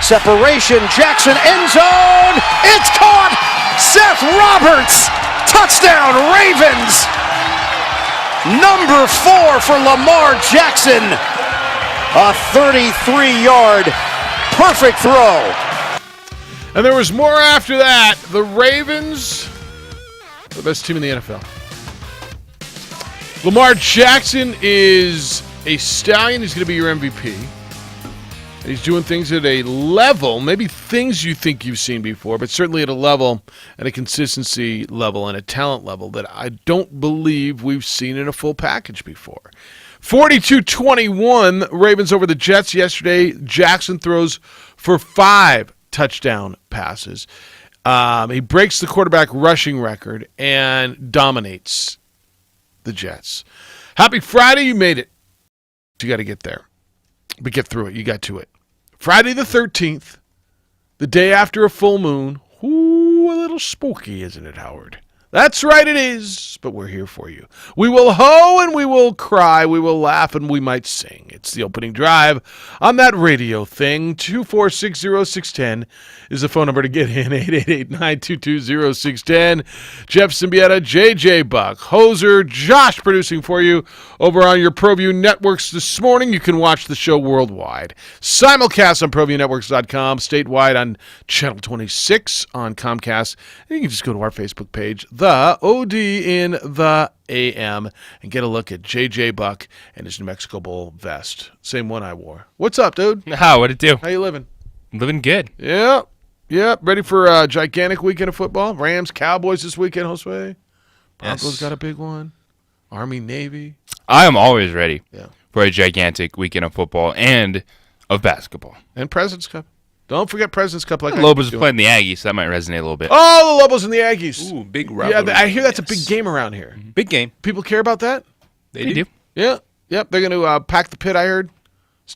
Separation, Jackson, end zone. It's caught. Seth Roberts, touchdown Ravens. Number 4 for Lamar Jackson. A 33-yard perfect throw. And there was more after that. The Ravens, the best team in the NFL. Lamar Jackson is a stallion. He's going to be your MVP. And he's doing things at a level, maybe things you think you've seen before, but certainly at a level, at a consistency level, and a talent level that I don't believe we've seen in a full package before. 42-21, Ravens over the Jets yesterday. Jackson throws for 5 touchdown passes. He breaks the quarterback rushing record and dominates the Jets. Happy Friday, you made it. You got to get there. But get through it. You got to it. Friday the 13th, the day after a full moon. Ooh, a little spooky, isn't it, Howard? That's right, it is, but we're here for you. We will hoe and we will cry, we will laugh and we might sing. It's the opening drive on that radio thing. 2460610 is the phone number to get in, 888-922-0610. Jeff Siembieda, JJ Buck, Hoser, Josh producing for you over on your ProView Networks this morning. You can watch the show worldwide. Simulcast on ProViewNetworks.com, statewide on Channel 26 on Comcast. And you can just go to our Facebook page, The OD in the AM, and get a look at JJ Buck and his New Mexico Bowl vest. Same one I wore. What's up, dude? How? What'd it do? How you living? Living good. Yeah. Ready for a gigantic weekend of football? Rams, Cowboys this weekend, Josue. Broncos got a big one. Army, Navy. I am always ready for a gigantic weekend of football and of basketball. And President's Cup. Don't forget President's Cup. Like Lobos is playing the Aggies, so that might resonate a little bit. Oh, the Lobos and the Aggies. Ooh, big rivalry. Yeah, I hear that's a big game around here. Big game. People care about that? They do. Yeah. Yep. They're going to pack the pit, I heard.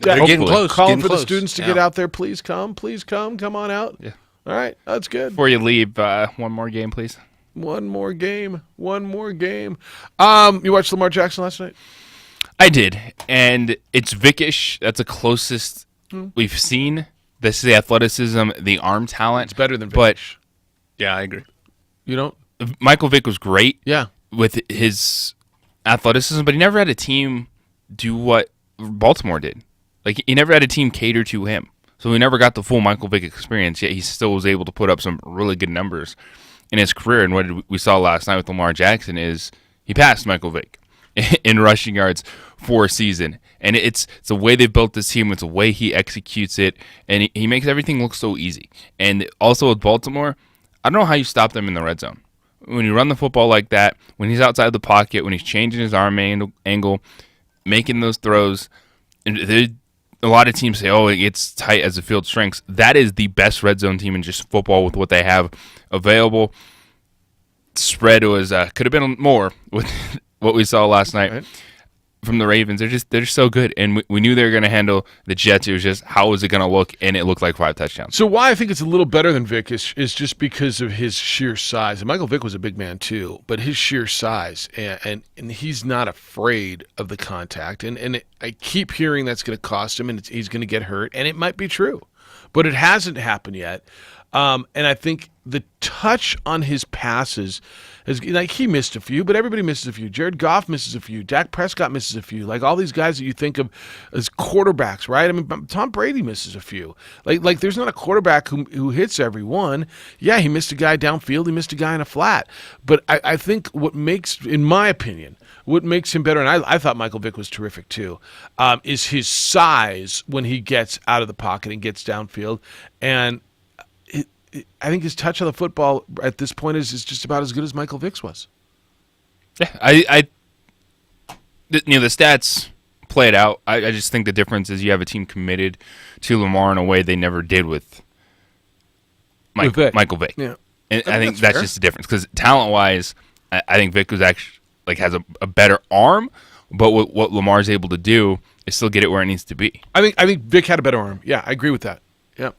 They're getting close. Calling for the students to get out there. Please come. Come on out. Yeah. All right. That's good. Before you leave, one more game, please. One more game. You watched Lamar Jackson last night? I did. And it's Vickish. That's the closest we've seen. This is the athleticism, the arm talent. It's better than Vick. But Yeah, I agree. You don't? Michael Vick was great with his athleticism, but he never had a team do what Baltimore did. Like, he never had a team cater to him. So he never got the full Michael Vick experience, yet he still was able to put up some really good numbers in his career. And what we saw last night with Lamar Jackson is he passed Michael Vick in rushing yards for a season. And it's the way they built this team. It's the way he executes it. And he makes everything look so easy. And also with Baltimore, I don't know how you stop them in the red zone. When you run the football like that, when he's outside the pocket, when he's changing his arm angle, making those throws, and a lot of teams say, oh, it's tight as the field shrinks. That is the best red zone team in just football with what they have available. Spread was could have been more with what we saw last night from the Ravens. They're just so good, and we knew they were going to handle the Jets. It was just how was it going to look, and it looked like 5 touchdowns. So why I think it's a little better than Vick is just because of his sheer size. And Michael Vick was a big man too, but his sheer size, and he's not afraid of the contact. And I keep hearing that's going to cost him, and he's going to get hurt, and it might be true, but it hasn't happened yet. And I think the touch on his passes is like he missed a few, but everybody misses a few. Jared Goff misses a few. Dak Prescott misses a few. Like all these guys that you think of as quarterbacks, right? I mean, Tom Brady misses a few. Like there's not a quarterback who hits every one. Yeah, he missed a guy downfield. He missed a guy in a flat. But I think what makes, in my opinion, what makes him better, and I thought Michael Vick was terrific too, is his size when he gets out of the pocket and gets downfield. And I think his touch on the football at this point is just about as good as Michael Vick's was. Yeah, the stats play it out. I just think the difference is you have a team committed to Lamar in a way they never did with Michael Vick. Yeah, and I think that's just the difference because talent-wise, I think Vick was actually has a better arm, but what Lamar's able to do is still get it where it needs to be. I think Vick had a better arm. Yeah, I agree with that. Yeah.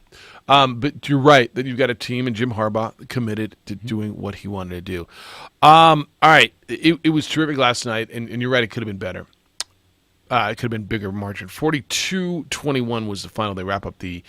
But you're right that you've got a team and Jim Harbaugh committed to doing what he wanted to do. All right. It was terrific last night, and you're right, it could have been better. It could have been bigger margin. 42-21 was the final. They wrap up the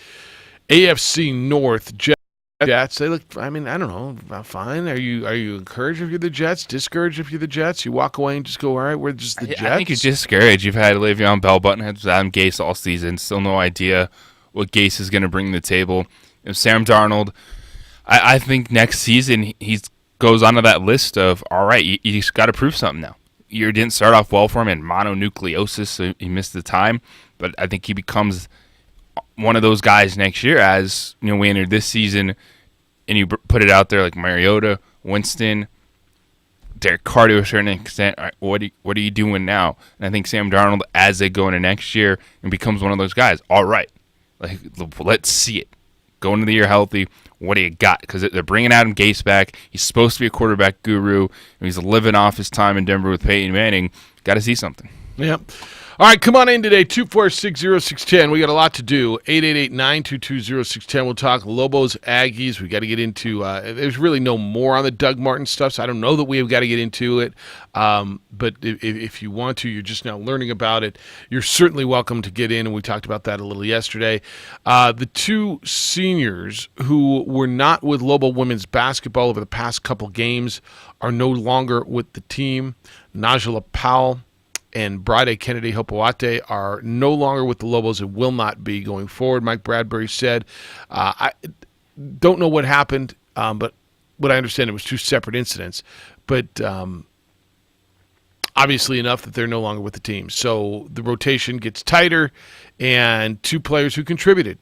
AFC North, Jets. They look. I mean, I don't know. Fine. Are you encouraged if you're the Jets? Discouraged if you're the Jets? You walk away and just go, all right, we're just the Jets. I think you're discouraged. You've had Le'Veon Bell button heads with Adam Gase all season. Still no idea what Gase is going to bring to the table. And Sam Darnold, I think next season he goes onto that list of, all right, you just got to prove something now. You didn't start off well for him in mononucleosis, so he missed the time. But I think he becomes one of those guys next year as we entered this season, and you put it out there like Mariota, Winston, Derek Carr to a certain extent. All right, what are you doing now? And I think Sam Darnold, as they go into next year, and becomes one of those guys. All right, like let's see it. Go into the year healthy. What do you got? Because they're bringing Adam Gase back. He's supposed to be a quarterback guru, and he's living off his time in Denver with Peyton Manning. Got to see something. Yep. All right, come on in today, 246-0610. We got a lot to do. 888-922-0610. We'll talk Lobos, Aggies. We got to get into there's really no more on the Doug Martin stuff, so I don't know that we've got to get into it. But if you want to, you're just now learning about it, you're certainly welcome to get in, and we talked about that a little yesterday. The two seniors who were not with Lobo women's basketball over the past couple games are no longer with the team. Najla Powell and Bride Kennedy Hopoate are no longer with the Lobos and will not be going forward. Mike Bradbury said, I don't know what happened, but what I understand, it was two separate incidents. But obviously enough that they're no longer with the team. So the rotation gets tighter, and two players who contributed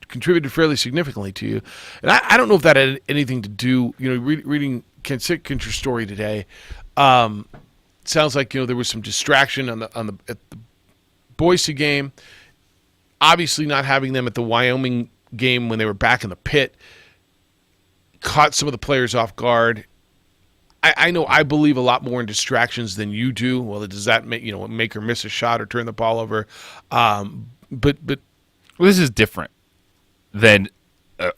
fairly significantly to you. And I don't know if that had anything to do, reading Ken Sitkinger's story today, sounds like there was some distraction at the Boise game. Obviously, not having them at the Wyoming game when they were back in the pit caught some of the players off guard. I know I believe a lot more in distractions than you do. Well, does that make or miss a shot or turn the ball over? But this is different than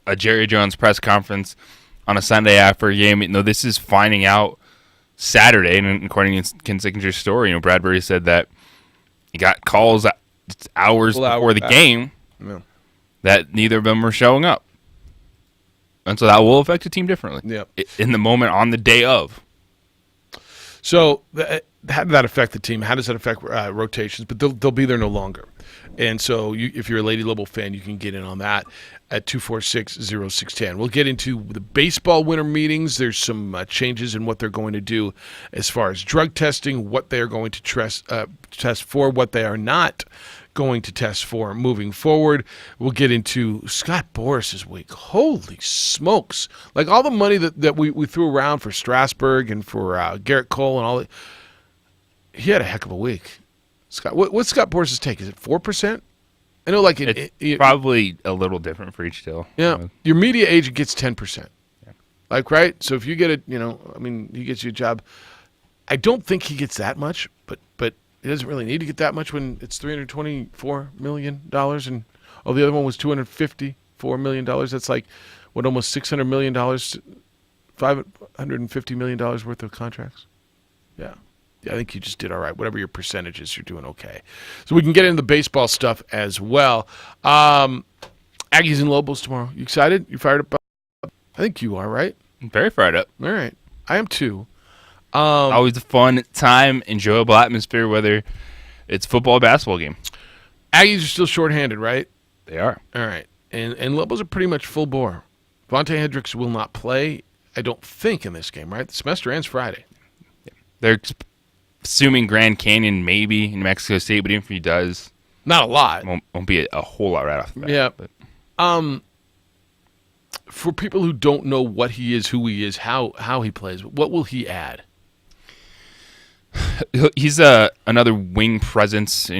a Jerry Jones press conference on a Sunday after a game. This is finding out Saturday, and according to Ken Sitkinger's story, Bradbury said that he got calls hours before the game that neither of them were showing up. And so that will affect the team differently. Yep. In the moment, on the day of. So how did that affect the team? How does that affect rotations? But they'll be there no longer. And so if you're a Lady Lobo fan, you can get in on that at 246-0610. We'll get into the baseball winter meetings. There's some changes in what they're going to do as far as drug testing, what they're going to test for, what they are not going to test for moving forward. We'll get into Scott Boris's week. Holy smokes. Like all the money that we threw around for Strasburg and for Garrett Cole and all that. He had a heck of a week. Scott, what's Scott Boris's take? Is it 4%? I know, like it's probably a little different for each deal. Yeah, your media agent gets 10%. Yeah. Like, right? So if you get it, he gets you a job. I don't think he gets that much, but he doesn't really need to get that much when it's $324 million, and the other one was $254 million. That's like almost $600 million, $550 million worth of contracts. Yeah. I think you just did all right. Whatever your percentage is, you're doing okay. So we can get into the baseball stuff as well. Aggies and Lobos tomorrow. You excited? You fired up? I think you are, right? I'm very fired up. All right. I am too. Always a fun time, enjoyable atmosphere, whether it's football or basketball game. Aggies are still shorthanded, right? They are. All right. And Lobos are pretty much full bore. Vontae Hendricks will not play, I don't think, in this game, right? The semester ends Friday. Yeah. They're assuming Grand Canyon maybe in Mexico State, but even if he does, not a lot. Won't be a whole lot right off the bat. Yeah. But. For people who don't know what he is, who he is, how he plays, what will he add? He's another wing presence.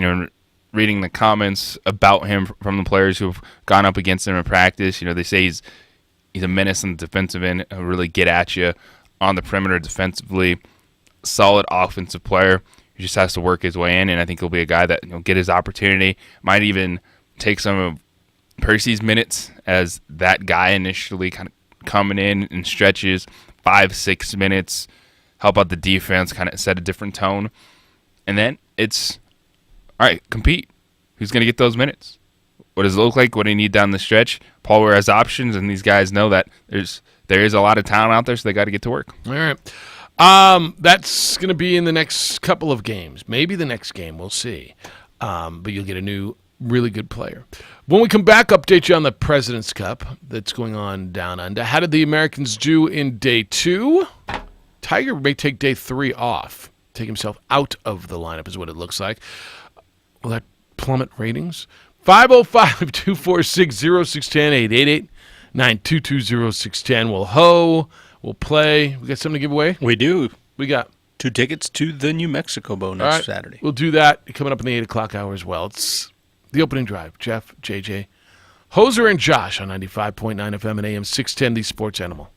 Reading the comments about him from the players who have gone up against him in practice, they say he's a menace on the defensive end. He'll really get at you on the perimeter defensively. Solid offensive player. He just has to work his way in, and I think he'll be a guy that get his opportunity. Might even take some of Percy's minutes as that guy initially, kind of coming in stretches, 5-6 minutes, help out the defense, kind of set a different tone. And then it's, all right, compete. Who's going to get those minutes? What does it look like? What do you need down the stretch? Paul Ware has options, and these guys know that there is a lot of talent out there, so they got to get to work. All right. That's going to be in the next couple of games. Maybe the next game. We'll see. But you'll get a new, really good player. When we come back, update you on the President's Cup that's going on down under. How did the Americans do in day 2? Tiger may take day 3 off. Take himself out of the lineup is what it looks like. Will that plummet ratings? 505-246-0610, 888-922-0610. We'll hoe. We'll play. We got something to give away? We do. We got 2 tickets to the New Mexico Bowl next Saturday. We'll do that coming up in the 8 o'clock hour as well. It's the opening drive. Jeff, JJ, Hoser, and Josh on 95.9 FM and AM 610, the Sports Animal.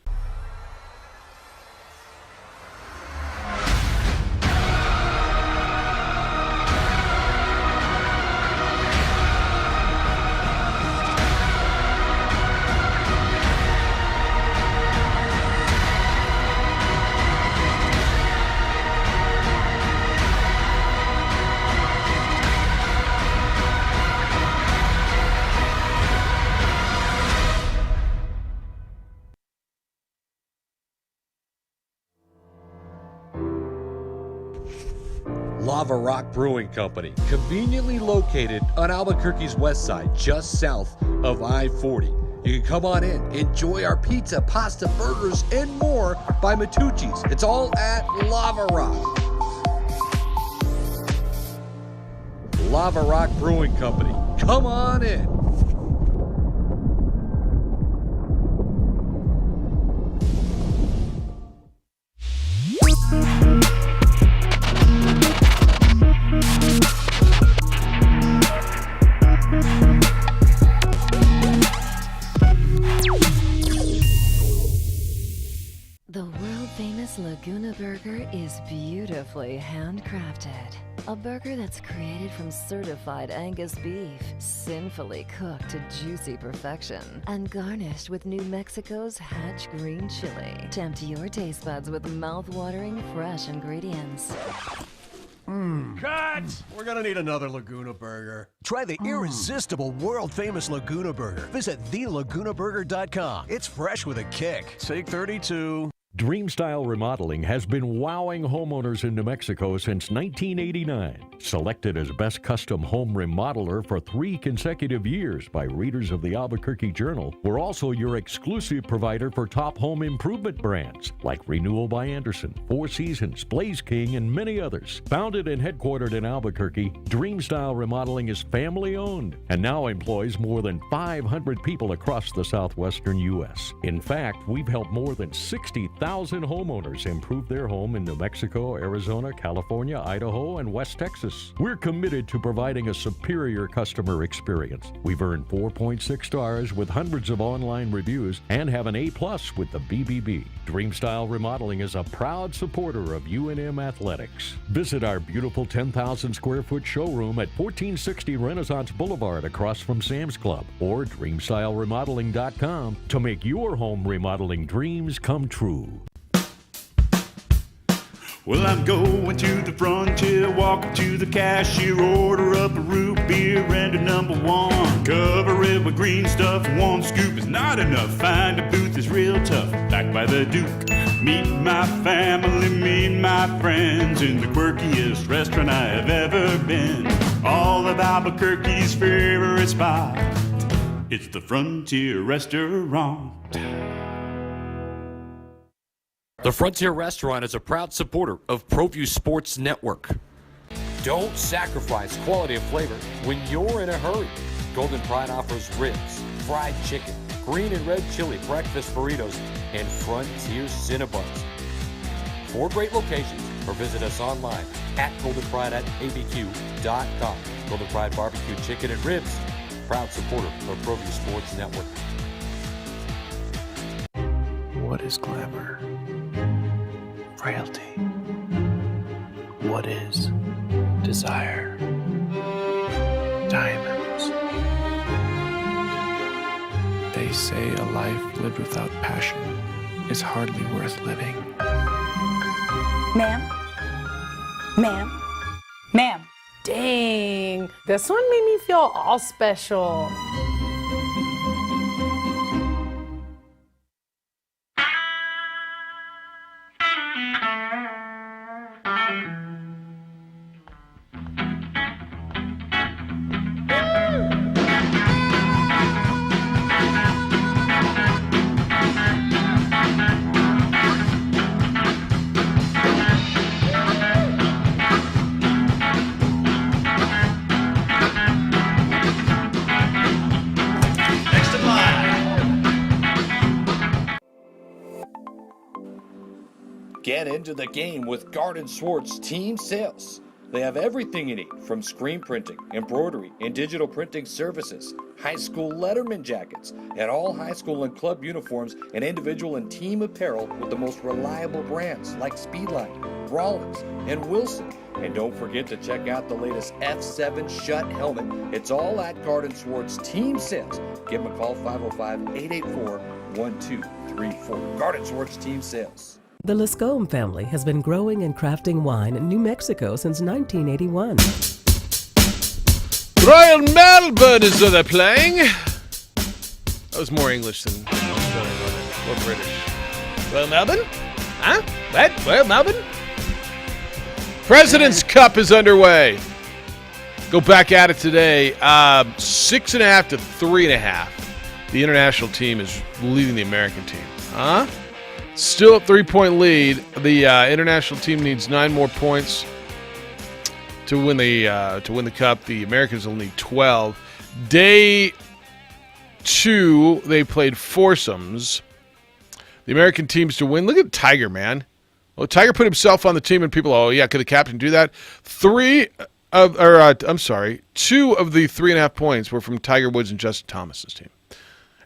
Lava Rock Brewing Company, conveniently located on Albuquerque's west side, just south of I-40. You can come on in, enjoy our pizza, pasta, burgers, and more by Matucci's. It's all at Lava Rock. Lava Rock Brewing Company, come on in. The world-famous Laguna Burger is beautifully handcrafted. A burger that's created from certified Angus beef, sinfully cooked to juicy perfection, and garnished with New Mexico's Hatch green chili. Tempt your taste buds with mouth-watering fresh ingredients. Cut! We're gonna need another Laguna Burger. Try the irresistible, world-famous Laguna Burger. Visit thelagunaburger.com. It's fresh with a kick. Take 32. Dreamstyle Remodeling has been wowing homeowners in New Mexico since 1989. Selected as Best Custom Home Remodeler for 3 consecutive years by readers of the Albuquerque Journal, we're also your exclusive provider for top home improvement brands like Renewal by Anderson, Four Seasons, Blaze King, and many others. Founded and headquartered in Albuquerque, Dreamstyle Remodeling is family-owned and now employs more than 500 people across the southwestern U.S. In fact, we've helped more than 60,000 homeowners improve their home in New Mexico, Arizona, California, Idaho, and West Texas. We're committed to providing a superior customer experience. We've earned 4.6 stars with hundreds of online reviews and have an A+ with the BBB. Dreamstyle Remodeling is a proud supporter of UNM Athletics. Visit our beautiful 10,000 square foot showroom at 1460 Renaissance Boulevard across from Sam's Club or dreamstyleremodeling.com to make your home remodeling dreams come true. Well, I'm going to the frontier, walk up to the cashier, order up a root beer and a number 1. Cover it with green stuff, 1 scoop is not enough. Find a booth is real tough, back by the Duke. Meet my family, meet my friends in the quirkiest restaurant I have ever been. All of Albuquerque's favorite spot, it's the Frontier Restaurant. The Frontier Restaurant is a proud supporter of ProView Sports Network. Don't sacrifice quality and flavor when you're in a hurry. Golden Pride offers ribs, fried chicken, green and red chili, breakfast burritos, and Frontier Cinnabons. 4 great locations, or visit us online at goldenpride@abq.com. Golden Pride Barbecue Chicken and Ribs, proud supporter of ProView Sports Network. What is glamour? Frailty. What is desire? Diamonds. They say a life lived without passion is hardly worth living. Ma'am? Ma'am? Ma'am? Dang, this one made me feel all special. Get into the game with Garden Swartz Team Sales. They have everything you need, from screen printing, embroidery, and digital printing services, high school letterman jackets, and all high school and club uniforms and individual and team apparel with the most reliable brands like Speedline, Rollins, and Wilson. And don't forget to check out the latest F7 Shut helmet. It's all at Garden Swartz Team Sales. Give them a call, 505-884-1234. Garden Swartz Team Sales. The Lascombe family has been growing and crafting wine in New Mexico since 1981. Royal Melbourne is what they're playing. That was more English than Australian, wasn't it? Or British. Royal Melbourne? Huh? What? Royal Melbourne? President's Cup is underway. Go back at it today. 6.5 to 3.5. The international team is leading the American team. Huh? Still a 3-point lead. The international team needs 9 more points to win the cup. The Americans will need 12. Day 2, they played foursomes. The American teams to win. Look at Tiger, man. Well, Tiger put himself on the team, and people, oh yeah, could the captain do that? 2 of the 3.5 points were from Tiger Woods and Justin Thomas's team.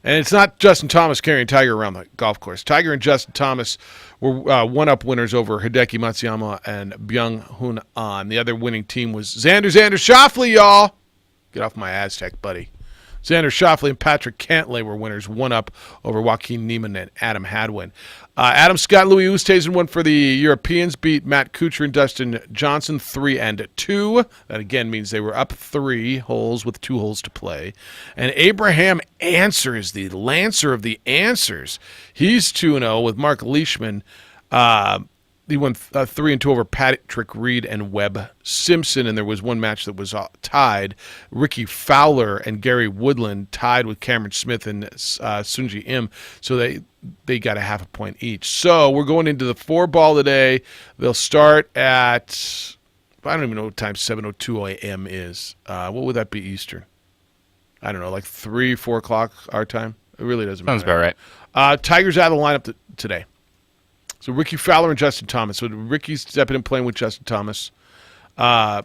And it's not Justin Thomas carrying Tiger around the golf course. Tiger and Justin Thomas were one-up winners over Hideki Matsuyama and Byung-Hun An. The other winning team was Xander Schauffele, y'all. Get off my Aztec, buddy. Xander Schauffele and Patrick Cantlay were winners, one up over Joaquin Niemann and Adam Hadwin. Adam Scott, Louis Oosthuizen won for the Europeans, beat Matt Kuchar and Dustin Johnson 3-2. That again means they were up 3 holes with 2 holes to play. And Abraham Answer is the Lancer of the Answers. He's 2-0 with Mark Leishman. He won 3-2 over Patrick Reed and Webb Simpson, and there was one match that was tied. Ricky Fowler and Gary Woodland tied with Cameron Smith and Sunji Im, so they got a half a point each. So we're going into the 4-ball today. They'll start at, I don't even know what time 7:02 a.m. is. What would that be Eastern? I don't know, like 3, 4 o'clock our time? It really doesn't matter. Sounds about right. Tigers out of the lineup today. So Ricky Fowler and Justin Thomas. So Ricky's stepping in playing with Justin Thomas. Cantlay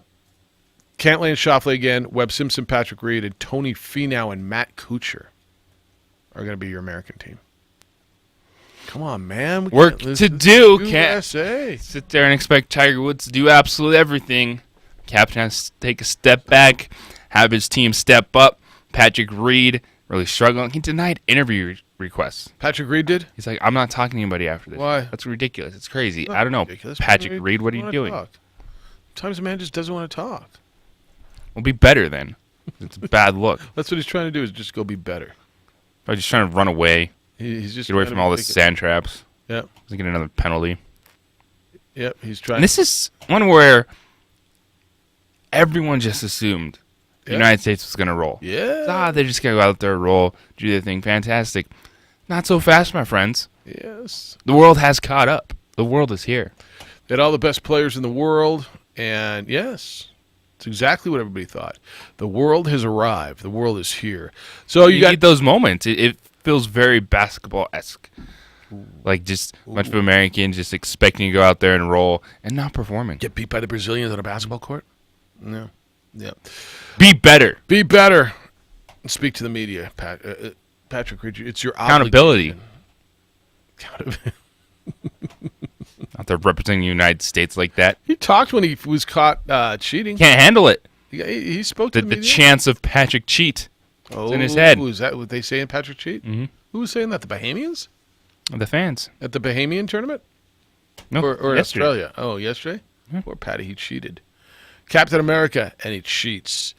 and Schauffele again. Webb Simpson, Patrick Reed, and Tony Finau and Matt Kuchar are going to be your American team. Come on, man. Work to do. Can't USA. sit there and expect Tiger Woods to do absolutely everything. Captain has to take a step back, have his team step up. Patrick Reed really struggling. He denied interview requests. Patrick Reed did? He's like, I'm not talking to anybody after this. Why? That's ridiculous. It's crazy. Not I don't know. ridiculous. Patrick Reed, what are you doing? Talk. Sometimes a man just doesn't want to talk. Well, be better then. It's a bad look. That's what he's trying to do, is just go be better. Probably just trying to run away. He's just get away trying from to all the make it- sand traps. Yep. He's get another penalty. Yep, he's trying. And this is one where everyone just assumed the United States was going to roll. Yeah. They're just going to go out there, roll, do their thing. Fantastic. Not so fast, my friends. Yes. The world has caught up. The world is here. They had all the best players in the world, and yes, it's exactly what everybody thought. The world has arrived. The world is here. So you got need those moments. It feels very basketball-esque. Like just a bunch of Americans just expecting to go out there and roll and not performing. Get beat by the Brazilians on a basketball court? No. Yeah. Be better. Be better. Speak to the media, Patrick Reed. It's your Accountability. Accountability. Out there representing the United States like that. He talked when he was caught cheating. Can't handle it. He spoke to the The media. chance of Patrick cheat. Oh, It's in his head. Is that what they say in Patrick cheat? Mm-hmm. Who was saying that? The Bahamians? The fans. At the Bahamian tournament? No, Or yesterday. Australia? Oh, yesterday? Poor Patty, he cheated. Captain America, and he cheats.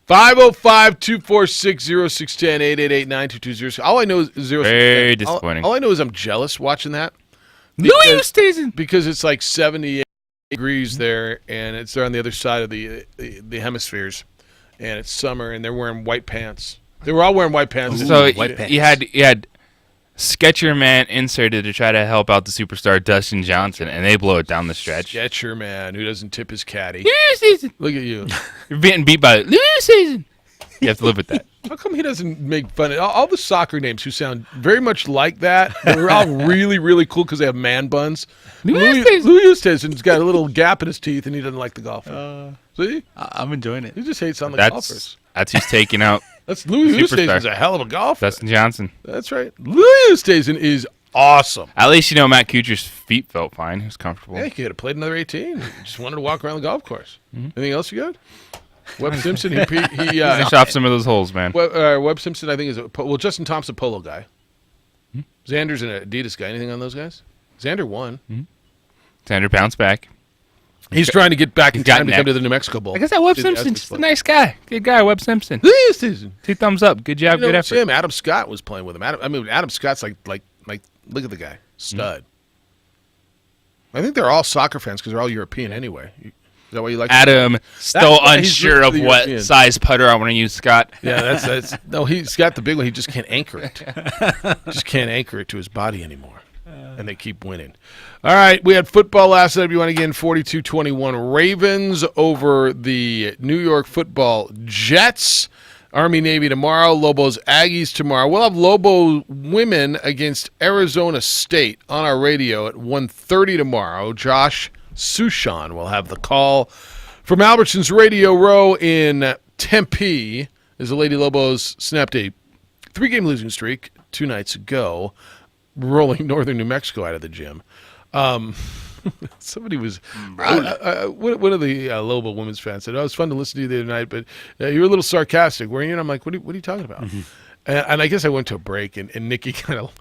505-246-0610, 888-9220. All I know is 0610. Very disappointing. All I know is I'm jealous watching that. Louis Oosthuizen. Because it's like 78 degrees there, and it's there on the other side of the hemispheres, and it's summer, and they're wearing white pants. They were all wearing white pants. So you had Sketcher Man inserted to try to help out the superstar Dustin Johnson, and they blow it down the stretch. Sketcher Man, who doesn't tip his caddy. Louis Oosthuizen. Look at you. You're being beat by Louis Oosthuizen. You have to live with that. How come he doesn't make fun of all the soccer names who sound very much like that? They're all really, really cool because they have man buns. Louis Oosthuizen's got a little gap in his teeth, and he doesn't like the golfer. See? I'm enjoying it. He just hates on the golfers. That's who's taking out. That's Louis Oosthuizen's a hell of a golfer. Dustin Johnson. That's right. Louis Oosthuizen is awesome. At least Matt Kuchar's feet felt fine. He was comfortable. Yeah, he could have played another 18. He just wanted to walk around the golf course. Anything else you got? Webb Simpson, he finish off some of those holes, man. Webb Simpson, I think, is Justin Thompson, polo guy. Xander's an Adidas guy. Anything on those guys? Xander won. Xander bounced back. He's trying to get back in time to come to the New Mexico Bowl. I guess that Webb Simpson's just a nice guy. Good guy, Webb Simpson. 2 thumbs up. Good job, good effort. Adam Scott was playing with him. Adam Scott's like look at the guy. Stud. I think they're all soccer fans because they're all European anyway. Is that why you like Adam? Still unsure of what size putter I want to use, Scott. Yeah, that's no. He's got the big one. He just can't anchor it. Just can't anchor it to his body anymore. And they keep winning. All right, we had football last night. We won again, 42-21. Ravens over the New York Football Jets. Army Navy tomorrow. Lobos Aggies tomorrow. We'll have Lobo women against Arizona State on our radio at 1:30 tomorrow. Josh Sushan will have the call from Albertsons Radio Row in Tempe as the Lady Lobos snapped a 3-game losing streak 2 nights ago, rolling northern New Mexico out of the gym. Somebody was one of the Lobo women's fans said, "Oh, it was fun to listen to you the other night, but you were a little sarcastic, weren't you?" And I'm like, "What are you talking about?" And I guess I went to a break, and Nikki kind of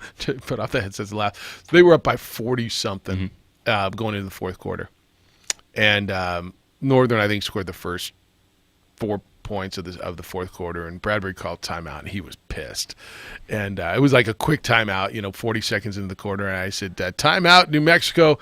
put off the headsets and laughed. So they were up by 40-something going into the fourth quarter. And Northern, I think, scored the first 4 points of the fourth quarter, and Bradbury called timeout, and he was pissed. And it was like a quick timeout, 40 seconds into the quarter, and I said, timeout, New Mexico.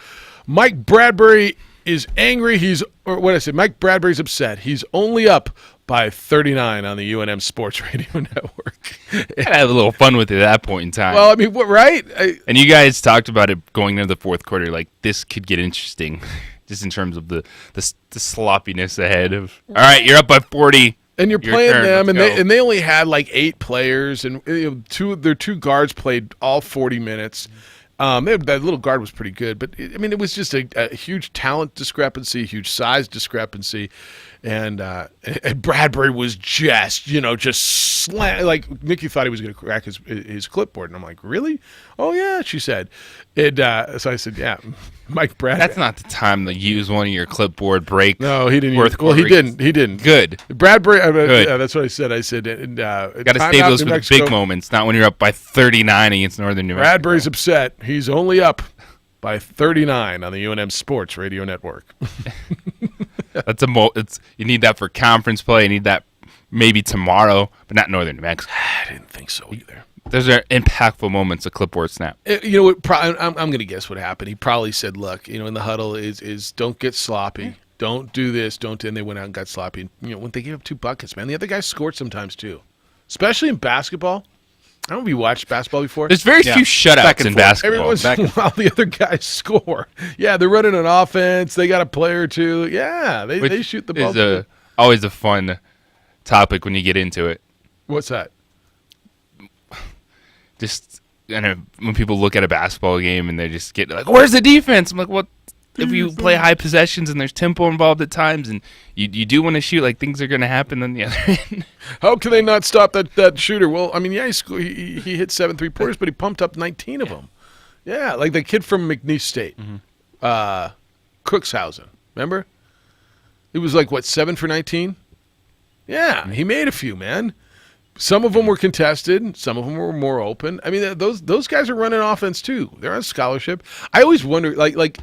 Mike Bradbury is angry. Mike Bradbury's upset. He's only up by 39 on the UNM Sports Radio Network. I had a little fun with it at that point in time. Well, I mean, right? And you guys talked about it going into the fourth quarter, like this could get interesting, just in terms of the sloppiness ahead of. All right, you're up by 40. And you're playing them, and they only had like 8 players, and their 2 guards played all 40 minutes. That little guard was pretty good, but it was just a huge talent discrepancy, huge size discrepancy, and Bradbury was just like Nikki thought he was going to crack his clipboard, and I'm like, really? Oh yeah, she said. So I said, yeah, Mike Bradbury. That's not the time to use one of your clipboard break. No, he didn't. He didn't. Good. Bradbury. Good. Yeah, that's what I said. I said, got to save those for the big moments, not when you're up by 39 against Northern New Mexico. Bradbury's upset. He's only up by 39 on the UNM Sports Radio Network. That's you need that for conference play. You need that maybe tomorrow, but not Northern New Mexico. I didn't think so either. Those are impactful moments, a clipboard snap. I'm going to guess what happened. He probably said, look, in the huddle is don't get sloppy. Yeah. Don't do this. Don't. And they went out and got sloppy. And, when they gave up 2 buckets, man, the other guys scored sometimes too, especially in basketball. I don't know if you watched basketball before. There's very few shutouts in basketball. Every once in a while, the other guys score. Yeah, they're running an offense. They got a player or two. Yeah, they shoot the ball. It's always a fun topic when you get into it. What's that? Just when people look at a basketball game and they just get like, "Where's the defense?" I'm like, "What? If you play high possessions and there's tempo involved at times, and you do want to shoot, like things are going to happen on the other end." How can they not stop that shooter? Well, I mean, yeah, he hit 7 3-pointers, but he pumped up 19 of them. Yeah, like the kid from McNeese State, Cookshausen. Remember? It was like 7 for 19. Yeah, he made a few, man. Some of them were contested. Some of them were more open. I mean, those guys are running offense too. They're on scholarship. I always wonder, like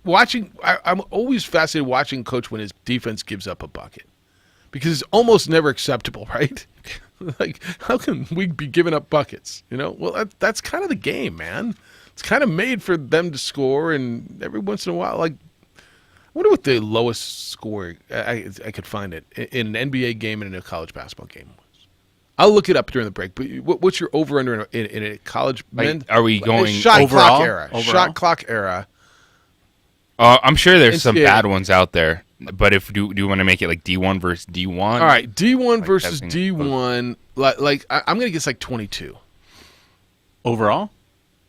watching. I'm always fascinated watching coach when his defense gives up a bucket, because it's almost never acceptable, right? Like, how can we be giving up buckets? Well, that's kind of the game, man. It's kind of made for them to score, and every once in a while, like, I wonder what the lowest score I could find it in an NBA game and in a college basketball game was. I'll look it up during the break. But what's your over under in a college? Are we going shot overall? Clock era? Shot clock era. I'm sure there's some NCAA. bad ones out there. But if do you want to make it like D1 versus D1? All right, D1 Like versus having D1. I'm gonna guess like 22. Overall,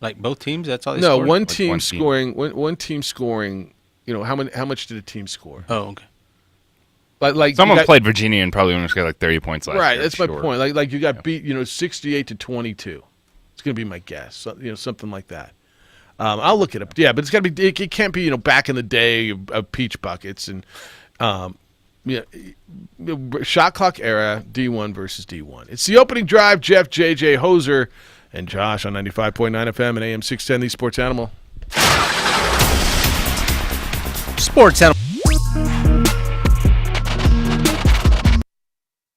like both teams, that's all they No, scored? one Like team one team. scoring. One team scoring. You know how much did a team score? Oh, okay. Like Someone you got, played Virginia and probably only got like 30 points last right. year. That's my sure. point. Like you got beat. 68-22. It's gonna be my guess. So, something like that. I'll look it up. Yeah, but it's gotta be. It can't be back in the day of peach buckets and shot clock era D1 versus D1. It's the opening drive. Jeff, JJ, Hoser, and Josh on 95.9 FM and AM 610. The Sports Animal. Sports Animal.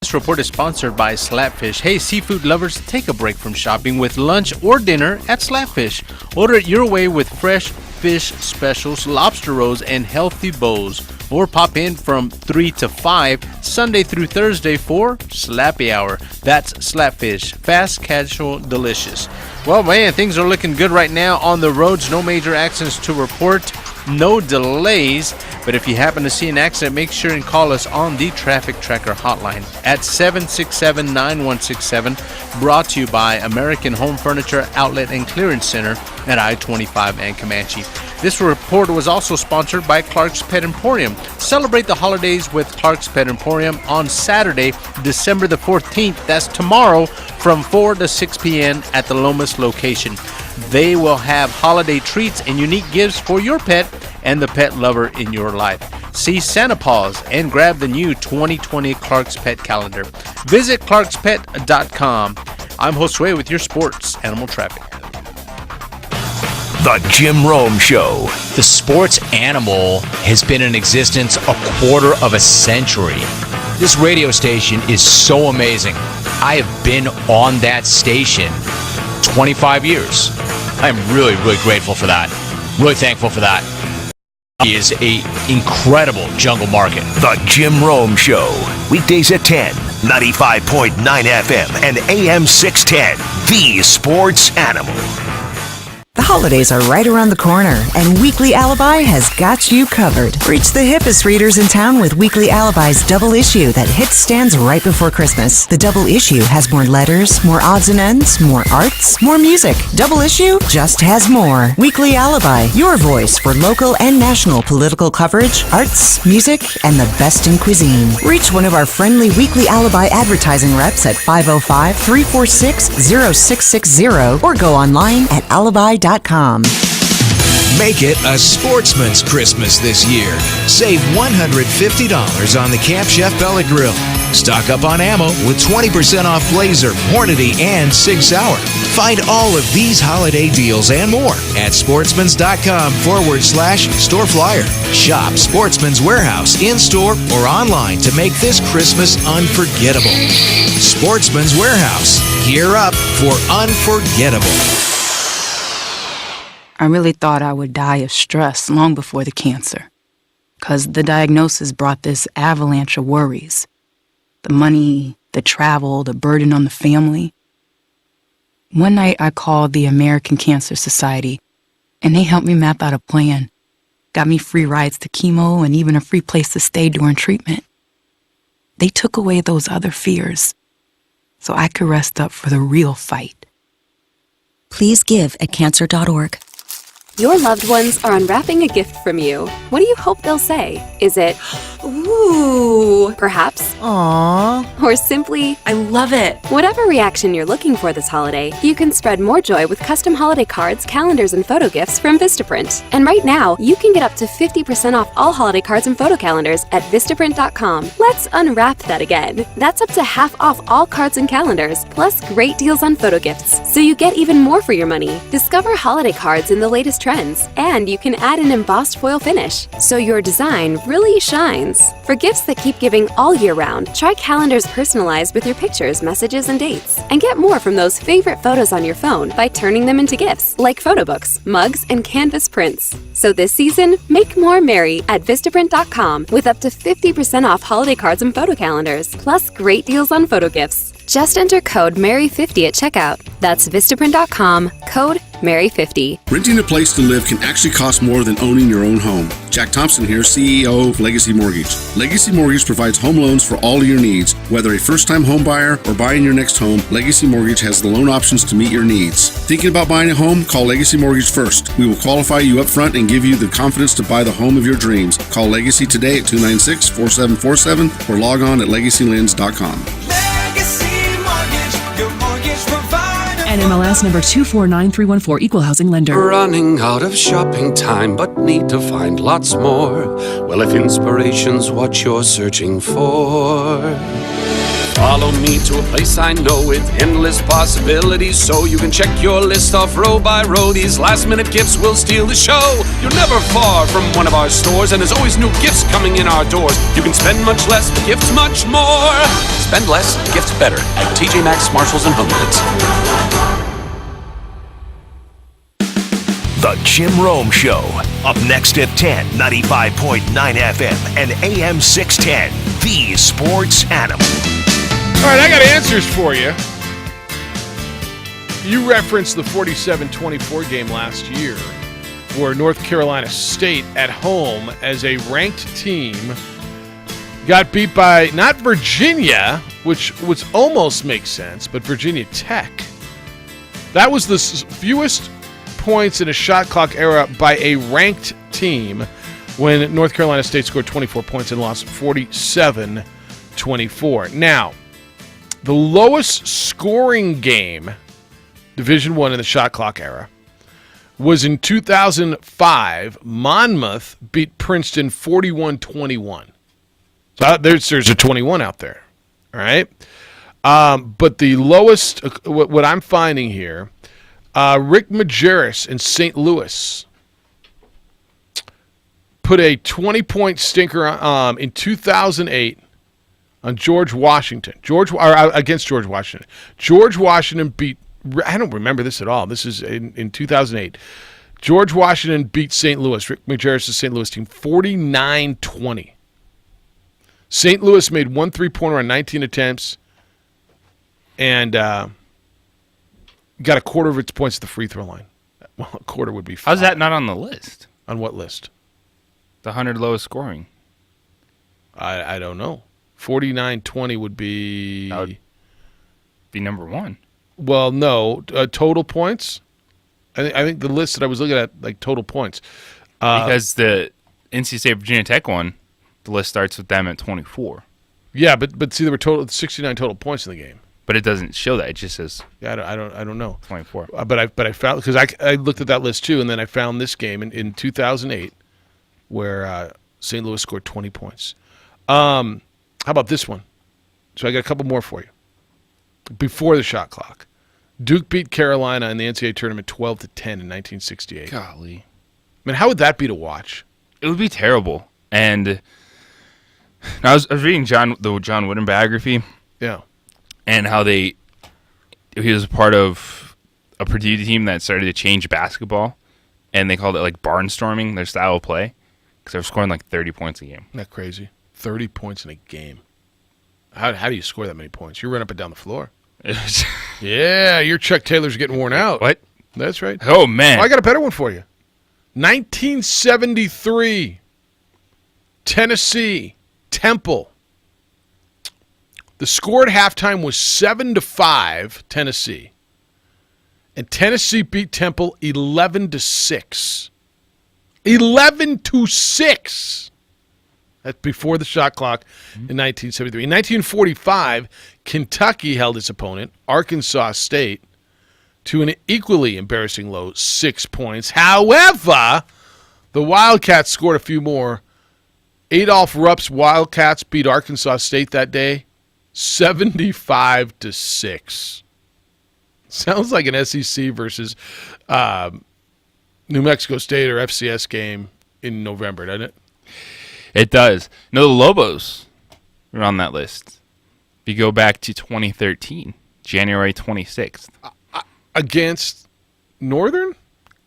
This report is sponsored by Slapfish. Hey, seafood lovers, take a break from shopping with lunch or dinner at Slapfish. Order it your way with fresh fish specials, lobster rolls, and healthy bowls. Or pop in from 3 to 5, Sunday through Thursday for Slappy Hour. That's Slapfish. Fast, casual, delicious. Well, man, things are looking good right now on the roads. No major accidents to report. No delays. But if you happen to see an accident, make sure and call us on the Traffic Tracker hotline at 767-9167. Brought to you by American Home Furniture Outlet and Clearance Center at I-25 and Comanche. This report was also sponsored by Clark's Pet Emporium. Celebrate the holidays with Clark's Pet Emporium on Saturday, December the 14th. That's tomorrow from 4 to 6 p.m. at the Lomas location. They will have holiday treats and unique gifts for your pet and the pet lover in your life. See Santa Paws and grab the new 2020 Clark's Pet calendar. Visit clarkspet.com. I'm Josue with your sports animal traffic. The Jim Rome Show. The Sports Animal has been in existence a quarter of a century. This radio station is so amazing. I have been on that station 25 years. I'm really, really grateful for that. Really thankful for that. It is an incredible jungle market. The Jim Rome Show. Weekdays at 10, 95.9 FM and AM 610. The Sports Animal. The holidays are right around the corner, and Weekly Alibi has got you covered. Reach the hippest readers in town with Weekly Alibi's double issue that hits stands right before Christmas. The double issue has more letters, more odds and ends, more arts, more music. Double issue just has more. Weekly Alibi, your voice for local and national political coverage, arts, music, and the best in cuisine. Reach one of our friendly Weekly Alibi advertising reps at 505-346-0660 or go online at alibi.com. Make it a sportsman's Christmas this year. Save $150 on the Camp Chef Pellet Grill. Stock up on ammo with 20% off Blazer, Hornady, and Sig Sauer. Find all of these holiday deals and more at sportsmans.com/store flyer. Shop Sportsman's Warehouse in-store or online to make this Christmas unforgettable. Sportsman's Warehouse. Gear up for unforgettable. I really thought I would die of stress long before the cancer, because the diagnosis brought this avalanche of worries. The money, the travel, the burden on the family. One night I called the American Cancer Society, and they helped me map out a plan. Got me free rides to chemo and even a free place to stay during treatment. They took away those other fears, so I could rest up for the real fight. Please give at cancer.org. Your loved ones are unwrapping a gift from you. What do you hope they'll say? Is it, ooh, perhaps? Aww. Or simply, I love it. Whatever reaction you're looking for this holiday, you can spread more joy with custom holiday cards, calendars, and photo gifts from Vistaprint. And right now, you can get up to 50% off all holiday cards and photo calendars at Vistaprint.com. Let's unwrap that again. That's up to half off all cards and calendars, plus great deals on photo gifts, so you get even more for your money. Discover holiday cards in the latest trends, and you can add an embossed foil finish, so your design really shines. For gifts that keep giving all year round, try calendars personalized with your pictures, messages, and dates, and get more from those favorite photos on your phone by turning them into gifts, like photo books, mugs, and canvas prints. So this season, make more merry at Vistaprint.com with up to 50% off holiday cards and photo calendars, plus great deals on photo gifts. Just enter code MARY50 at checkout. That's Vistaprint.com, code Mary 50. Renting a place to live can actually cost more than owning your own home. Jack Thompson here, CEO of Legacy Mortgage. Legacy Mortgage provides home loans for all of your needs. Whether a first-time home buyer or buying your next home, Legacy Mortgage has the loan options to meet your needs. Thinking about buying a home? Call Legacy Mortgage first. We will qualify you up front and give you the confidence to buy the home of your dreams. Call Legacy today at 296-4747 or log on at legacylens.com. NMLS number 249314, Equal Housing Lender. Running out of shopping time, but need to find lots more. Well, if inspiration's what you're searching for, follow me to a place I know with endless possibilities, so you can check your list off row by row. These last-minute gifts will steal the show. You're never far from one of our stores, and there's always new gifts coming in our doors. You can spend much less, but gift much more. Spend less, gifts better at TJ Maxx, Marshalls, and HomeGoods. The Jim Rome Show. Up next at 10, 95.9 FM and AM 610. The Sports Animal. All right, I got answers for you. You referenced the 47-24 game last year where North Carolina State at home as a ranked team got beat by not Virginia, which almost makes sense, but Virginia Tech. That was the fewest points in a shot clock era by a ranked team when North Carolina State scored 24 points and lost 47-24. Now, the lowest scoring game, Division I in the shot clock era, was in 2005. Monmouth beat Princeton 41-21. So there's a 21 out there, all right? But the lowest, what I'm finding here, Rick Majerus in St. Louis put a 20-point stinker in 2008 on George Washington. Against George Washington. George Washington beat, I don't remember this at all. This is in 2008. George Washington beat St. Louis, Rick Majerus' St. Louis team, 49-20. St. Louis made one three-pointer on 19 attempts and got a quarter of its points at the free throw line. Well, a quarter would be 5. How's that not on the list? On what list? The 100 lowest scoring. I don't know. 49-20 would be... That would be number 1. Well, no. Total points? I think the list that I was looking at, like, total points. Because the NC State Virginia Tech one, the list starts with them at 24. Yeah, but see, there were 69 total points in the game. But it doesn't show that. It just says. Yeah, I don't know. 24. But I found, because I looked at that list too, and then I found this game in 2008 where St. Louis scored 20 points. How about this one? So I got a couple more for you. Before the shot clock, Duke beat Carolina in the NCAA tournament 12-10 in 1968. Golly, I mean, how would that be to watch? It would be terrible. And I was reading the John Wooden biography. Yeah. And how he was part of a Purdue team that started to change basketball, and they called it like barnstorming, their style of play, because they were scoring like 30 points a game. Isn't that crazy? 30 points in a game. How do you score that many points? You run up and down the floor. Yeah, your Chuck Taylor's getting worn out. What? That's right. Oh, man. I got a better one for you. 1973, Tennessee, Temple. The score at halftime was 7-5, Tennessee. And Tennessee beat Temple 11-6. 11-6. That's before the shot clock in 1973. In 1945, Kentucky held its opponent, Arkansas State, to an equally embarrassing low 6 points. However, the Wildcats scored a few more. Adolph Rupp's Wildcats beat Arkansas State that day 75-6. Sounds like an SEC versus New Mexico State or FCS game in November, doesn't it? It does. No, the Lobos are on that list. If you go back to 2013, January 26th. Against Northern?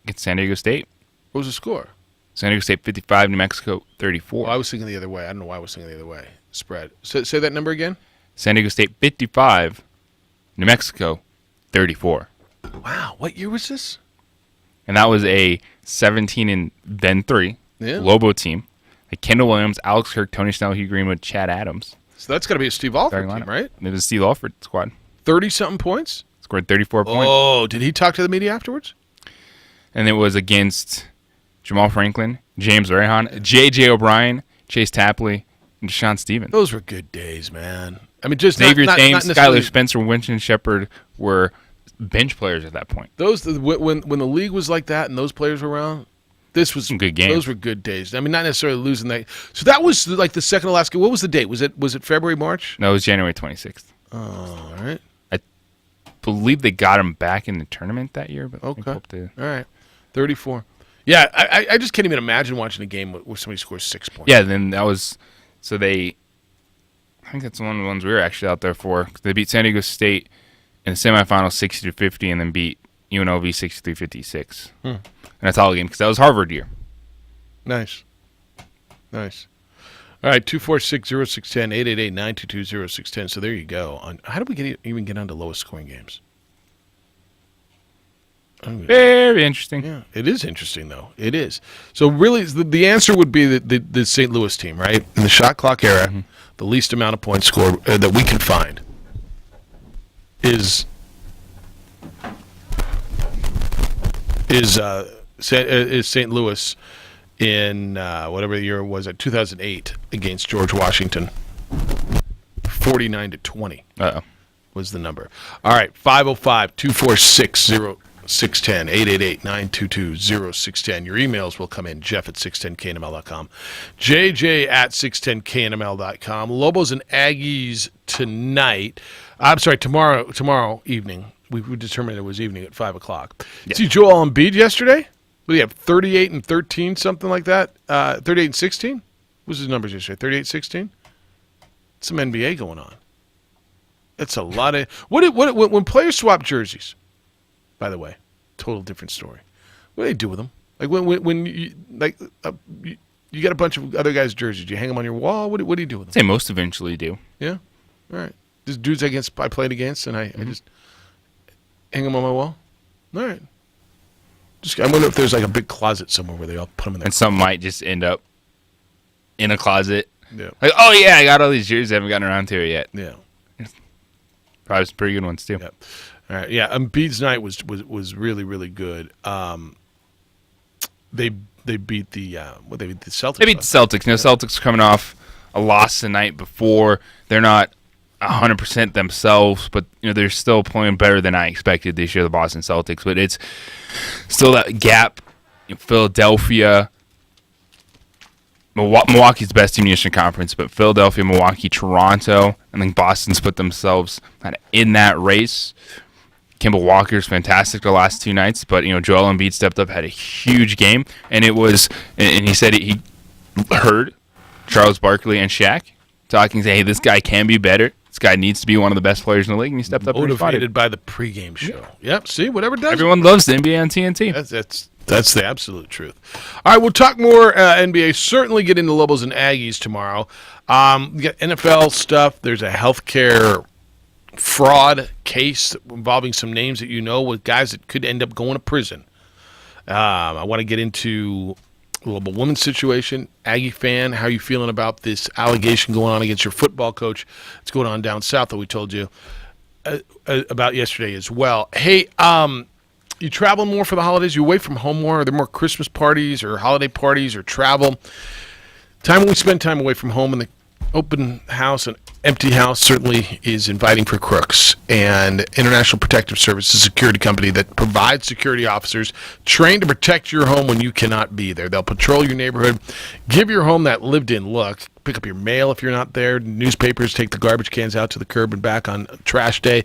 Against San Diego State. What was the score? San Diego State 55, New Mexico 34. Well, I was thinking the other way. I don't know why I was thinking the other way. Spread. Say that number again? San Diego State 55, New Mexico 34. Wow. What year was this? and that was a 17 and then 3 Yeah. Lobo team. Like Kendall Williams, Alex Kirk, Tony Snell, Hugh Greenwood, Chad Adams. So that's got to be a Steve Alford team, lineup. right? It was a Steve Alford squad. 30-something points? Scored 34 points. Oh, did he talk to the media afterwards? And it was against Jamal Franklin, James Rehan, J.J. O'Brien, Chase Tapley, and Deshaun Stevens. Those were good days, man. I mean, just Xavier not Thames, necessarily- Skylar Spencer, Winston Shepard were bench players at that point. Those when the league was like that and those players were around, this was some good games. Those were good days. I mean, not necessarily losing that. So that was like the second to last game. What was the date? Was it February, March? No, it was January 26th. Oh, all right. I believe they got him back in the tournament that year. But Okay. hope to... All right. 34. Yeah, I just can't even imagine watching a game where somebody scores 6 points. Yeah, then that was so they. I think that's one of the ones we were actually out there for. They beat San Diego State in the semifinals 60-50, and then beat UNLV 63-56. And that's all game because that was Harvard year. Nice. All right, 246-0610, 888-922-0610. So there you go. How do we even get on to lowest scoring games? Very interesting. Yeah, it is interesting, though. It is. So really, the answer would be the St. Louis team, right? In the shot clock era, the least amount of points scored that we can find is St. Louis in whatever the year was at 2008 against George Washington. 49-20 was the number. All right, 505-246-0610, 888-922-0610. Your emails will come in, Jeff at 610knml.com, JJ at 610knml.com. Lobos and Aggies tonight. I'm sorry, tomorrow evening. We determined it was evening at 5 o'clock. Yeah. See Joel Embiid yesterday? What do you have, 38 and 13, something like that? 38 and 16? What was his numbers yesterday? 38-16? Some NBA going on. That's a lot of when players swap jerseys. By the way, total different story. What do they do with them? Like when you you got a bunch of other guys' jerseys. Do you hang them on your wall? What do you do with them? I'd say most eventually do. Yeah. All right. There's dudes I played against, and I just hang them on my wall. All right. I wonder if there's like a big closet somewhere where they all put them in there. And some might just end up in a closet. Yeah. Like, oh yeah, I got all these jerseys. I haven't gotten around to it yet. Yeah. Probably some pretty good ones too. Yep. All right. Yeah. Embiid's night was really, really good. They beat the they beat the Celtics. They beat the Celtics. You know, Celtics coming off a loss the night before. They're not 100% themselves, but you know they're still playing better than I expected this year. The Boston Celtics, but it's still that gap. Philadelphia, Milwaukee's best team in the Eastern Conference, but Philadelphia, Milwaukee, Toronto, and then Boston's put themselves kind of in that race. Kemba Walker's fantastic the last two nights, but you know Joel Embiid stepped up, had a huge game, and it was, and he said he heard Charles Barkley and Shaq talking, saying, "Hey, this guy can be better. This guy needs to be one of the best players in the league," and he stepped up and responded. Motivated by the pregame show. Yep. See, whatever does. Everyone loves the NBA on TNT. That's the absolute truth. All right, we'll talk more NBA. Certainly get into Lobos and Aggies tomorrow. We got NFL stuff. There's a healthcare fraud case involving some names that you know with guys that could end up going to prison. I want to get into a little women's situation. Aggie fan, how are you feeling about this allegation going on against your football coach? It's going on down south that we told you about yesterday as well. Hey, you travel more for the holidays? You away from home more? Are there more Christmas parties or holiday parties or travel? Time when we spend time away from home in the open house and empty house certainly is inviting for crooks. And International Protective Service is a security company that provides security officers trained to protect your home when you cannot be there. They'll patrol your neighborhood, give your home that lived-in look, pick up your mail if you're not there, newspapers, take the garbage cans out to the curb and back on trash day.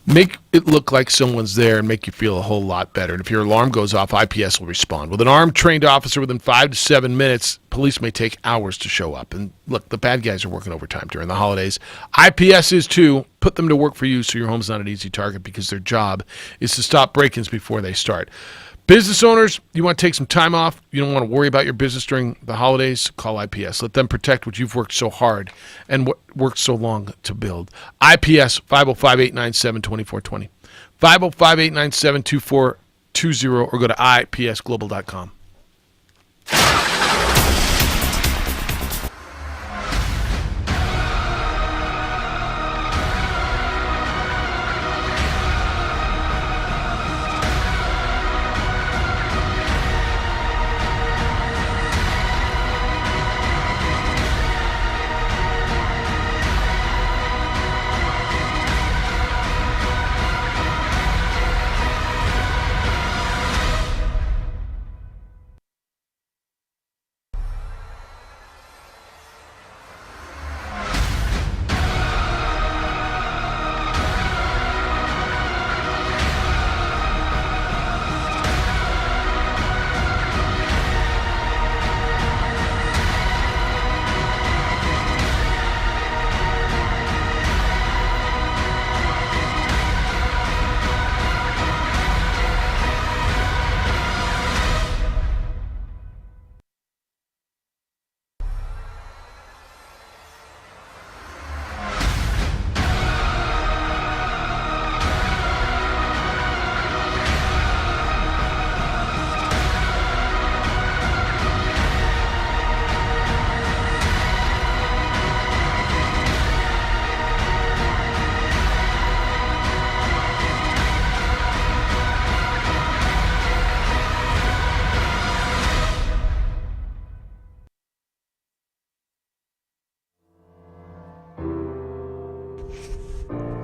Make it look like someone's there and make you feel a whole lot better. And if your alarm goes off, IPS will respond. With an armed, trained officer within 5 to 7 minutes, police may take hours to show up. And look, the bad guys are working overtime during the holidays. IPS is too. Put them to work for you so your home's not an easy target because their job is to stop break-ins before they start. Business owners, you want to take some time off? You don't want to worry about your business during the holidays? Call IPS. Let them protect what you've worked so hard and what worked so long to build. IPS, 505-897-2420. 505-897-2420. 888-848-2020 or go to ipsglobal.com.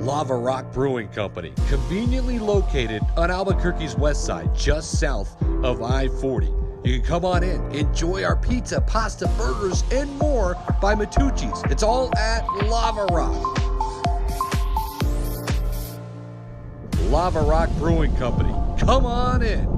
Lava Rock Brewing Company, conveniently located on Albuquerque's west side, just south of I-40. You can come on in, enjoy our pizza, pasta, burgers, and more by Matucci's. It's all at Lava Rock. Lava Rock Brewing Company, come on in.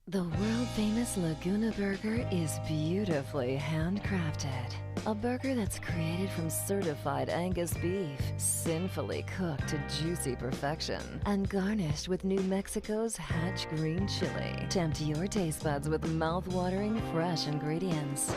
The world-famous Laguna Burger is beautifully handcrafted. A burger that's created from certified Angus beef, sinfully cooked to juicy perfection, and garnished with New Mexico's Hatch green chili. Tempt your taste buds with mouth-watering fresh ingredients.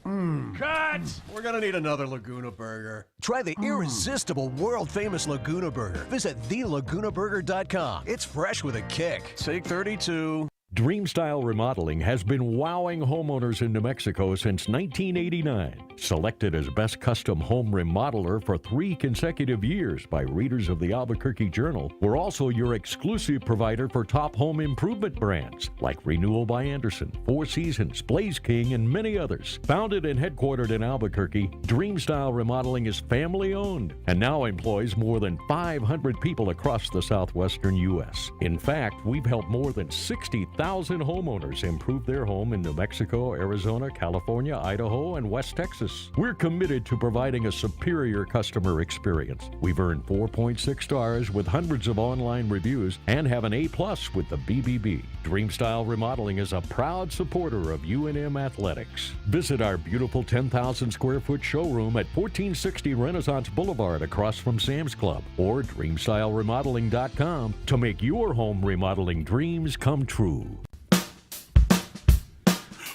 Cut! We're gonna need another Laguna Burger. Try the irresistible, world-famous Laguna Burger. Visit thelagunaburger.com. It's fresh with a kick. Take 32. Dreamstyle Remodeling has been wowing homeowners in New Mexico since 1989. Selected as Best Custom Home Remodeler for 3 consecutive years by readers of the Albuquerque Journal, we're also your exclusive provider for top home improvement brands like Renewal by Anderson, Four Seasons, Blaze King, and many others. Founded and headquartered in Albuquerque, Dreamstyle Remodeling is family-owned and now employs more than 500 people across the southwestern U.S. In fact, we've helped more than 60,000 homeowners improve their home in New Mexico, Arizona, California, Idaho, and West Texas. We're committed to providing a superior customer experience. We've earned 4.6 stars with hundreds of online reviews and have an A+ with the BBB. Dreamstyle Remodeling is a proud supporter of UNM Athletics. Visit our beautiful 10,000 square foot showroom at 1460 Renaissance Boulevard across from Sam's Club or DreamstyleRemodeling.com to make your home remodeling dreams come true.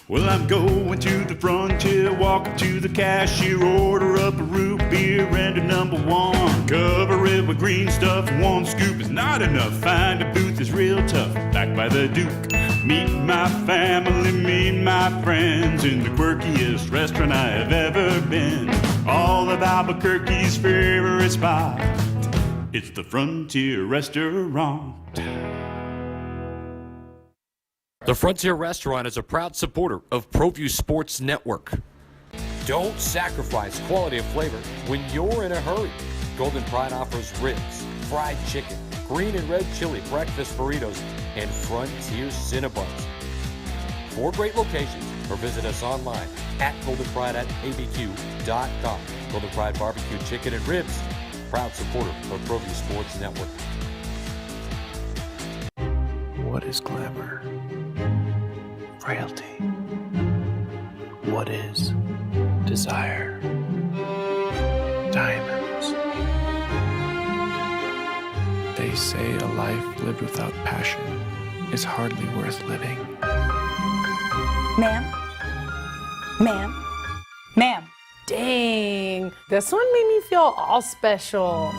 Well, I'm going to the frontier, walk up to the cashier, order up a root beer and a number 1. Cover it with green stuff, 1 scoop is not enough. Find a booth is real tough, back by the Duke. Meet my family, meet my friends in the quirkiest restaurant I have ever been. All of Albuquerque's favorite spot, it's the Frontier Restaurant. The Frontier Restaurant is a proud supporter of ProView Sports Network. Don't sacrifice quality and flavor when you're in a hurry. Golden Pride offers ribs, fried chicken, green and red chili breakfast burritos, and Frontier Cinnabons. 4 great locations, or visit us online at goldenpride@abq.com. Golden Pride Barbecue Chicken and Ribs, proud supporter of ProView Sports Network. What is glamour? Frailty. What is desire? Diamonds. say a life lived without passion is hardly worth living. Ma'am? Ma'am? Ma'am? Dang, this one made me feel all special.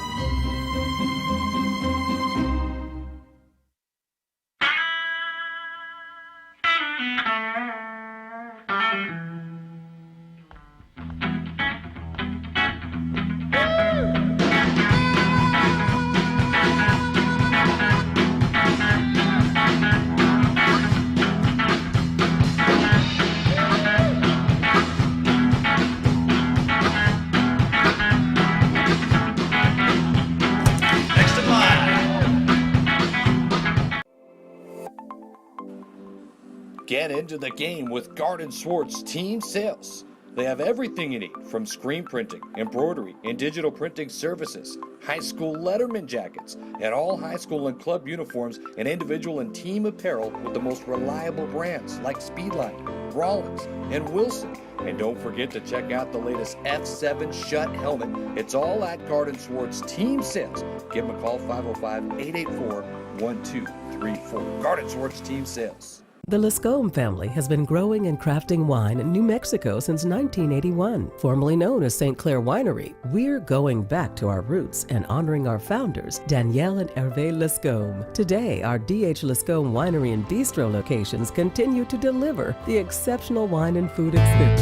Get into the game with Garden Swartz Team Sales. They have everything you need, from screen printing, embroidery, and digital printing services, high school letterman jackets, and all high school and club uniforms and individual and team apparel with the most reliable brands like Speedline, Rollins, and Wilson. And don't forget to check out the latest F7 Shut helmet. It's all at Garden Swartz Team Sales. Give them a call, 505-884-1234. Garden Swartz Team Sales. The Lescombe family has been growing and crafting wine in New Mexico since 1981. Formerly known as St. Clair Winery, we're going back to our roots and honoring our founders, Danielle and Hervé Lescombe. Today, our D.H. Lescombe Winery and Bistro locations continue to deliver the exceptional wine and food experience.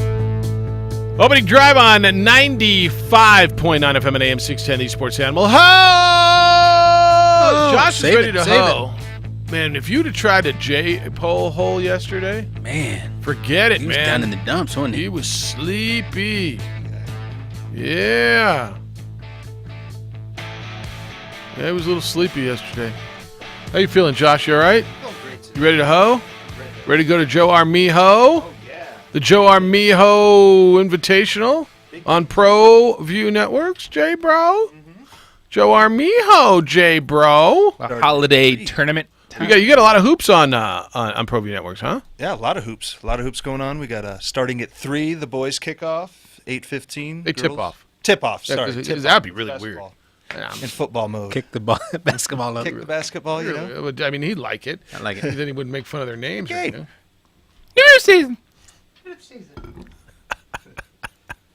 Opening drive on 95.9 FM and AM 610, the Sports Animal. Ho! Josh is ready to hoe. Man, if you'd have tried a J-pole hole yesterday, man, forget it, he was man. down in the dumps, wasn't he? He was sleepy. Yeah. Yeah, he was a little sleepy yesterday. How you feeling, Josh? You all right? You ready to hoe? Ready to go to Joe Armijo? Oh, yeah. The Joe Armijo Invitational on Pro View Networks, J Bro. Joe Armijo, J Bro. A holiday tournament. You got a lot of hoops on Pro View Networks, huh? Yeah, a lot of hoops. A lot of hoops going on. We got starting at 3, the boys kickoff, 8:15. They tip off. Tip off, Yeah, sorry. 'cause that'd be really weird. In football mode. Kick the ball, basketball up. Kick the basketball, you know. I mean, he'd like it. I like it. Then he wouldn't make fun of their names. Okay. Right, New season.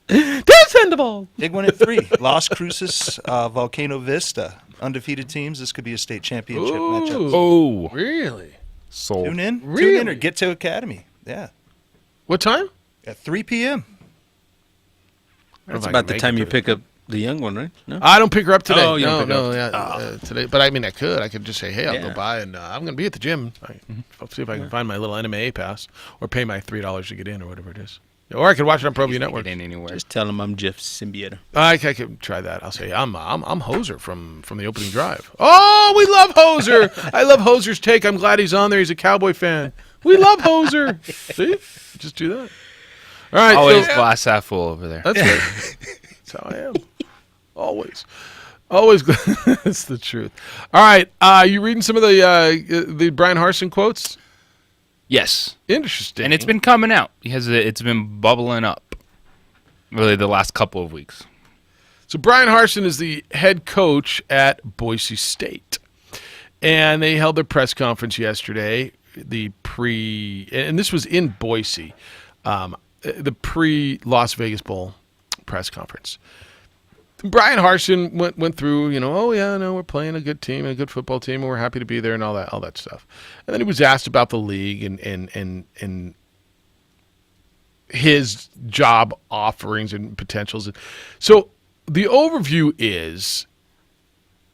Defendable. Big one at 3. Las Cruces, Volcano Vista. Undefeated teams. This could be a state championship matchup. Oh, really? Sold. Tune in. Really? Tune in or get to Academy. Yeah. What time? At 3 p.m. That's about the time you pick up the young one, right? No? I don't pick her up today. Oh, you don't pick her no, up. yeah, today. But I mean, I could. I could just say, hey, I'll Yeah. go by, and I'm going to be at the gym. I'll see if I can find my little NMAA pass, or pay my $3 to get in, or whatever it is. Or I could watch it on Pro View Network. Get in anywhere. Just tell them I'm Jeff Siembieda. I could try that. I'll say I'm Hoser from the opening drive. Oh, we love Hoser. I love Hoser's take. I'm glad he's on there. He's a Cowboy fan. We love Hoser. See, just do that. All right, Always so, glass half full over there. That's right. That's how I am. Always. That's the truth. All right, you reading some of the Brian Harsin quotes? Yes. Interesting. And it's been coming out because it's been bubbling up really the last couple of weeks. So Brian Harsin is the head coach at Boise State. And they held their press conference yesterday, and this was in Boise, the pre-Las Vegas Bowl press conference. Brian Harsin went through, we're playing a good team, a good football team, and we're happy to be there and all that stuff. And then he was asked about the league and his job offerings and potentials. So the overview is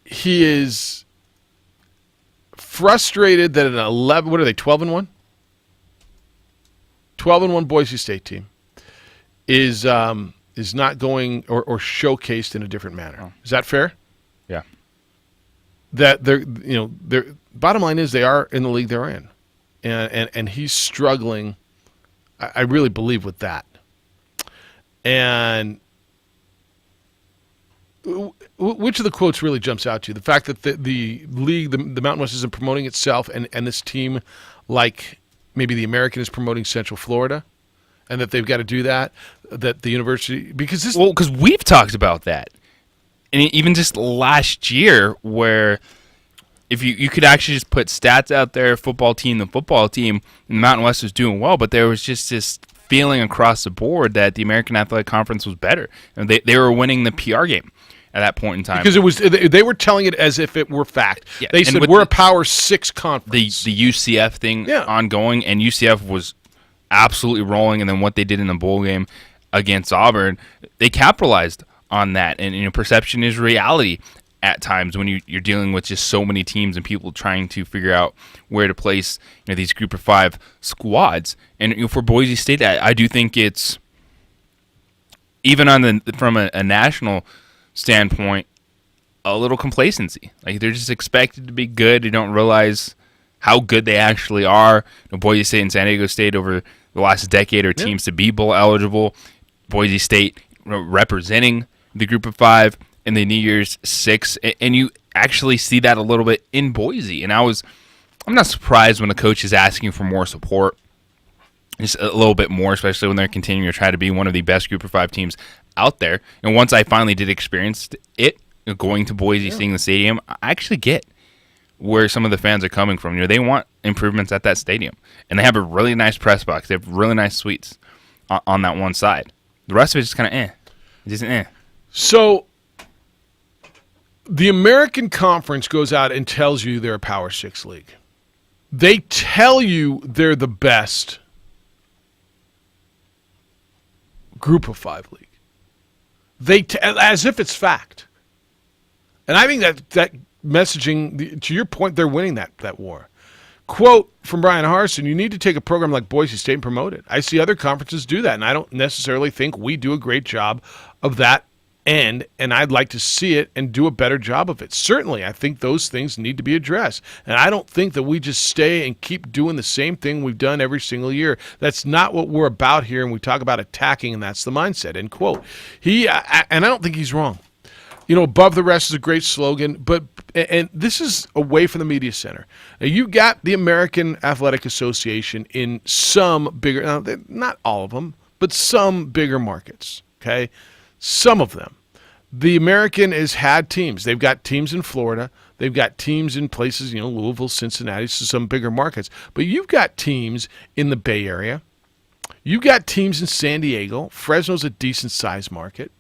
he is frustrated that an 12-1? 12-1 Boise State team is not going or showcased in a different manner. Is that fair? Yeah. That they're bottom line is they are in the league they're in, and he's struggling. I really believe with that. And which of the quotes really jumps out to you? The fact that the league, the Mountain West, isn't promoting itself, and this team, like maybe the American, is promoting Central Florida. And that they've got to do that the university, because we've talked about that, and even just last year, where if you could actually just put stats out there, the football team, and the Mountain West was doing well, but there was just this feeling across the board that the American Athletic Conference was better. And they were winning the PR game at that point in time. Because they were telling it as if it were fact. Yeah, they said we're a Power 6 conference. The UCF thing ongoing, and UCF was absolutely rolling, and then what they did in the bowl game against Auburn, they capitalized on that. And perception is reality at times when you're dealing with just so many teams and people trying to figure out where to place these Group of 5 squads. And for Boise State, I do think it's, even from a national standpoint, a little complacency. Like, they're just expected to be good. They don't realize how good they actually are. Boise State and San Diego State over the last decade are teams to be bowl eligible. Boise State representing the Group of 5 in the New Year's Six, and you actually see that a little bit in Boise. And I'm not surprised when the coach is asking for more support, just a little bit more, especially when they're continuing to try to be one of the best Group of 5 teams out there. And once I finally did experience it, going to Boise, seeing the stadium, I actually get where some of the fans are coming from. They want improvements at that stadium, and they have a really nice press box. They have really nice suites on that one side. The rest of it is just kind of just So the American Conference goes out and tells you they're a Power 6 league. They tell you they're the best Group of 5 league. As if it's fact. And I think that messaging, to your point, they're winning that war. Quote from Brian Harsin, you need to take a program like Boise State and promote it. I see other conferences do that, and I don't necessarily think we do a great job of that end, and I'd like to see it and do a better job of it. Certainly, I think those things need to be addressed, and I don't think that we just stay and keep doing the same thing we've done every single year. That's not what we're about here, and we talk about attacking, and that's the mindset, end quote. And I don't think he's wrong. Above the rest is a great slogan, and this is away from the media center. Now, you got the American Athletic Association in some bigger, not all of them, but some bigger markets, okay? Some of them. The American has had teams. They've got teams in Florida. They've got teams in places, Louisville, Cincinnati, so some bigger markets. But you've got teams in the Bay Area. You've got teams in San Diego. Fresno's a decent-sized market.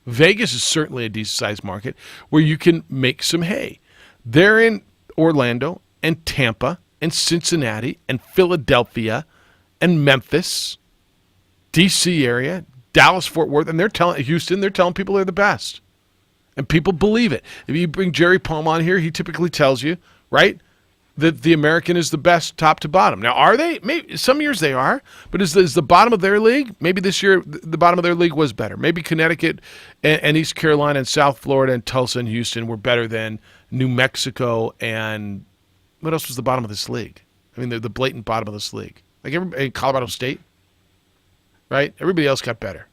Vegas is certainly a decent-sized market where you can make some hay. They're in Orlando and Tampa and Cincinnati and Philadelphia and Memphis, D.C. area, Dallas, Fort Worth, and Houston, they're telling people they're the best. And people believe it. If you bring Jerry Palm on here, he typically tells you, right, that the American is the best top to bottom. Now, are they? Maybe some years they are, but is the bottom of their league? Maybe this year the bottom of their league was better. Maybe Connecticut and East Carolina and South Florida and Tulsa and Houston were better than New Mexico and what else was the bottom of this league? I mean, they're the blatant bottom of this league. Like Colorado State, right? Everybody else got better.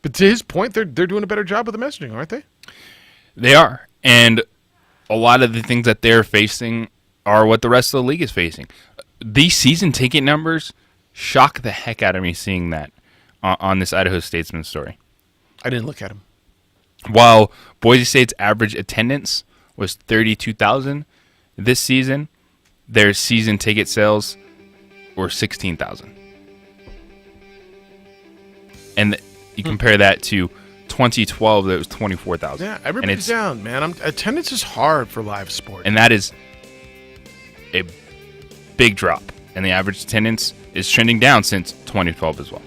But to his point, they're doing a better job with the messaging, aren't they? They are. And a lot of the things that they're facing are what the rest of the league is facing. These season ticket numbers shock the heck out of me seeing that on this Idaho Statesman story. I didn't look at them. While Boise State's average attendance was 32,000 this season, their season ticket sales were 16,000. And you compare that to 2012, that was 24,000. Yeah, everybody's down, man. Attendance is hard for live sport. And that is a big drop. And the average attendance is trending down since 2012 as well.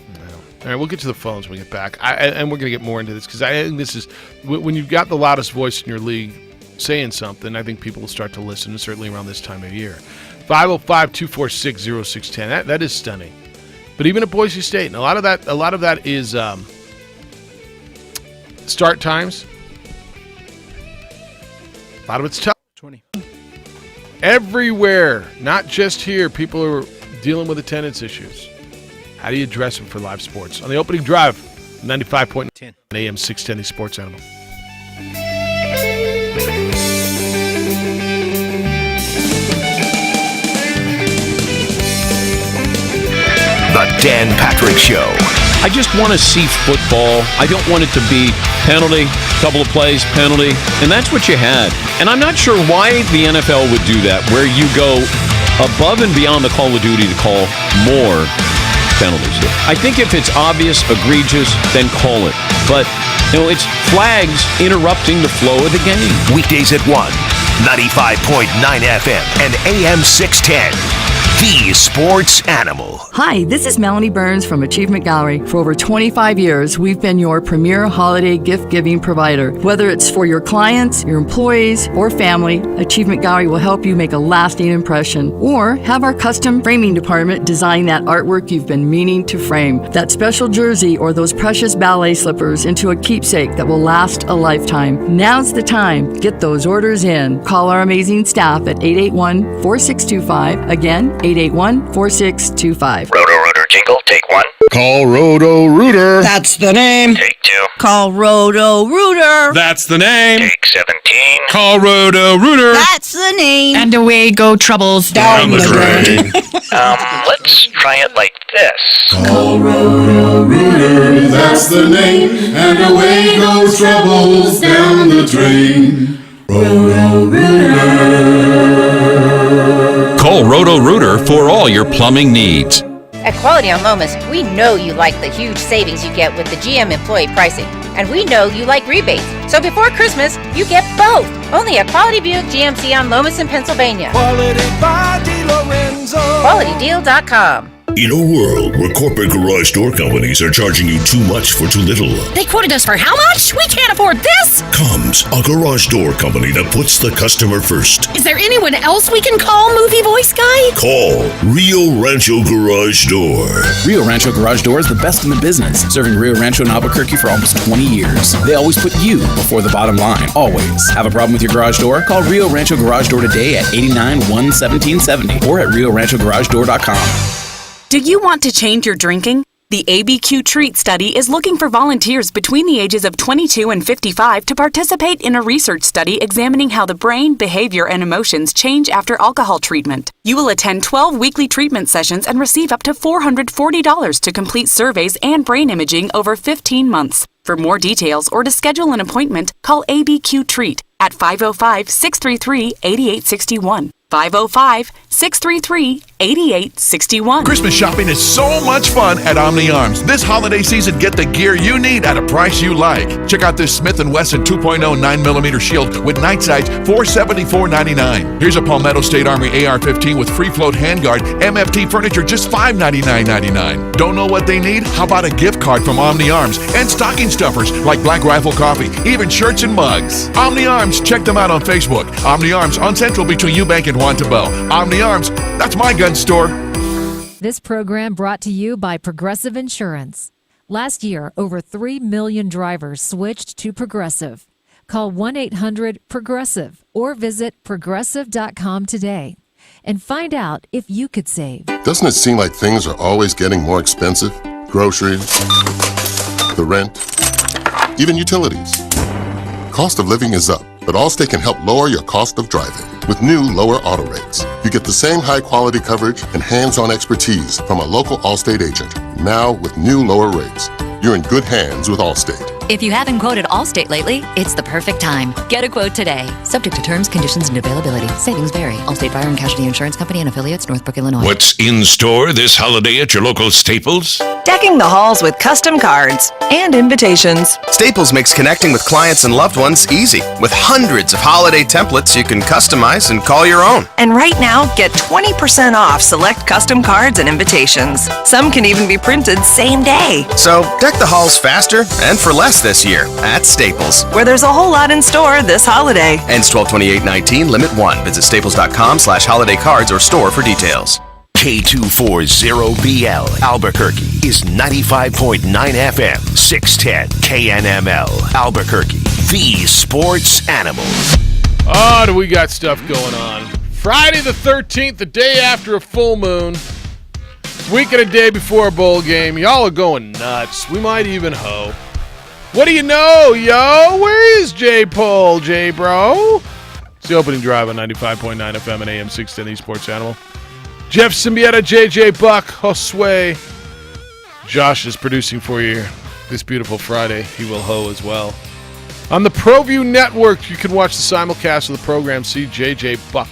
All right, we'll get to the phones when we get back. And we're going to get more into this because I think this is, when you've got the loudest voice in your league saying something, I think people will start to listen, and certainly around this time of year. 505-246-0610. That is stunning. But even at Boise State, and a lot of that is start times. A lot of it's tough. 20. Everywhere, not just here, people are dealing with attendance issues. How do you address them for live sports? On the opening drive, 95.9 AM 610, the Sports Animal. The Dan Patrick Show. I just want to see football. I don't want it to be penalty, couple of plays, penalty, and that's what you had. And I'm not sure why the NFL would do that, where you go above and beyond the Call of Duty to call more penalties. I think if it's obvious, egregious, then call it. But, it's flags interrupting the flow of the game. Weekdays at 1, 95.9 FM and AM 610. The Sports Animal. Hi, this is Melanie Burns from Achievement Gallery. For over 25 years, we've been your premier holiday gift-giving provider. Whether it's for your clients, your employees, or family, Achievement Gallery will help you make a lasting impression. Or have our custom framing department design that artwork you've been meaning to frame. That special jersey or those precious ballet slippers into a keepsake that will last a lifetime. Now's the time. Get those orders in. Call our amazing staff at 881-4625. Again, 881-4625. Roto-Rooter jingle, take 1. Call Roto-Rooter. That's the name. Take 2. Call Roto-Rooter. That's the name. Take 17. Call Roto-Rooter. That's the name. And away go troubles down the drain. Let's try it like this. Call Roto-Rooter. That's the name. And away go troubles down the drain. Roto-Rooter. Call Roto-Rooter for all your plumbing needs. At Quality on Lomas, we know you like the huge savings you get with the GM employee pricing. And we know you like rebates. So before Christmas, you get both. Only at Quality Buick GMC on Lomas in Pennsylvania. Quality by DiLorenzo. QualityDeal.com. In a world where corporate garage door companies are charging you too much for too little, They quoted us for how much? We can't afford this! comes a garage door company that puts the customer first. Is there anyone else we can call, movie voice guy? Call Rio Rancho Garage Door. Rio Rancho Garage Door is the best in the business, serving Rio Rancho and Albuquerque for almost 20 years. They always put you before the bottom line, always. Have a problem with your garage door? Call Rio Rancho Garage Door today at 891-1770 or at rioranchoGarageDoor.com. Do you want to change your drinking? The ABQ Treat study is looking for volunteers between the ages of 22 and 55 to participate in a research study examining how the brain, behavior, and emotions change after alcohol treatment. You will attend 12 weekly treatment sessions and receive up to $440 to complete surveys and brain imaging over 15 months. For more details or to schedule an appointment, call ABQ Treat at 505-633-8861. 505-633-8861. Christmas shopping is so much fun at Omni Arms. This holiday season, get the gear you need at a price you like. Check out this Smith & Wesson 2.0 9mm shield with night sights, $474.99. Here's a Palmetto State Armory AR-15 with free float handguard, MFT furniture, just $599.99. Don't know what they need? How about a gift card from Omni Arms and stocking stuffers like Black Rifle Coffee, even shirts and mugs. Omni Arms, check them out on Facebook. Omni Arms on Central between Eubank and Juan Tabo. Omni Arms, that's my gun store. This program brought to you by Progressive Insurance. Last year, over 3 million drivers switched to Progressive. Call 1-800-PROGRESSIVE or visit progressive.com today and find out if you could save. Doesn't it seem like things are always getting more expensive? Groceries, the rent, even utilities. Cost of living is up, but Allstate can help lower your cost of driving. With new lower auto rates, you get the same high-quality coverage and hands-on expertise from a local Allstate agent. Now with new lower rates, you're in good hands with Allstate. If you haven't quoted Allstate lately, it's the perfect time. Get a quote today. Subject to terms, conditions, and availability. Savings vary. Allstate Fire and Casualty Insurance Company and affiliates, Northbrook, Illinois. What's in store this holiday at your local Staples? Decking the halls with custom cards and invitations. Staples makes connecting with clients and loved ones easy, with hundreds of holiday templates you can customize and call your own. And right now, get 20% off select custom cards and invitations. Some can even be printed same day. So deck the halls faster and for less this year at Staples, where there's a whole lot in store this holiday. Ends 12/28/19, limit 1. Visit staples.com/holidaycards or store for details. K240BL Albuquerque is 95.9 FM, 610 KNML Albuquerque, the sports animal. Oh, do we got stuff going on. Friday the 13th, the day after a full moon. Week and a day before a bowl game. Y'all are going nuts. We might even hoe. What do you know, yo? Where is J-Pole, J-Bro? It's the opening drive on 95.9 FM and AM 610 Sports Animal. Jeff Siembieda, JJ Buck, Josue, Josh is producing for you this beautiful Friday. He will hoe as well. On the ProView Network, you can watch the simulcast of the program. See J.J. Buck,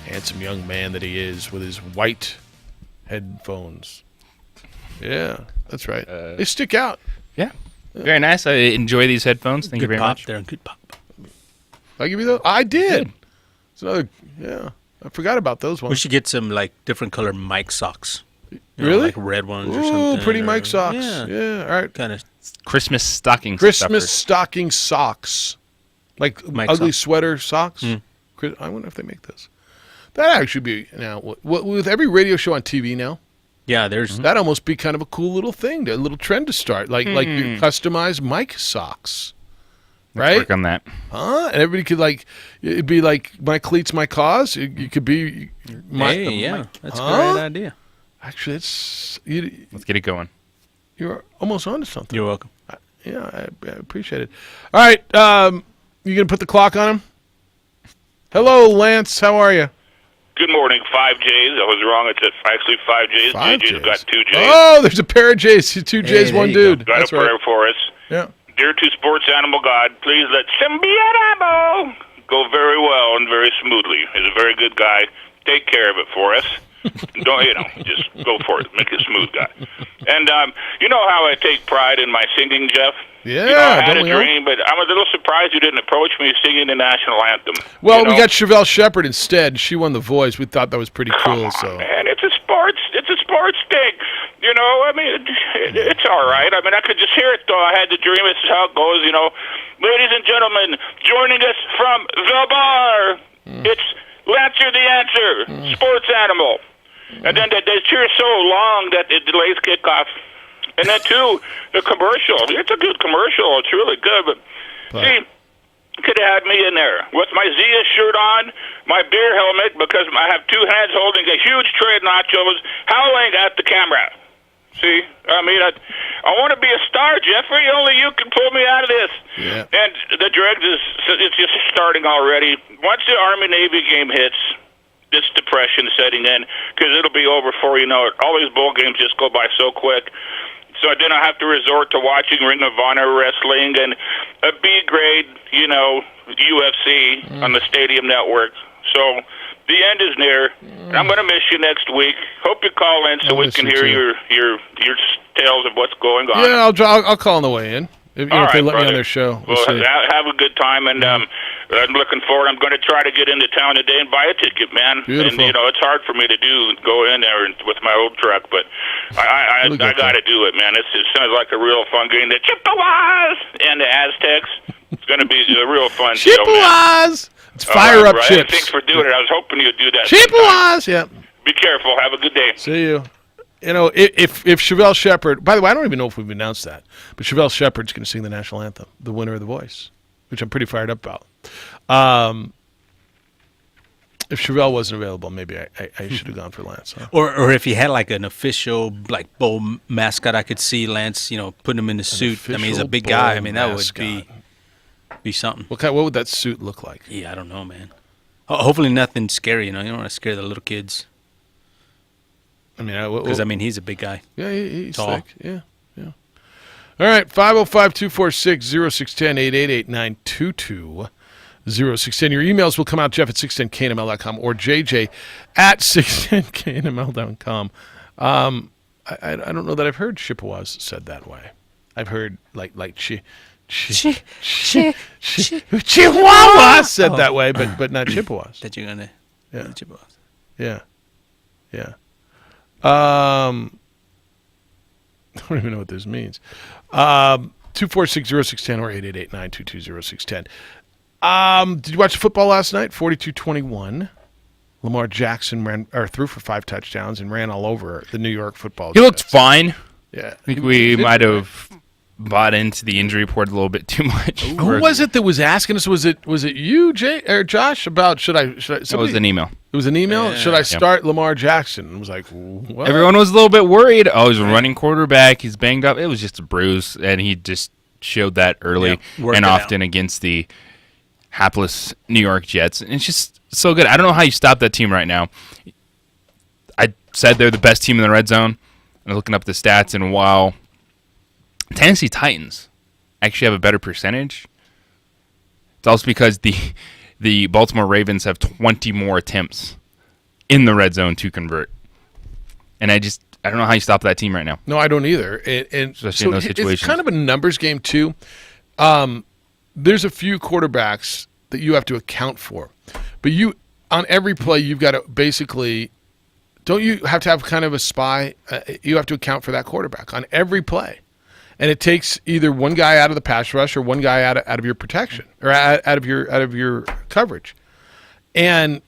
handsome young man that he is, with his white headphones. Yeah, that's right. They stick out. Yeah. Very nice. I enjoy these headphones. Thank you very much. They're a good pop. I give you those? I did. It's another, yeah. I forgot about those ones. We should get some like different color mic socks. Really? Like red ones or Ooh, something. pretty mic socks. Yeah. All right. Kind of Christmas stocking Christmas stocking socks. Like Mic ugly socks. sweater socks. I wonder if they make those. That actually be, now, with every radio show on TV now, yeah, there's that almost be kind of a cool little thing, a little trend to start. Like your customized mic socks. Let's Right? work on that. Huh? And everybody could it'd be like my cleats, my cause. You could be my. That's a great idea. Actually, let's get it going. You're almost onto something. You're welcome. I appreciate it. All right, you gonna put the clock on him? Hello, Lance. How are you? Good morning, 5 J's. I was wrong. It's actually 5 J's. 5 JJ's got 2 J's. Oh, there's a pair of J's. 2 J's, one dude. Got That's a prayer right. for us. Yeah. Dear to sports animal God, please let Siembieda go very well and very smoothly. He's a very good guy. Take care of it for us. Don't just go for it. Make it smooth, guy. And you know how I take pride in my singing, Jeff? Yeah, I had don't a we all? dream, but I'm a little surprised you didn't approach me singing the national anthem. Well, we got Chevelle Shepherd instead. She won The Voice. We thought that was pretty cool. So. Man, it's a sports thing. I mean, it's all right. I mean, I could just hear it, though. I had the dream. This is how it goes, Ladies and gentlemen, joining us from the bar, it's Lancer the Answer, sports animal. And then they cheer so long that it delays kickoff. And then, too, the commercial. It's a good commercial. It's really good. But see, could have had me in there with my Zia shirt on, my beer helmet, because I have two hands holding a huge tray of nachos, howling at the camera. See? I mean, I want to be a star, Jeffrey. Only you can pull me out of this. Yeah. And the dregs it's just starting already. Once the Army-Navy game hits, this depression setting in, because it'll be over before you know it. All these bowl games just go by so quick. So then I have to resort to watching Ring of Honor wrestling and a B-grade, UFC on the Stadium Network. So the end is near. And I'm going to miss you next week. Hope you call in so we can hear your tales of what's going on. Yeah, I'll call on the way in. If All they right, let me brother. on their show. Well, see. have a good time, and I'm looking forward. I'm going to try to get into town today and buy a ticket, man. Beautiful. And it's hard for me to go in there with my old truck, but I got to do it, man. It sounds like a real fun game. The Chippewas and the Aztecs. It's going to be a real fun show, man. Chippewas! It's fire up Brian. chips. Thanks for doing it. I was hoping you'd do that. Chippewas! Yeah. Be careful. Have a good day. See you. If Chevelle Shepherd, by the way, I don't even know if we've announced that, but Chevelle Shepherd's going to sing the national anthem, the winner of The Voice, which I'm pretty fired up about. If Chevelle wasn't available, maybe I should have gone for Lance. Huh? Or if he had like an official bowl mascot, I could see Lance, putting him in the suit. I mean, he's a big guy. I mean, that would be something. What would that suit look like? Yeah, I don't know, man. Hopefully nothing scary. You don't want to scare the little kids. I mean, because he's a big guy. Yeah, he's tall. thick. Yeah. All right, 505-246-0610, 888-922-0610. Your emails will come out, Jeff at 610knml.com or JJ at 610knml.com. I don't know that I've heard Chippewas said that way. I've heard like Chihuahua said that way, but not Chippewas. That you're gonna Chippewas. Yeah. I don't even know what this means. 246-0610 or 888-922-0610. Did you watch football last night? 42-21. Lamar Jackson threw for 5 touchdowns and ran all over the New York football. He looked fine. Yeah. I think we might have bought into the injury report a little bit too much. Who was it that was asking us? Was it you, Jay or Josh? About should I? It was an email. It was an email. Should I start Lamar Jackson? I was like, what? Everyone was a little bit worried. Oh, he's a running quarterback. He's banged up. It was just a bruise, and he just showed that early and often against the hapless New York Jets. And it's just so good. I don't know how you stop that team right now. I said they're the best team in the red zone. and looking up the stats, and while Tennessee Titans actually have a better percentage, it's also because the Baltimore Ravens have 20 more attempts in the red zone to convert. And I don't know how you stop that team right now. No, I don't either. And especially so in those situations. It's kind of a numbers game too. There's a few quarterbacks that you have to account for. But on every play, you've got to basically, don't you have to have kind of a spy? You have to account for that quarterback on every play. And it takes either one guy out of the pass rush or one guy out of your protection or out of your coverage. And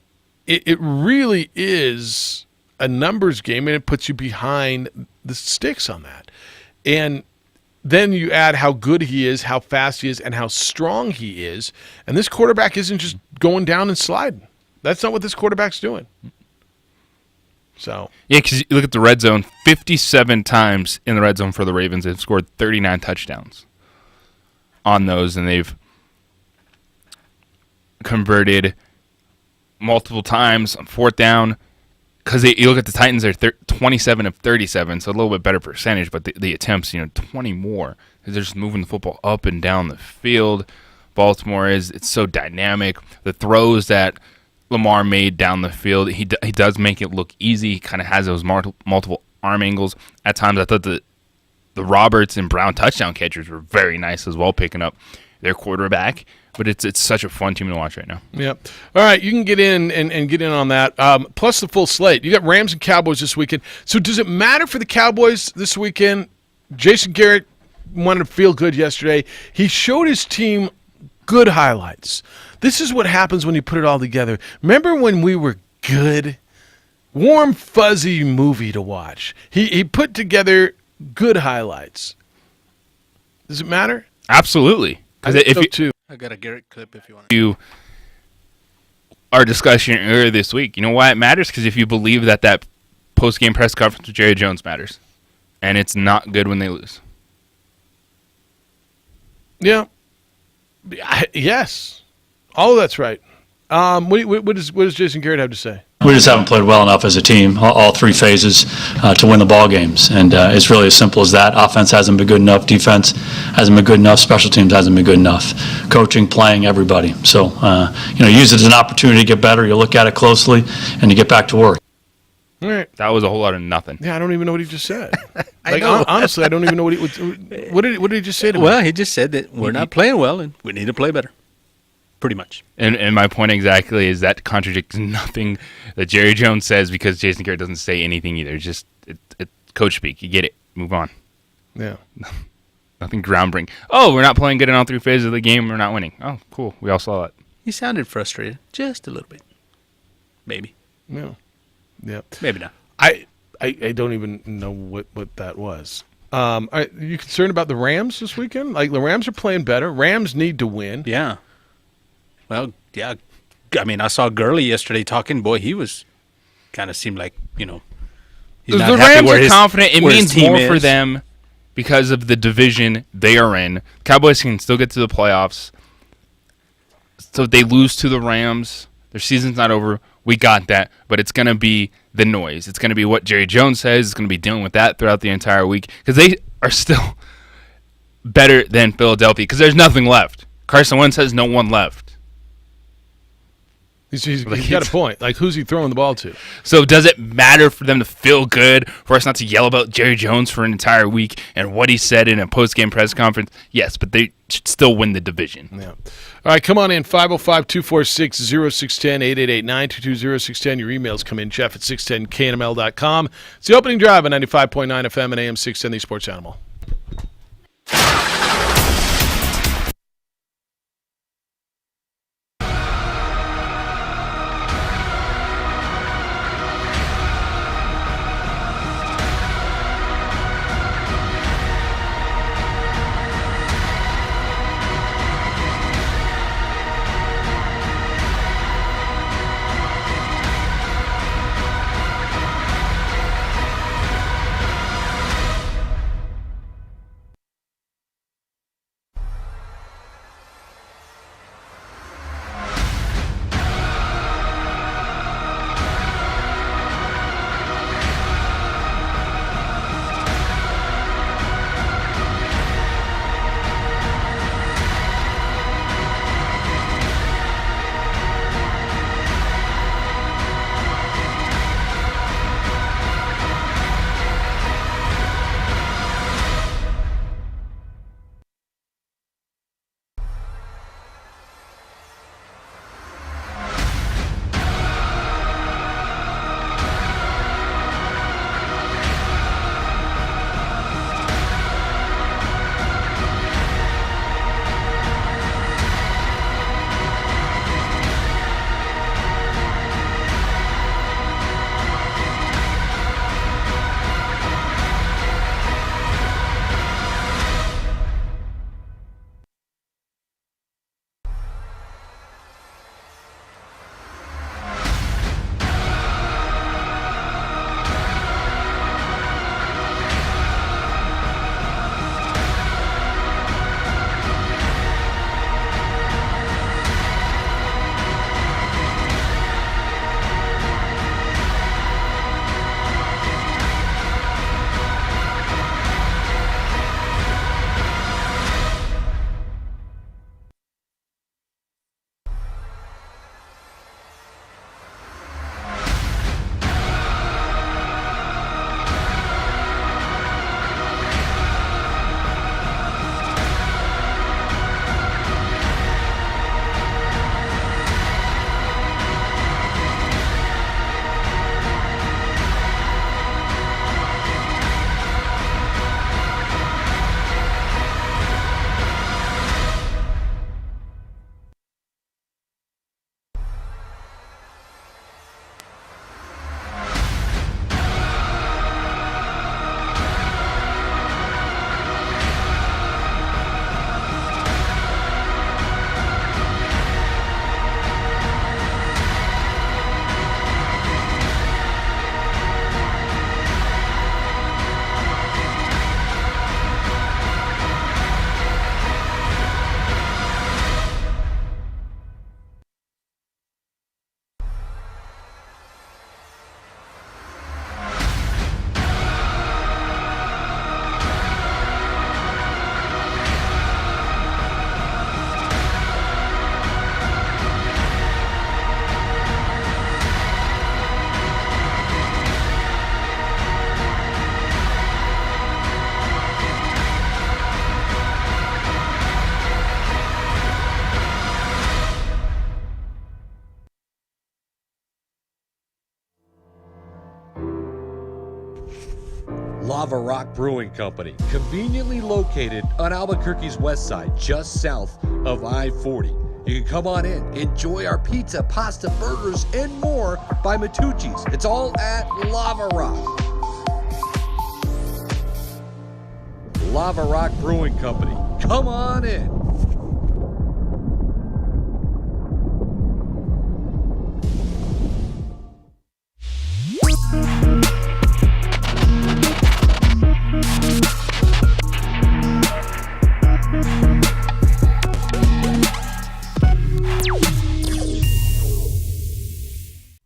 it really is a numbers game, and it puts you behind the sticks on that. And then you add how good he is, how fast he is, and how strong he is. And this quarterback isn't just going down and sliding. That's not what this quarterback's doing. So yeah, because you look at the red zone, 57 times in the red zone for the Ravens. They've scored 39 touchdowns on those, and they've converted multiple times on fourth down. Because you look at the Titans, they're 27 of 37, so a little bit better percentage, but the attempts, 20 more. They're just moving the football up and down the field. Baltimore it's so dynamic. The throws that Lamar made down the field, he does make it look easy. He kind of has those multiple arm angles. At times, I thought the Roberts and Brown touchdown catchers were very nice as well, picking up their quarterback. But it's such a fun team to watch right now. Yep. All right, you can get in and get in on that. Plus the full slate. You got Rams and Cowboys this weekend. So does it matter for the Cowboys this weekend? Jason Garrett wanted to feel good yesterday. He showed his team good highlights. This is what happens when you put it all together. Remember when we were good? Warm, fuzzy movie to watch. He put together good highlights. Does it matter? Absolutely. I think so too. I got a Garrett clip if you want to. Our discussion earlier this week, you know why it matters? Because if you believe that post-game press conference with Jerry Jones matters. And it's not good when they lose. Yeah. Yes. All of that's right. What does Jason Garrett have to say? We just haven't played well enough as a team, all three phases, to win the ball games. And it's really as simple as that. Offense hasn't been good enough. Defense hasn't been good enough. Special teams hasn't been good enough. Coaching, playing, everybody. So, use it as an opportunity to get better. You look at it closely, and you get back to work. All right. That was a whole lot of nothing. Yeah, I don't even know what he just said. Honestly, I don't even know what did he just say to me? Well, he just said that we're not playing well, and we need to play better. Pretty much. And my point exactly is that contradicts nothing that Jerry Jones says, because Jason Garrett doesn't say anything either. It's just coach speak. You get it. Move on. Yeah. Nothing groundbreaking. Oh, we're not playing good in all three phases of the game. We're not winning. Oh, cool. We all saw that. He sounded frustrated. Just a little bit. Maybe. Yeah. Yeah. Maybe not. I don't even know what that was. Are you concerned about the Rams this weekend? Like, the Rams are playing better. Rams need to win. Yeah. Well, yeah. I mean, I saw Gurley yesterday talking. Boy, he was kind of seemed like, he's not the happy Rams where are confident. It means more is. for them because of the division they are in. Cowboys can still get to the playoffs. So if they lose to the Rams, their season's not over. We got that. But it's going to be the noise. It's going to be what Jerry Jones says. It's going to be dealing with that throughout the entire week, because they are still better than Philadelphia, because there's nothing left. Carson Wentz has no one left. He's got a point. Like, who's he throwing the ball to? So does it matter for them to feel good, for us not to yell about Jerry Jones for an entire week and what he said in a post-game press conference? Yes, but they should still win the division. Yeah. All right, come on in, 505-246-0610, 888-922-0610. Your emails come in, Jeff at 610knml.com. It's the opening drive on 95.9 FM and AM 610, the Sports Animal. Lava Rock Brewing Company, conveniently located on Albuquerque's west side, just south of I-40. You can come on in, enjoy our pizza, pasta, burgers, and more by Matucci's. It's all at Lava Rock. Lava Rock Brewing Company. Come on in.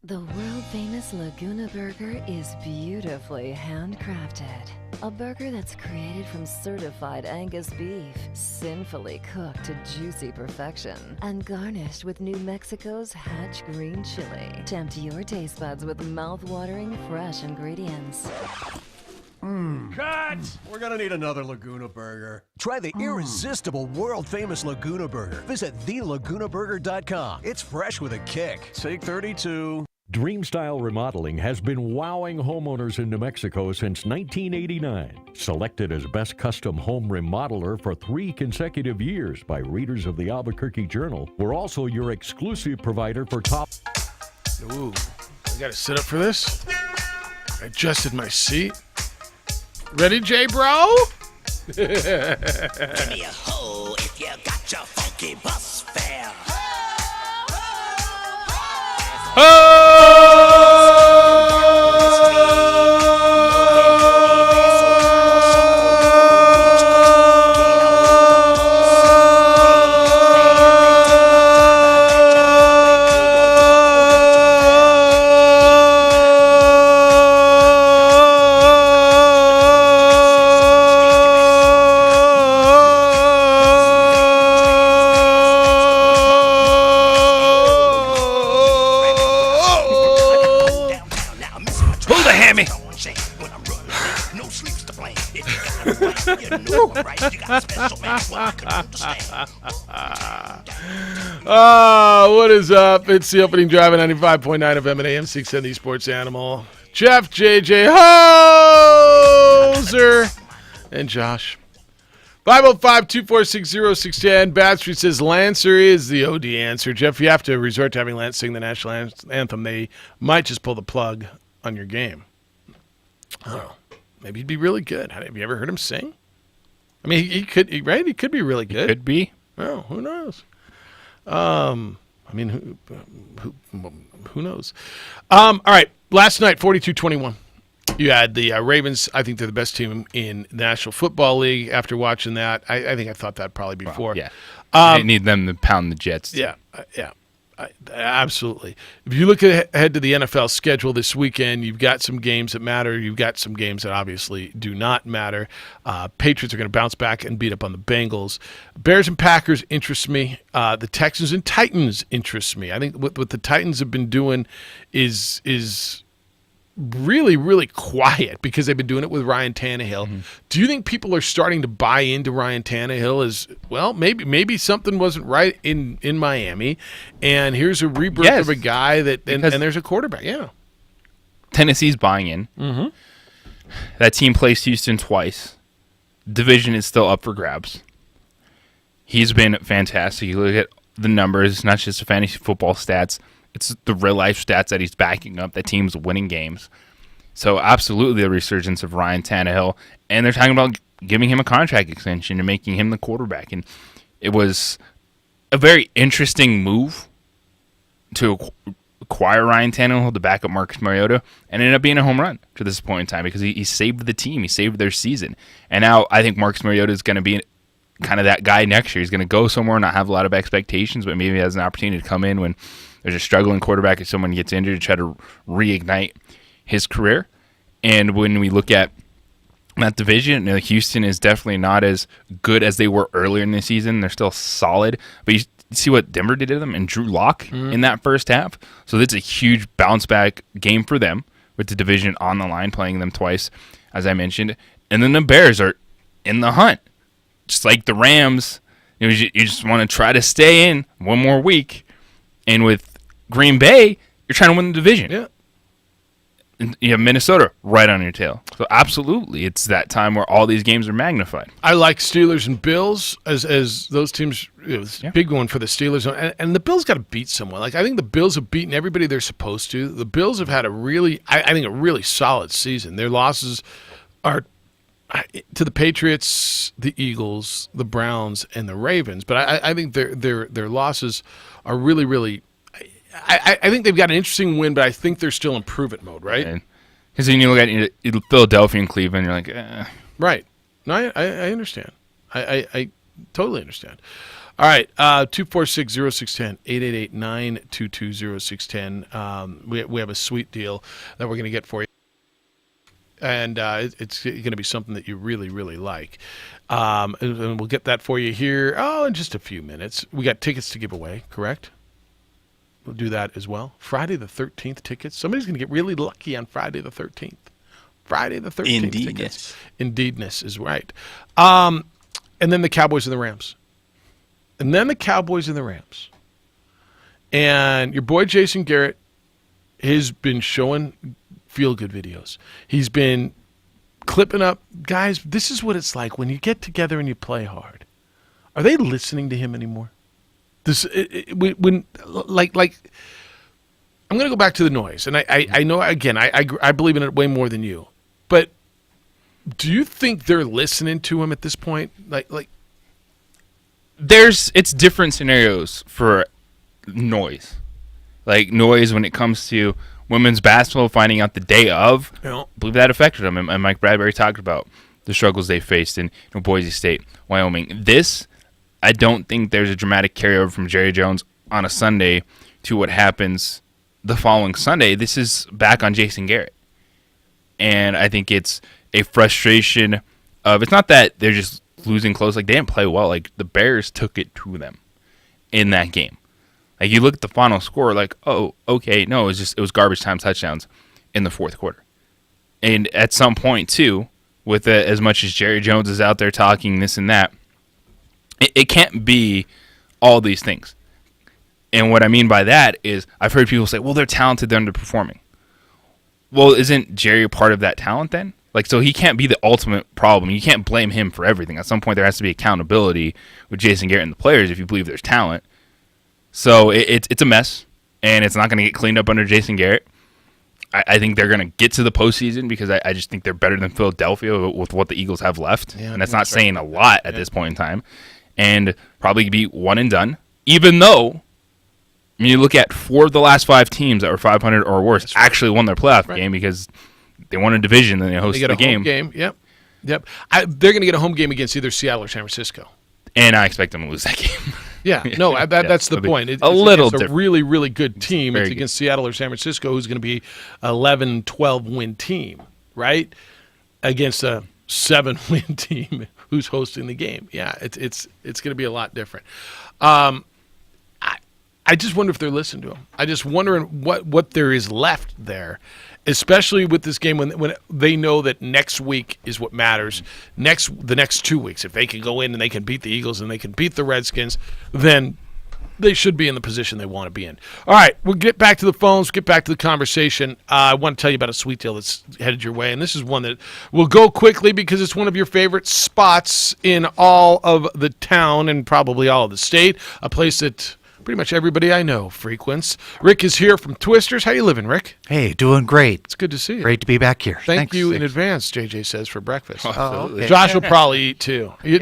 The world-famous Laguna Burger is beautifully handcrafted. A burger that's created from certified Angus beef, sinfully cooked to juicy perfection, and garnished with New Mexico's Hatch green chili. Tempt your taste buds with mouth-watering fresh ingredients. Cut! We're gonna need another Laguna Burger. Try the irresistible, world-famous Laguna Burger. Visit thelagunaburger.com. It's fresh with a kick. Take 32. Dreamstyle Remodeling has been wowing homeowners in New Mexico since 1989. Selected as Best Custom Home Remodeler for 3 consecutive years by readers of the Albuquerque Journal, we're also your exclusive provider for top... Ooh, I gotta sit up for this. I adjusted my seat. Ready, Jay, bro? Give me a hoe if you got your funky bus fare. What is up? It's the opening drive at 95.9 FM and AM 670 Sports Animal. Jeff, JJ, Hoser, and Josh. 505-246-0610. Bad Street says Lancer is the OD answer. Jeff, you have to resort to having Lance sing the national anthem. They might just pull the plug on your game. Oh, maybe he'd be really good. Have you ever heard him sing? I mean, he could, right? He could be really good. Could be. Oh, who knows? I mean, who knows? All right. Last night, 42-21. You had the Ravens. I think they're the best team in the National Football League. After watching that, I think I thought that probably before. Well, yeah. You need them to pound the Jets. Yeah. Absolutely. If you look ahead to the NFL schedule this weekend, you've got some games that matter. You've got some games that obviously do not matter. Patriots are going to bounce back and beat up on the Bengals. Bears and Packers interest me. The Texans and Titans interest me. I think what the Titans have been doing is really, really quiet because they've been doing it with Ryan Tannehill. Mm-hmm. Do you think people are starting to buy into Ryan Tannehill as, well, maybe something wasn't right in Miami, and here's a rebirth of a guy that, and there's a quarterback, yeah. Tennessee's buying in. Mm-hmm. That team placed Houston twice. Division is still up for grabs. He's been fantastic. You look at the numbers, not just the fantasy football stats, it's the real-life stats that he's backing up, that team's winning games. So absolutely the resurgence of Ryan Tannehill. And they're talking about giving him a contract extension and making him the quarterback. And it was a very interesting move to acquire Ryan Tannehill to back up Marcus Mariota, and ended up being a home run to this point in time because he saved the team. He saved their season. And now I think Marcus Mariota is going to be kind of that guy next year. He's going to go somewhere, not have a lot of expectations, but maybe has an opportunity to come in when there's a struggling quarterback if someone gets injured to try to reignite his career. And when we look at that division, Houston is definitely not as good as they were earlier in the season. They're still solid. But you see what Denver did to them and Drew Lock in that first half. So that's a huge bounce back game for them with the division on the line, playing them twice, as I mentioned. And then the Bears are in the hunt. Just like the Rams, you just want to try to stay in one more week. And with Green Bay, you're trying to win the division. Yeah. you have Minnesota right on your tail. So absolutely, it's that time where all these games are magnified. I like Steelers and Bills as those teams. Big one for the Steelers, and the Bills got to beat someone. Like, I think the Bills have beaten everybody they're supposed to. The Bills have had a really solid season. Their losses are to the Patriots, the Eagles, the Browns, and the Ravens. But I think their losses are really, really. I think they've got an interesting win, but I think they're still in prove-it mode, right? Because when you look at Philadelphia and Cleveland, you're like, eh. Right. No, I understand. I totally understand. All right, 246-0610, 888-922-0610. We have a sweet deal that we're going to get for you. And it's going to be something that you really, really like. And we'll get that for you here, in just a few minutes. We got tickets to give away, correct? We'll do that as well. Friday the 13th tickets. Somebody's going to get really lucky on Friday the 13th. Friday the 13th tickets. Indeedness is right. And then the Cowboys and the Rams. And your boy Jason Garrett has been showing feel-good videos. He's been clipping up. Guys, this is what it's like when you get together and you play hard. Are they listening to him anymore? I'm going to go back to the noise, and I know, again, I believe in it way more than you, but do you think they're listening to him at this point? It's different scenarios for noise. Like noise when it comes to women's basketball, finding out the day of, I believe that affected them, and Mike Bradbury talked about the struggles they faced in Boise State, Wyoming. This, I don't think there's a dramatic carryover from Jerry Jones on a Sunday to what happens the following Sunday. This is back on Jason Garrett. And I think it's a frustration of, it's not that they're just losing close. Like, they didn't play well. Like, the Bears took it to them in that game. Like, you look at the final score, like, oh, okay, no, it was garbage time touchdowns in the fourth quarter. And at some point, too, with as much as Jerry Jones is out there talking this and that, it can't be all these things. And what I mean by that is I've heard people say, well, they're talented, they're underperforming. Well, isn't Jerry a part of that talent then? Like, so he can't be the ultimate problem. You can't blame him for everything. At some point, there has to be accountability with Jason Garrett and the players if you believe there's talent. So it's a mess, and it's not going to get cleaned up under Jason Garrett. I think they're going to get to the postseason because I just think they're better than Philadelphia with what the Eagles have left. Yeah, and that's not saying a lot at this point in time. And probably be one and done, even though when you look at 4 of the last 5 teams that were 500 or worse actually won their playoff game because they won a division and they hosted the game. Home game. Yep. They're going to get a home game against either Seattle or San Francisco. And I expect them to lose that game. Yeah, no, that's the point. It's a really, really good team. It's against Seattle or San Francisco, who's going to be 11-12 win team, right? Against a 7-win team who's hosting the game. Yeah, it's going to be a lot different. I just wonder if they're listening to him. I just wondering what there is left there, especially with this game when they know that next week is what matters. The next 2 weeks, if they can go in and they can beat the Eagles and they can beat the Redskins, then they should be in the position they want to be in. All right, we'll get back to the phones, get back to the conversation. I want to tell you about a sweet deal that's headed your way, and this is one that will go quickly because it's one of your favorite spots in all of the town and probably all of the state, a place that pretty much everybody I know frequents. Rick is here from Twisters. How you living, Rick? Hey, doing great. It's good to see you. Great to be back here. Thank you in advance, JJ says, for breakfast. Oh, okay. Josh will probably eat too. You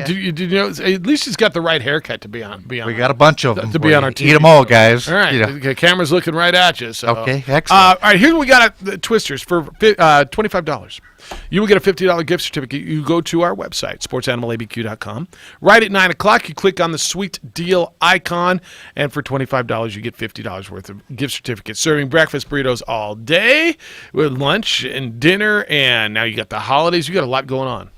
know, at least he's got the right haircut to be on. We got a bunch of them to be on our team. Eat them all, guys. All right, the camera's looking right at you. So. Okay, excellent. All right, here's what we got at Twisters for $25. You will get a $50 gift certificate. You go to our website, sportsanimалabq.com. Right at 9 o'clock, you click on the sweet deal icon, and for $25, you get $50 worth of gift certificates. Serving breakfast burritos all day with lunch and dinner, and now you got the holidays. You got a lot going on.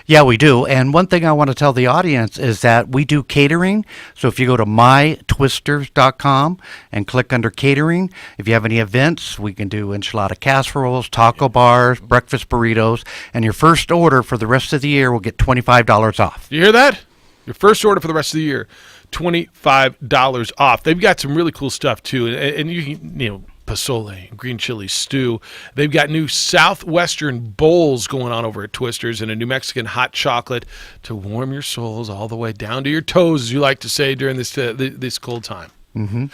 Yeah, we do. And one thing I want to tell the audience is that we do catering. So if you go to mytwisters.com and click under catering, if you have any events, we can do enchilada casseroles, taco bars, breakfast burritos, and your first order for the rest of the year will get $25 off. You hear that? Your first order for the rest of the year, $25 off. They've got some really cool stuff too, and you can, pozole, green chili stew. They've got new Southwestern bowls going on over at Twister's, and a New Mexican hot chocolate to warm your souls all the way down to your toes, as you like to say during this cold time. Mm-hmm.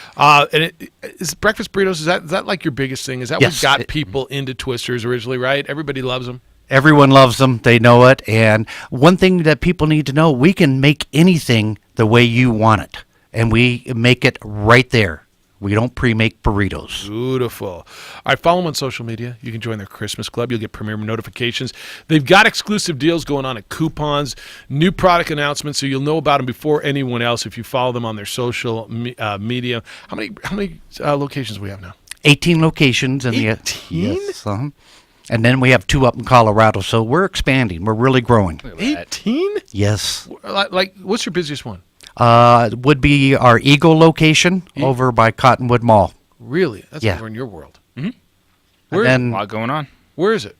And is breakfast burritos, is that like your biggest thing? Is that what got people into Twister's originally, right? Everybody loves them. Everyone loves them. They know it. And one thing that people need to know, we can make anything the way you want it. And we make it right there. We don't pre-make burritos. Beautiful. All right, follow them on social media. You can join their Christmas club. You'll get premiere notifications. They've got exclusive deals going on at coupons, new product announcements, so you'll know about them before anyone else if you follow them on their social media. How many locations do we have now? 18 locations. 18? Yes, and then we have 2 up in Colorado, so we're expanding. We're really growing. 18? Yes. Like, what's your busiest one? Would be our Eagle location over by Cottonwood Mall. Really? That's over in your world. Mm-hmm. Where, a lot going on. Where is it?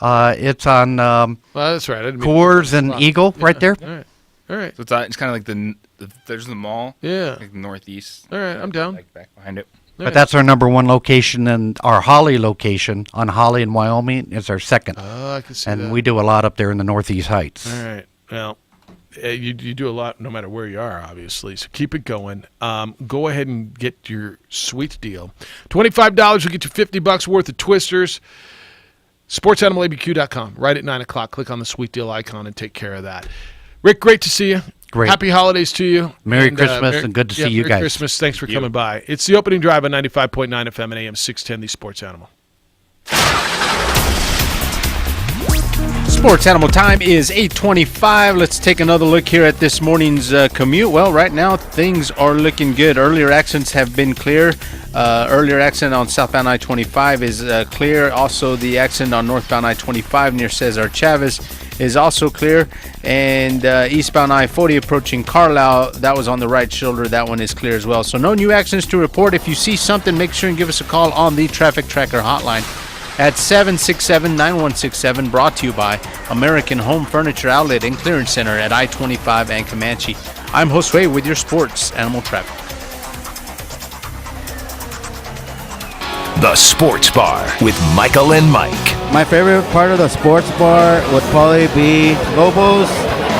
It's on well, that's right. I didn't mean Coors and Eagle right there. All right. So it's kind of like there's the mall. Yeah. Like northeast. All right, I'm down. Like back behind it. But that's our number 1 location, and our Holly location on Holly in Wyoming is our second. Oh, I can see and that. we do a lot up there in the Northeast Heights. All right. Well, you do a lot no matter where you are, obviously. So keep it going. Go ahead and get your sweet deal. $25 will get you $50 worth of Twisters. SportsAnimalABQ.com. Right at 9 o'clock. Click on the sweet deal icon and take care of that. Rick, great to see you. Great. Happy holidays to you. Merry Christmas and good to see you Merry guys. Christmas. Thanks for coming by. It's the opening drive on 95.9 FM and AM 610, the Sports Animal. Sports Animal time is 8:25. Let's take another look here at this morning's commute. Well, right now things are looking good. Earlier accidents have been clear. Earlier accident on southbound I-25 is clear. Also, the accident on northbound I-25 near Cesar Chavez is also clear. And eastbound I-40 approaching Carlisle, that was on the right shoulder. That one is clear as well. So no new accidents to report. If you see something, make sure and give us a call on the Traffic Tracker hotline at 767-9167, brought to you by American Home Furniture Outlet and Clearance Center at I-25 and Comanche. I'm Josue with your Sports Animal Traffic. The Sports Bar with Michael and Mike. My favorite part of the Sports Bar would probably be Lobos,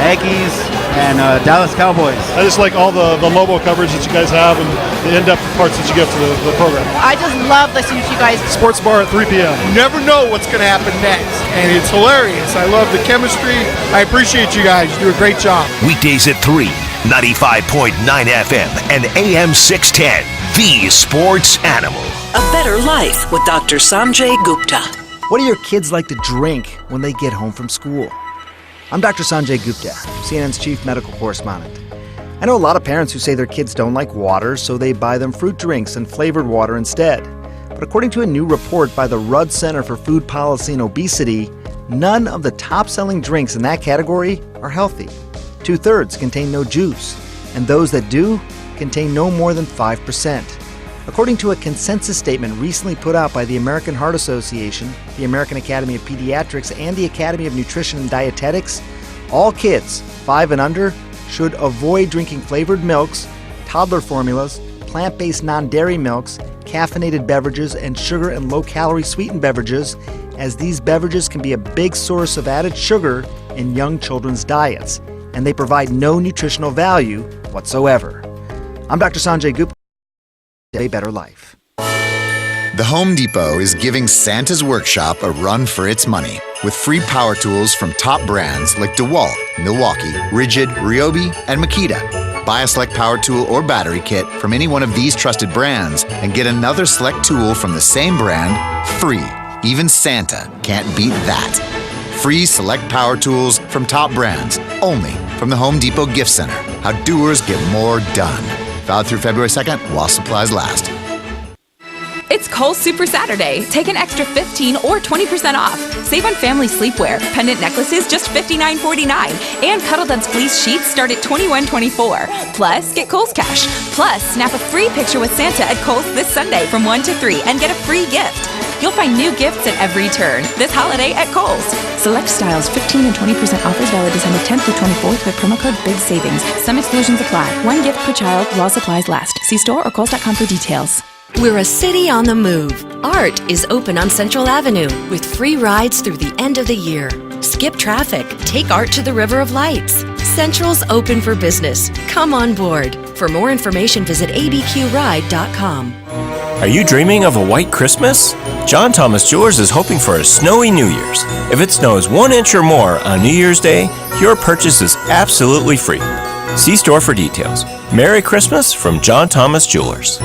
Aggies, and Dallas Cowboys. I just like all the Lobo coverage that you guys have and the in-depth parts that you give to the program. I just love listening to you guys. Sports Bar at 3 p.m. You never know what's going to happen next, and it's hilarious. I love the chemistry. I appreciate you guys. You do a great job. Weekdays at 3, 95.9 FM and AM 610, the Sports Animal. A better life with Dr. Sanjay Gupta. What do your kids like to drink when they get home from school? I'm Dr. Sanjay Gupta, CNN's chief medical correspondent. I know a lot of parents who say their kids don't like water, so they buy them fruit drinks and flavored water instead. But according to a new report by the Rudd Center for Food Policy and Obesity, none of the top-selling drinks in that category are healthy. 2/3 contain no juice, and those that do contain no more than 5%. According to a consensus statement recently put out by the American Heart Association, the American Academy of Pediatrics, and the Academy of Nutrition and Dietetics, all kids 5 and under should avoid drinking flavored milks, toddler formulas, plant-based non-dairy milks, caffeinated beverages, and sugar and low-calorie sweetened beverages, as these beverages can be a big source of added sugar in young children's diets, and they provide no nutritional value whatsoever. I'm Dr. Sanjay Gupta. A better life. The Home Depot is giving Santa's Workshop a run for its money with free power tools from top brands like DeWalt, Milwaukee, Rigid, Ryobi, and Makita. Buy a select power tool or battery kit from any one of these trusted brands and get another select tool from the same brand free. Even Santa can't beat that. Free select power tools from top brands, only from the Home Depot Gift Center. How doers get more done. Valid through February 2nd while supplies last. It's Kohl's Super Saturday. Take an extra 15 or 20% off. Save on family sleepwear, pendant necklaces just $59.49, and Cuddle Duds fleece sheets start at $21.24. Plus, get Kohl's Cash. Plus, snap a free picture with Santa at Kohl's this Sunday from 1 to 3 and get a free gift. You'll find new gifts at every turn this holiday at Kohl's. Select styles, 15 and 20% offers valid December 10th through 24th with promo code BIG SAVINGS. Some exclusions apply. One gift per child while supplies last. See store or Kohls.com for details. We're a city on the move. Art is open on Central Avenue with free rides through the end of the year. Skip traffic. Take art to the River of Lights. Central's open for business. Come on board. For more information, visit abqride.com. Are you dreaming of a white Christmas? John Thomas Jewelers is hoping for a snowy New Year's. If it snows 1 inch or more on New Year's Day, your purchase is absolutely free. See store for details. Merry Christmas from John Thomas Jewelers.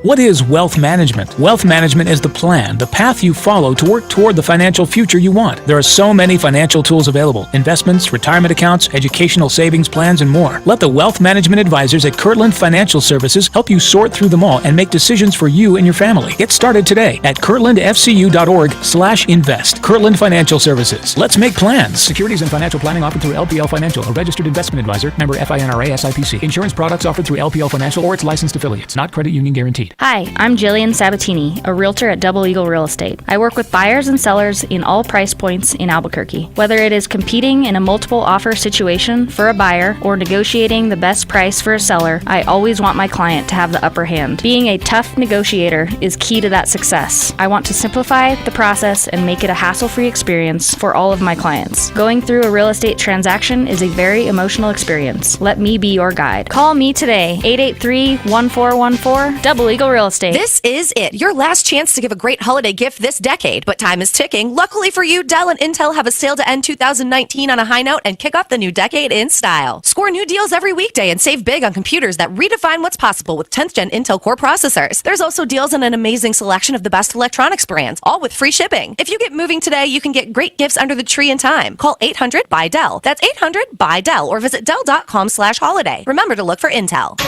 What is wealth management? Wealth management is the plan, the path you follow to work toward the financial future you want. There are so many financial tools available: investments, retirement accounts, educational savings plans, and more. Let the wealth management advisors at Kirtland Financial Services help you sort through them all and make decisions for you and your family. Get started today at kirtlandfcu.org/invest. Kirtland Financial Services. Let's make plans. Securities and financial planning offered through LPL Financial, a registered investment advisor, member FINRA SIPC. Insurance products offered through LPL Financial or its licensed affiliates, not credit union guaranteed. Hi, I'm Jillian Sabatini, a realtor at Double Eagle Real Estate. I work with buyers and sellers in all price points in Albuquerque. Whether it is competing in a multiple offer situation for a buyer or negotiating the best price for a seller, I always want my client to have the upper hand. Being a tough negotiator is key to that success. I want to simplify the process and make it a hassle-free experience for all of my clients. Going through a real estate transaction is a very emotional experience. Let me be your guide. Call me today, 883-1414, Double Eagle Real Estate. This is it, your last chance to give a great holiday gift this decade, but time is ticking. Luckily for you, Dell and Intel have a sale to end 2019 on a high note and kick off the new decade in style. Score new deals every weekday and save big on computers that redefine what's possible with 10th gen Intel Core processors. There's also deals on an amazing selection of the best electronics brands, all with free shipping. If you get moving today, you can get great gifts under the tree in time. Call 800-BUY-DELL. That's 800-BUY-DELL or visit Dell.com/holiday. Remember to look for Intel.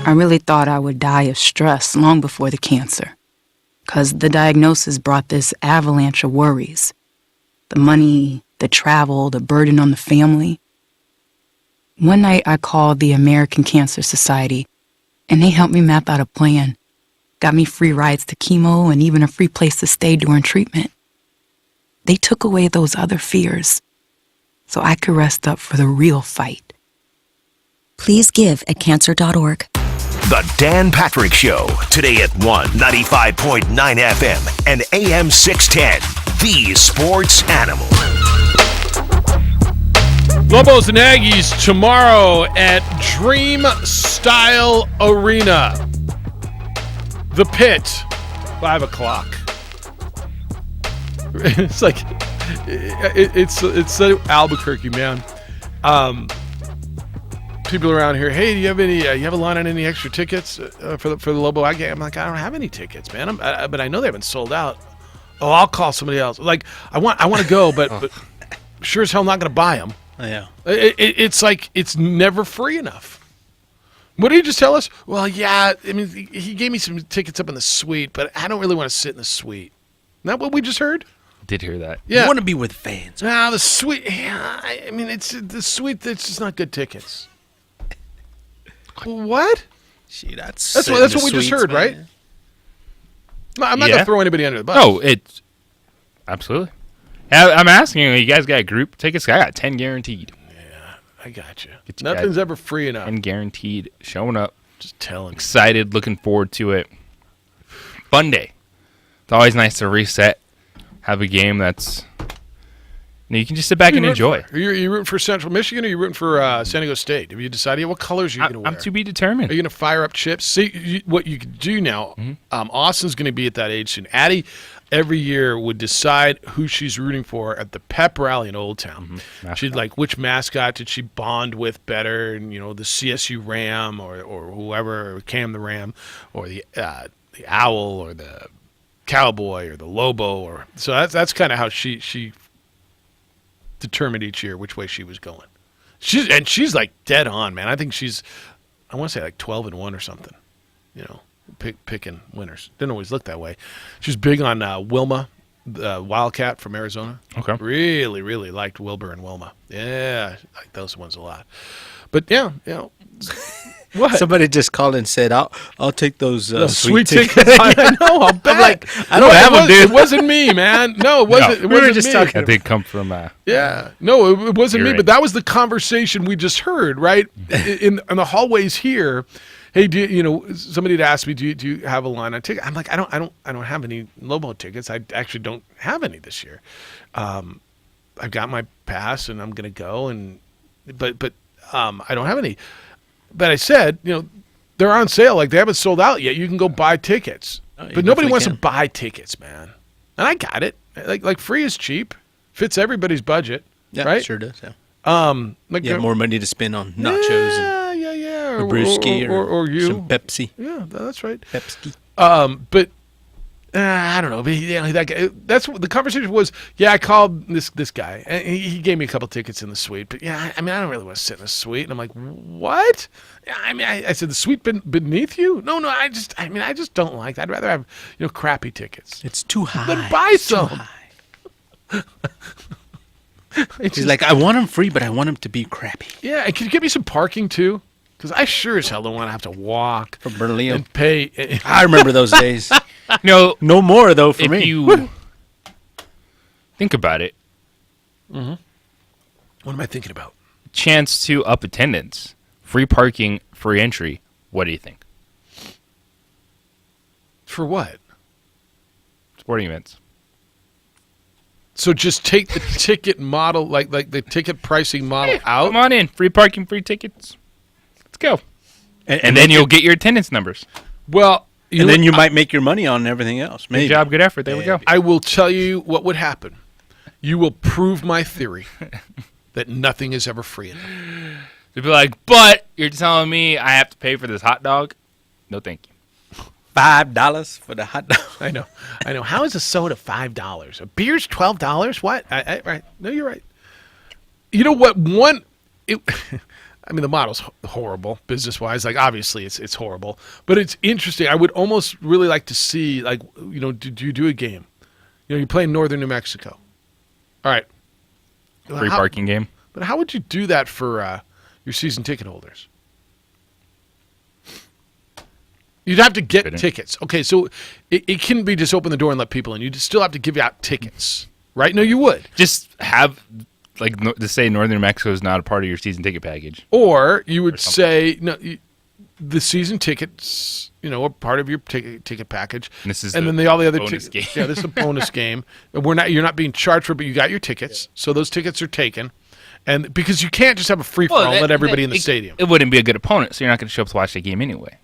I really thought I would die of stress long before the cancer, because the diagnosis brought this avalanche of worries. The money, the travel, the burden on the family. One night I called the American Cancer Society, and they helped me map out a plan. Got me free rides to chemo and even a free place to stay during treatment. They took away those other fears, so I could rest up for the real fight. Please give at cancer.org. The Dan Patrick Show, today at 95.9 FM and AM 610, the sports animal. Lobos and Aggies tomorrow at Dream Style Arena. The Pit, 5 o'clock. It's like, it's so Albuquerque, man. People around here, hey, do you have any? You have a line on any extra tickets for the Lobo Aggie? I'm like, I don't have any tickets, man. But I know they haven't sold out. Oh, I'll call somebody else. Like, I want to go, but sure as hell not going to buy them. Yeah. It's like it's never free enough. What did he just tell us? Well, yeah. I mean, he gave me some tickets up in the suite, but I don't really want to sit in the suite. Isn't that what we just heard? Did hear that. Yeah. You want to be with fans. Nah, the suite. Yeah, I mean, it's the suite. That's just not good tickets. What? Gee, that's what we just heard, man. Right? No, I'm not gonna throw anybody under the bus. No, it's absolutely. I'm asking you. You guys got group tickets? I got 10 guaranteed. Yeah, I got you. Nothing's ever free enough. And guaranteed. Showing up. Just telling. Excited. Looking forward to it. Fun day. It's always nice to reset. Have a game that's. You can just sit back and enjoy. Are you rooting for Central Michigan or are you rooting for San Diego State? Have you decided yet? What colors are you going to wear? I'm to be determined. Are you going to fire up chips? See, what you can do now, Austin's going to be at that age soon. Addie, every year, would decide who she's rooting for at the pep rally in Old Town. She'd like, which mascot did she bond with better? And, the CSU Ram or whoever, or Cam the Ram, or the Owl or the Cowboy or the Lobo. So that's kind of how she determined each year which way she was going. She's like dead on, man. I think I want to say like 12-1 or something. Picking winners. Didn't always look that way. She's big on Wilma, the Wildcat from Arizona. Okay. Really, really liked Wilbur and Wilma. Yeah, I like those ones a lot. But yeah, What? Somebody just called and said, "I'll take those sweet tickets." I know. I'll bet. I'm like, I don't have them, dude. It wasn't me, man. No, it wasn't. No, it we were wasn't just me. talking That did come from. Yeah. No, it wasn't me. You're But that was the conversation we just heard, right? in the hallways here. Hey, somebody had asked me, do you have a line on ticket? I'm like, I don't have any Lobo tickets. I actually don't have any this year. I've got my pass and I'm gonna go, but I don't have any. But I said, they're on sale. Like, they haven't sold out yet. You can go buy tickets. But nobody wants to buy tickets, man. And I got it. Like free is cheap. Fits everybody's budget. Yeah, right? sure does. Yeah. Like you have more money to spend on nachos yeah, or brewski or you. some Pepsi. Yeah, that's right. Pepsi. But I don't know. But that guy, that's what the conversation was. Yeah, I called this guy, and he gave me a couple tickets in the suite. But yeah, I mean, I don't really want to sit in a suite. And I'm like, what? I mean, I said the suite beneath you? No, I just don't like that. I'd rather have crappy tickets. It's too high. Then buy some. He's like, I want them free, but I want them to be crappy. Yeah, and can you get me some parking too? Because I sure as hell don't want to have to walk from Berlin and pay. I remember those days. No more though for if me. If you think about it, what am I thinking about? Chance to up attendance, free parking, free entry. What do you think? For what? Sporting events. So just take the ticket model, like the ticket pricing model out. Come on in, free parking, free tickets. Let's go. And then you'll get your attendance numbers. Well, and then you might make your money on everything else. Maybe. Good job, good effort. There we go. I will tell you what would happen. You will prove my theory that nothing is ever free. They'd be like, but you're telling me I have to pay for this hot dog? No, thank you. $5 for the hot dog. I know. How is a soda $5? A beer's $12? What? Right? No, you're right. You know what? I mean, the model's horrible business-wise. Like, obviously, it's horrible, but it's interesting. I would almost really like to see, like, do you do a game? You play in northern New Mexico. All right. Free parking game. But how would you do that for your season ticket holders? You'd have to get tickets. Okay, so it can be just open the door and let people in. You'd still have to give out tickets, right? No, you would. Just have, like, to say Northern New Mexico is not a part of your season ticket package. Or you would say, no, the season tickets, are part of your ticket package. And then all the other bonus game. Yeah, this is a bonus game. You're not being charged for it, but you got your tickets. So those tickets are taken. And because you can't just have a free-for-all and let everybody in the stadium. It wouldn't be a good opponent, so you're not going to show up to watch the game anyway.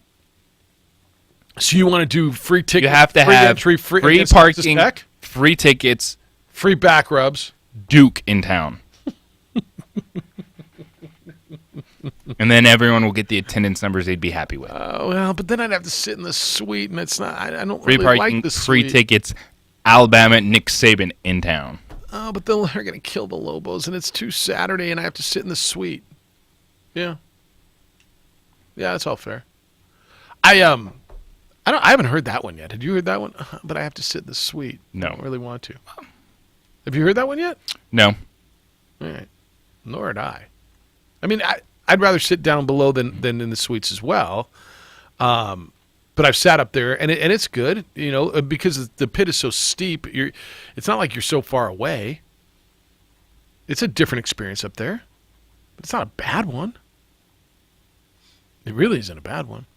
So you want to do free tickets? You have to have entry, free parking, free tickets, free back rubs. Duke in town. And then everyone will get the attendance numbers they'd be happy with. Well, but then I'd have to sit in the suite, and it's not. I don't free really parking, like the suite. free tickets, Alabama, Nick Saban in town. Oh, but then they're going to kill the Lobos, and it's too Saturday, and I have to sit in the suite. Yeah, that's all fair. I haven't heard that one yet. Had you heard that one? But I have to sit in the suite. No. I don't really want to. Have you heard that one yet? No. All right. Nor had I. I mean, I'd rather sit down below than in the suites as well. But I've sat up there, and it's good, because the pit is so steep. It's not like you're so far away. It's a different experience up there. But it's not a bad one. It really isn't a bad one.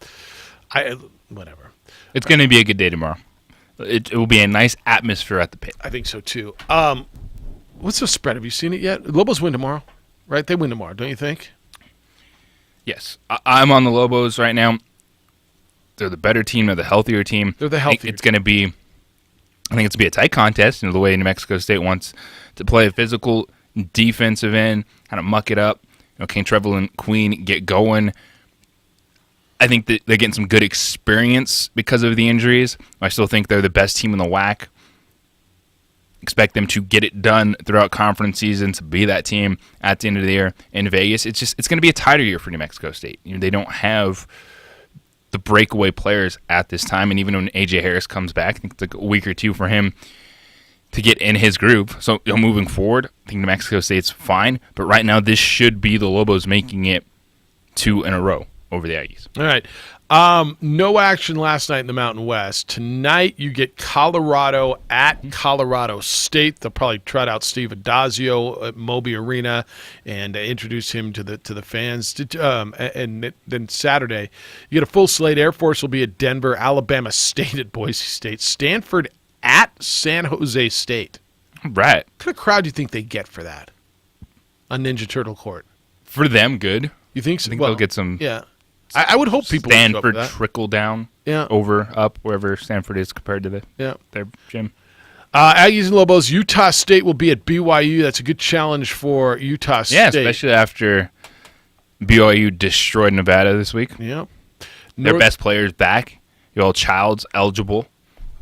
Whatever. It's going to be a good day tomorrow. It will be a nice atmosphere at the pit. I think so, too. What's the spread? Have you seen it yet? Lobos win tomorrow, right? They win tomorrow, don't you think? Yes. I'm on the Lobos right now. They're the better team. They're the healthier team. They're the healthier It's going to be, I think it's going to be a tight contest, the way New Mexico State wants to play a physical defensive end, kind of muck it up. Can Trevel and Queen get going? I think that they're getting some good experience because of the injuries. I still think they're the best team in the WAC. Expect them to get it done throughout conference season, to be that team at the end of the year in Vegas. It's going to be a tighter year for New Mexico State. They don't have the breakaway players at this time, and even when A.J. Harris comes back, I think it's like a week or two for him to get in his groove. So moving forward, I think New Mexico State's fine, but right now this should be the Lobos making it 2 in a row. over the Aggies. All right. No action last night in the Mountain West. Tonight you get Colorado at Colorado State. They'll probably trot out Steve Adazio at Moby Arena and introduce him to the fans. And then Saturday you get a full slate. Air Force will be at Denver, Alabama State at Boise State, Stanford at San Jose State. Right. What kind of crowd do you think they get for that on Ninja Turtle Court? For them, good. You think so? I think they'll get some. Yeah. I would hope people would show up for Stanford that. trickle down, Yeah. over, up, wherever Stanford is compared to their gym. Aggies and Lobos, Utah State will be at BYU. That's a good challenge for Utah State. Yeah, especially after BYU destroyed Nevada this week. Yep. Their best players back. Your Child's eligible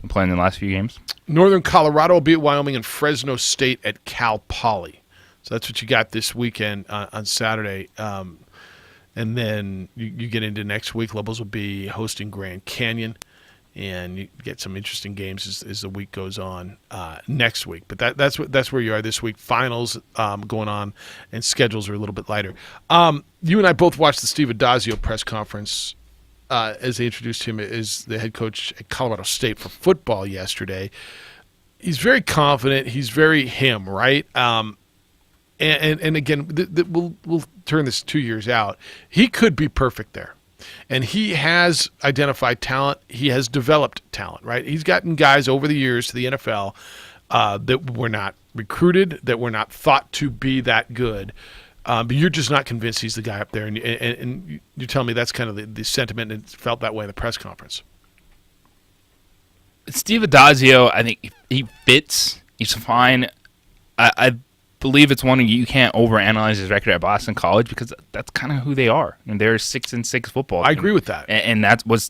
and playing in the last few games. Northern Colorado will be at Wyoming, and Fresno State at Cal Poly. So that's what you got this weekend on Saturday. And then you get into next week. Lobos will be hosting Grand Canyon, and you get some interesting games as the week goes on next week. But that's where you are this week. Finals going on, and schedules are a little bit lighter. You and I both watched the Steve Adazio press conference as they introduced him as the head coach at Colorado State for football yesterday. He's very confident. He's very him, right? And again, we'll turn this 2 years out. He could be perfect there. And he has identified talent. He has developed talent, right? He's gotten guys over the years to the NFL that were not recruited, that were not thought to be that good. But you're just not convinced he's the guy up there. And you're telling me that's kind of the sentiment, and it felt that way in the press conference. Steve Adazio, I think he fits. He's fine. I believe it's one you can't overanalyze his record at Boston College because that's kind of who they are. And they're 6-6 football. I agree with that. And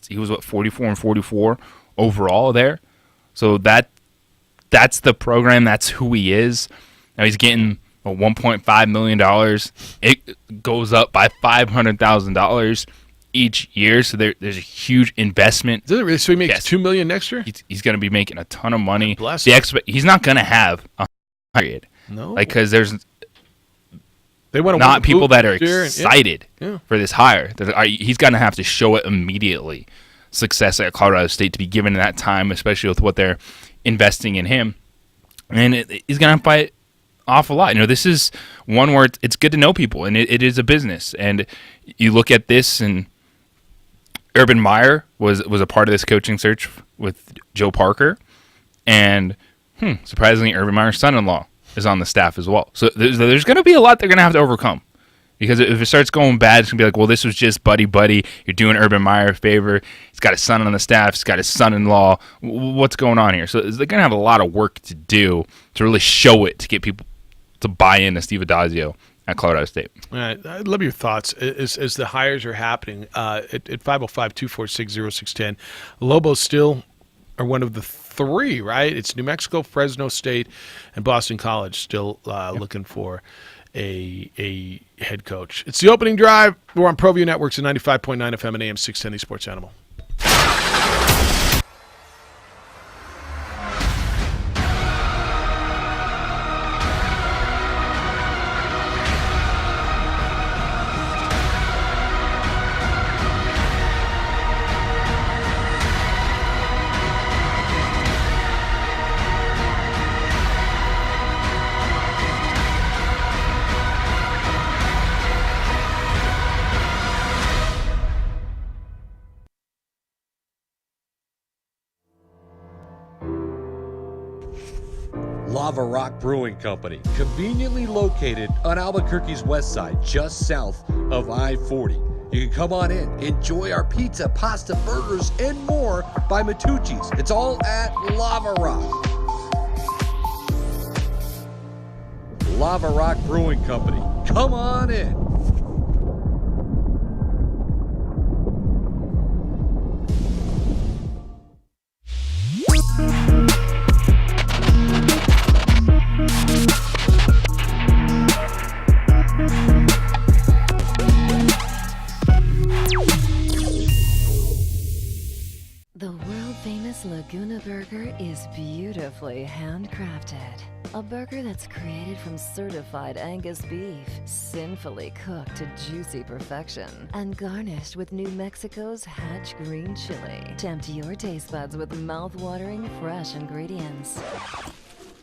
he was 44-44 overall there. So that's the program. That's who he is. Now he's getting $1.5 million. It goes up by $500,000 each year. So there's a huge investment. Does it really? So he makes $2 million next year? He's going to be making a ton of money. Bless him. He's not going to have a period. No. Because there's they want not people that are excited for this hire. He's going to have to show it immediately. Success at Colorado State to be given that time, especially with what they're investing in him. And he's going to fight off a lot. This is one where it's good to know people, and it is a business. And you look at this, and Urban Meyer was a part of this coaching search with Joe Parker. And surprisingly, Urban Meyer's son-in-law is on the staff as well. So there's going to be a lot they're going to have to overcome. Because if it starts going bad, it's going to be like, well, this was just buddy. You're doing Urban Meyer a favor. He's got his son on the staff. He's got his son-in-law. What's going on here? So they're going to have a lot of work to do to really show it, to get people to buy into Steve Adazio at Colorado State. All right. I'd love your thoughts as the hires are happening at 505-246-0610. Lobos still are one of the three, right? It's New Mexico, Fresno State, and Boston College still looking for a head coach. It's the opening drive. We're on ProView Networks at 95.9 FM and AM 610, the Sports Animal. Lava Rock Brewing Company, conveniently located on Albuquerque's west side, just south of I-40. You can come on in, enjoy our pizza, pasta, burgers, and more by Matucci's. It's all at Lava Rock. Lava Rock Brewing Company, come on in. The world-famous Laguna Burger is beautifully handcrafted. A burger that's created from certified Angus beef, sinfully cooked to juicy perfection, and garnished with New Mexico's Hatch green chili. Tempt your taste buds with mouth-watering fresh ingredients.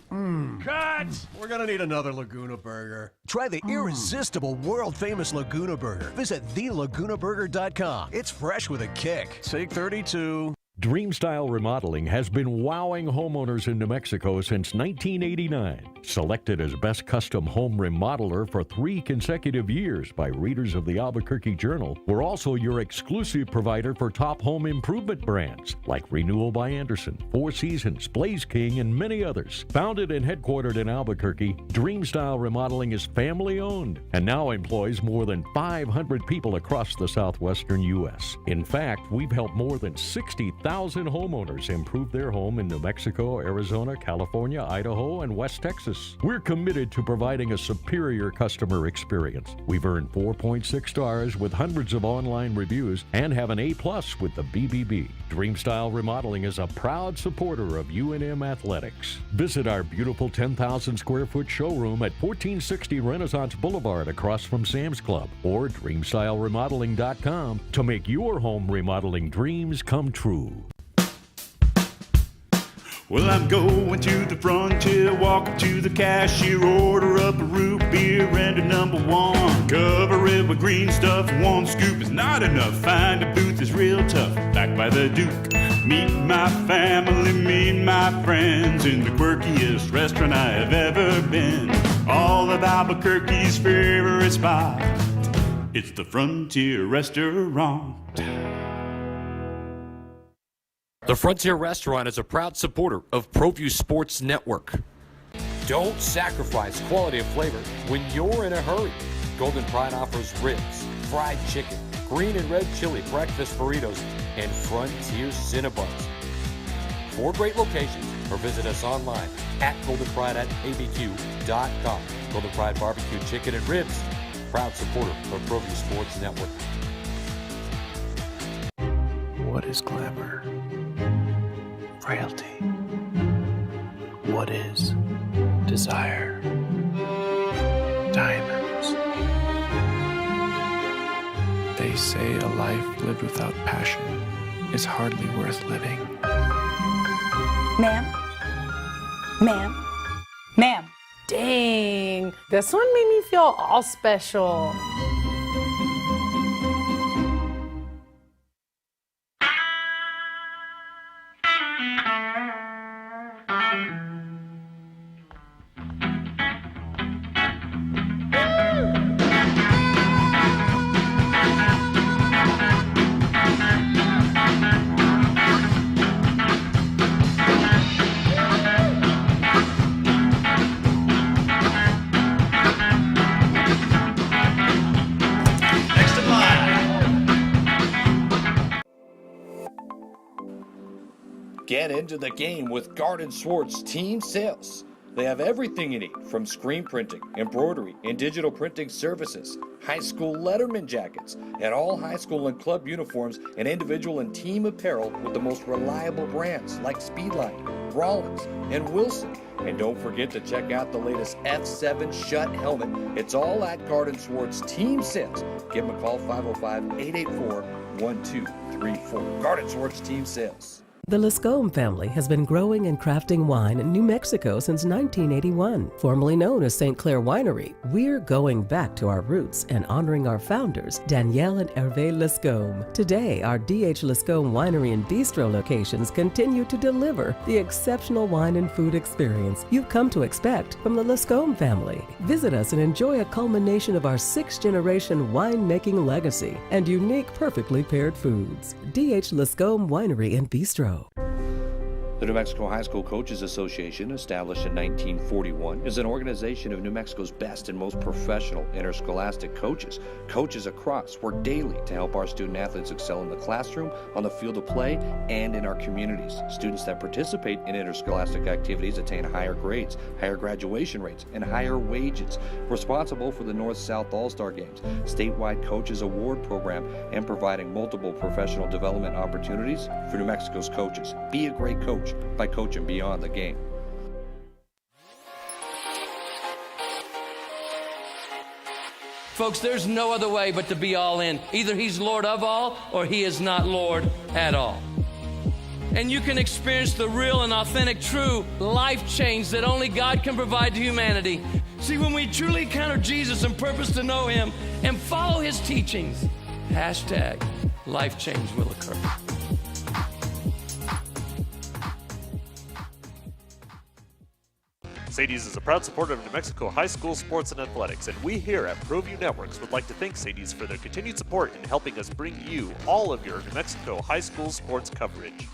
Cut! We're gonna need another Laguna Burger. Try the irresistible, world-famous Laguna Burger. Visit thelagunaburger.com. It's fresh with a kick. Take 32. Dreamstyle Remodeling has been wowing homeowners in New Mexico since 1989. Selected as Best Custom Home Remodeler for 3 consecutive years by readers of the Albuquerque Journal, we're also your exclusive provider for top home improvement brands like Renewal by Anderson, Four Seasons, Blaze King, and many others. Founded and headquartered in Albuquerque, Dreamstyle Remodeling is family-owned and now employs more than 500 people across the southwestern U.S. In fact, we've helped more than 60,000 homeowners improve their home in New Mexico, Arizona, California, Idaho, and West Texas. We're committed to providing a superior customer experience. We've earned 4.6 stars with hundreds of online reviews and have an A+ with the BBB. Dreamstyle Remodeling is a proud supporter of UNM Athletics. Visit our beautiful 10,000 square foot showroom at 1460 Renaissance Boulevard across from Sam's Club or dreamstyleremodeling.com to make your home remodeling dreams come true. Well, I'm going to the frontier, walk up to the cashier, order up a root beer and a number 1. Cover it with green stuff, 1 scoop is not enough. Find a booth is real tough, back by the Duke. Meet my family, meet my friends in the quirkiest restaurant I have ever been. All of Albuquerque's favorite spot, it's the Frontier Restaurant. The Frontier Restaurant is a proud supporter of ProView Sports Network. Don't sacrifice quality of flavor when you're in a hurry. Golden Pride offers ribs, fried chicken, green and red chili breakfast burritos, and Frontier Cinnabons. 4 great locations, or visit us online at goldenpride@abq.com. Golden Pride Barbecue Chicken and Ribs, proud supporter of ProView Sports Network. What is glamour? Frailty. What is desire? Diamonds. They say a life lived without passion is hardly worth living. Ma'am? Ma'am? Ma'am? Dang, this one made me feel all special. Get into the game with Garden Swartz Team Sales. They have everything you need, from screen printing, embroidery, and digital printing services, high school letterman jackets, and all high school and club uniforms and individual and team apparel with the most reliable brands like Speedline, Rollins, and Wilson. And don't forget to check out the latest F7 Shut helmet. It's all at Garden Swartz Team Sales. Give them a call, 505-884-1234. Garden Swartz Team Sales. The Lascombe family has been growing and crafting wine in New Mexico since 1981. Formerly known as St. Clair Winery, we're going back to our roots and honoring our founders, Danielle and Hervé Lascombe. Today, our D.H. Lascombe Winery and Bistro locations continue to deliver the exceptional wine and food experience you've come to expect from the Lascombe family. Visit us and enjoy a culmination of our 6th-generation winemaking legacy and unique, perfectly paired foods. D.H. Lascombe Winery and Bistro. The New Mexico High School Coaches Association, established in 1941, is an organization of New Mexico's best and most professional interscholastic coaches. Coaches across work daily to help our student athletes excel in the classroom, on the field of play, and in our communities. Students that participate in interscholastic activities attain higher grades, higher graduation rates, and higher wages. Responsible for the North-South All-Star Games, statewide Coaches Award Program, and providing multiple professional development opportunities for New Mexico's coaches. Be a great coach by coaching beyond the game. Folks, there's no other way but to be all in. Either he's Lord of all or he is not Lord at all. And you can experience the real and authentic, true life change that only God can provide to humanity. See, when we truly encounter Jesus and purpose to know him and follow his teachings, hashtag life change will occur. Sadie's is a proud supporter of New Mexico high school sports and athletics, and we here at ProView Networks would like to thank Sadie's for their continued support in helping us bring you all of your New Mexico high school sports coverage.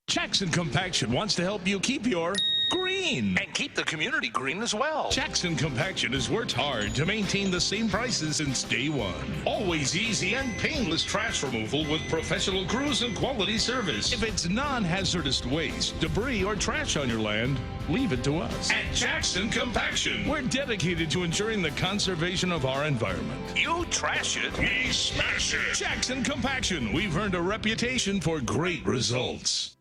Jackson Compaction wants to help you keep your green. And keep the community green as well. Jackson Compaction has worked hard to maintain the same prices since day one. Always easy and painless trash removal with professional crews and quality service. If it's non-hazardous waste, debris, or trash on your land, leave it to us. At Jackson Compaction, we're dedicated to ensuring the conservation of our environment. You trash it, we smash it. Jackson Compaction, we've earned a reputation for great results.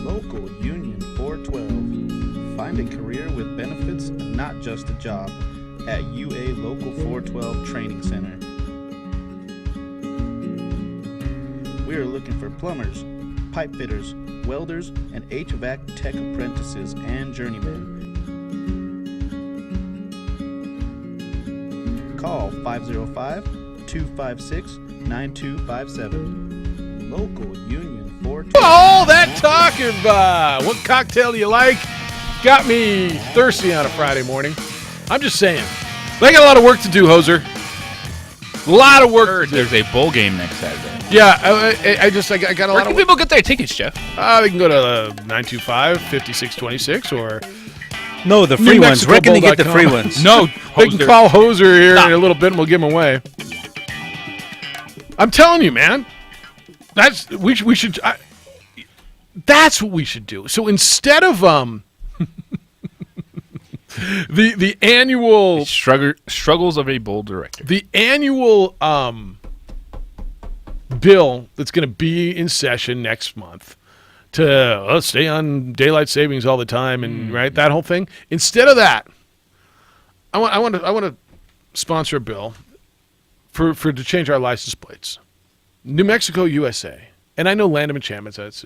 Local Union 412. Find a career with benefits, not just a job, at UA Local 412 Training Center. We are looking for plumbers, pipe fitters, welders, and HVAC tech apprentices and journeymen. Call 505-256-9257. Local Union 412. All that talking about. What cocktail do you like? Got me thirsty on a Friday morning. I'm just saying. They got a lot of work to do, Hoser. A lot of work. There's a bowl game next Saturday. Yeah, I got a Where lot of can people get their tickets, Jeff? They can go to 925-5626 or No, the free ones. Where can they get the free ones? No, they can call Hoser here in a little bit and we'll give them away. I'm telling you, man. That's we should. That's what we should do. So instead of the annual struggles of a bowl director, the annual bill that's going to be in session next month to stay on daylight savings all the time and right that whole thing. Instead of that, I want to sponsor a bill for to change our license plates. New Mexico, USA. And I know Land of Enchantment. First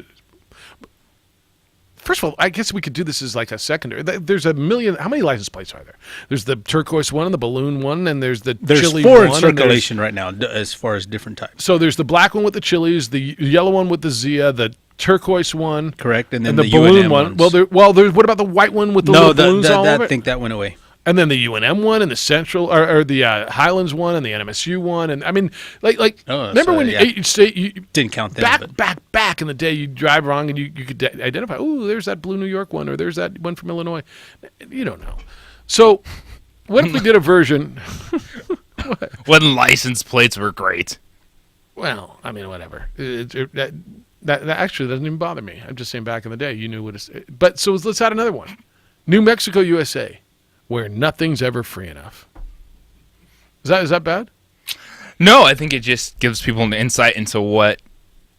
of all, I guess we could do this as like a secondary. There's a million. How many license plates are there? There's the turquoise one and the balloon one, and there's the chili one. There's 4 in circulation right now as far as different types. So there's the black one with the chilies, the yellow one with the Zia, the turquoise one. Correct. And then the balloon one. Ones. Well, there's what about the white one with the little balloons all over it? I think that went away. And then the UNM one and the Central or the Highlands one and the NMSU one, and I mean, remember when you didn't count them back in the day, you drive wrong and you could identify. Oh, there's that blue New York one, or there's that one from Illinois. You don't know. So, what if we did a version when license plates were great? Well, I mean, whatever. That actually doesn't even bother me. I'm just saying, back in the day, you knew what. But so let's add another one. New Mexico, USA. Where nothing's ever free enough. Is that bad? No, I think it just gives people an insight into what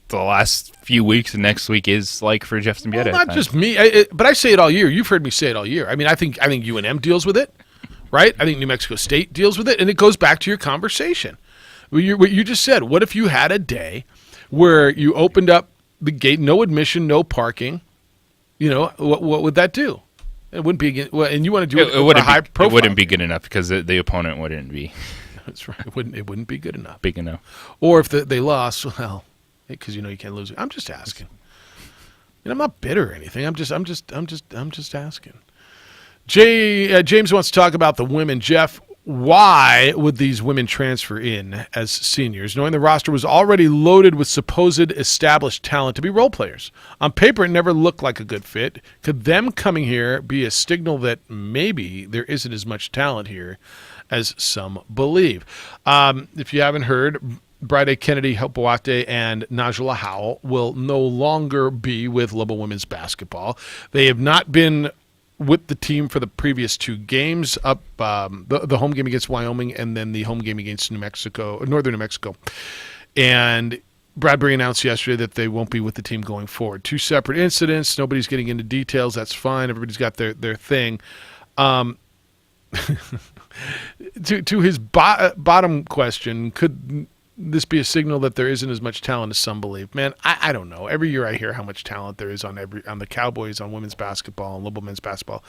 the last few weeks and next week is like for Jeff Siembieda. Well, not just me, but I say it all year. You've heard me say it all year. I mean, I think UNM deals with it, right? I think New Mexico State deals with it, and it goes back to your conversation. What you just said. What if you had a day where you opened up the gate, no admission, no parking? You know, what would that do? It wouldn't be, and you want to do it with a high profile. It wouldn't be good enough because the opponent wouldn't be. That's right. It wouldn't be good enough. Big enough. Or if they lost, well, because you can't lose. I'm just asking. And I'm not bitter or anything. I'm just asking. James wants to talk about the women. Jeff, why would these women transfer in as seniors, knowing the roster was already loaded with supposed established talent to be role players? On paper, it never looked like a good fit. Could them coming here be a signal that maybe there isn't as much talent here as some believe? If you haven't heard, Bryde Kennedy, Boate, and Najla Howell will no longer be with Lobo Women's Basketball. They have not been with the team for the previous 2 games, up the home game against Wyoming and then the home game against Northern New Mexico. And Bradbury announced yesterday that they won't be with the team going forward. 2 separate incidents. Nobody's getting into details. That's fine. Everybody's got their thing. to his bottom question, could this be a signal that there isn't as much talent as some believe? Man, I don't know. Every year I hear how much talent there is on the Cowboys, on women's basketball, and Liberal men's basketball.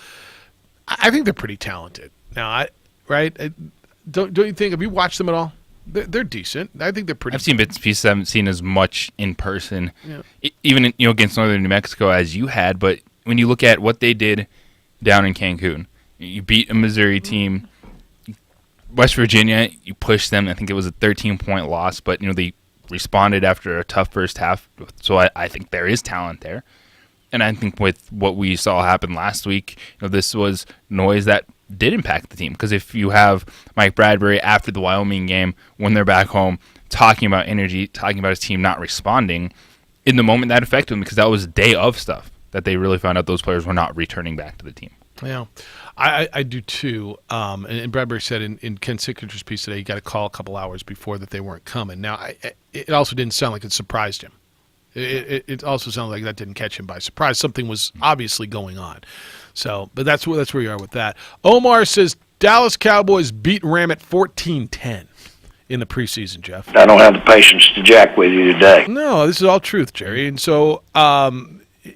I think they're pretty talented. Now, don't you think? Have you watched them at all? They're decent. I think they're pretty. I've seen bits and pieces. I haven't seen as much in person, even against Northern New Mexico as you had. But when you look at what they did down in Cancun, you beat a Missouri team. West Virginia, you pushed them. I think it was a 13-point loss, but they responded after a tough first half. So I think there is talent there. And I think with what we saw happen last week, this was noise that did impact the team. Because if you have Mike Bradbury after the Wyoming game, when they're back home, talking about energy, talking about his team not responding, in the moment that affected them, because that was a day of stuff that they really found out those players were not returning back to the team. Yeah, I do too. And Bradbury said in Ken Sickert's piece today, he got a call a couple hours before that they weren't coming. Now, it also didn't sound like it surprised him. It also sounded like that didn't catch him by surprise. Something was obviously going on. So, but that's where you are with that. Omar says Dallas Cowboys beat Ram at 14-10 in the preseason, Jeff. I don't have the patience to jack with you today. No, this is all truth, Jerry. And so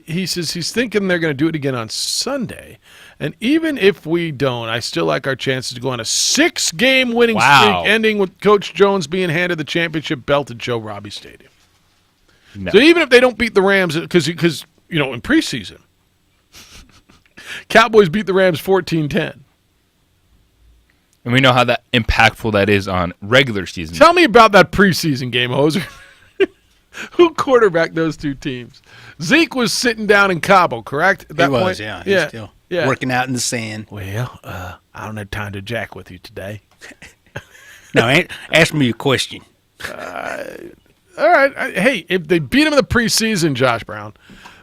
he says he's thinking they're going to do it again on Sunday. And even if we don't, I still like our chances to go on a 6-game winning streak, ending with Coach Jones being handed the championship belt at Joe Robbie Stadium. No. So even if they don't beat the Rams, because in preseason, Cowboys beat the Rams 14-10. And we know how impactful that is on regular season. Tell me about that preseason game, Hoser. Who quarterbacked those two teams? Zeke was sitting down in Cabo, correct? At that point? Yeah. He's still working out in the sand. Well, I don't have time to jack with you today. No, ask me a question. All right. Hey, if they beat them in the preseason, Josh Brown,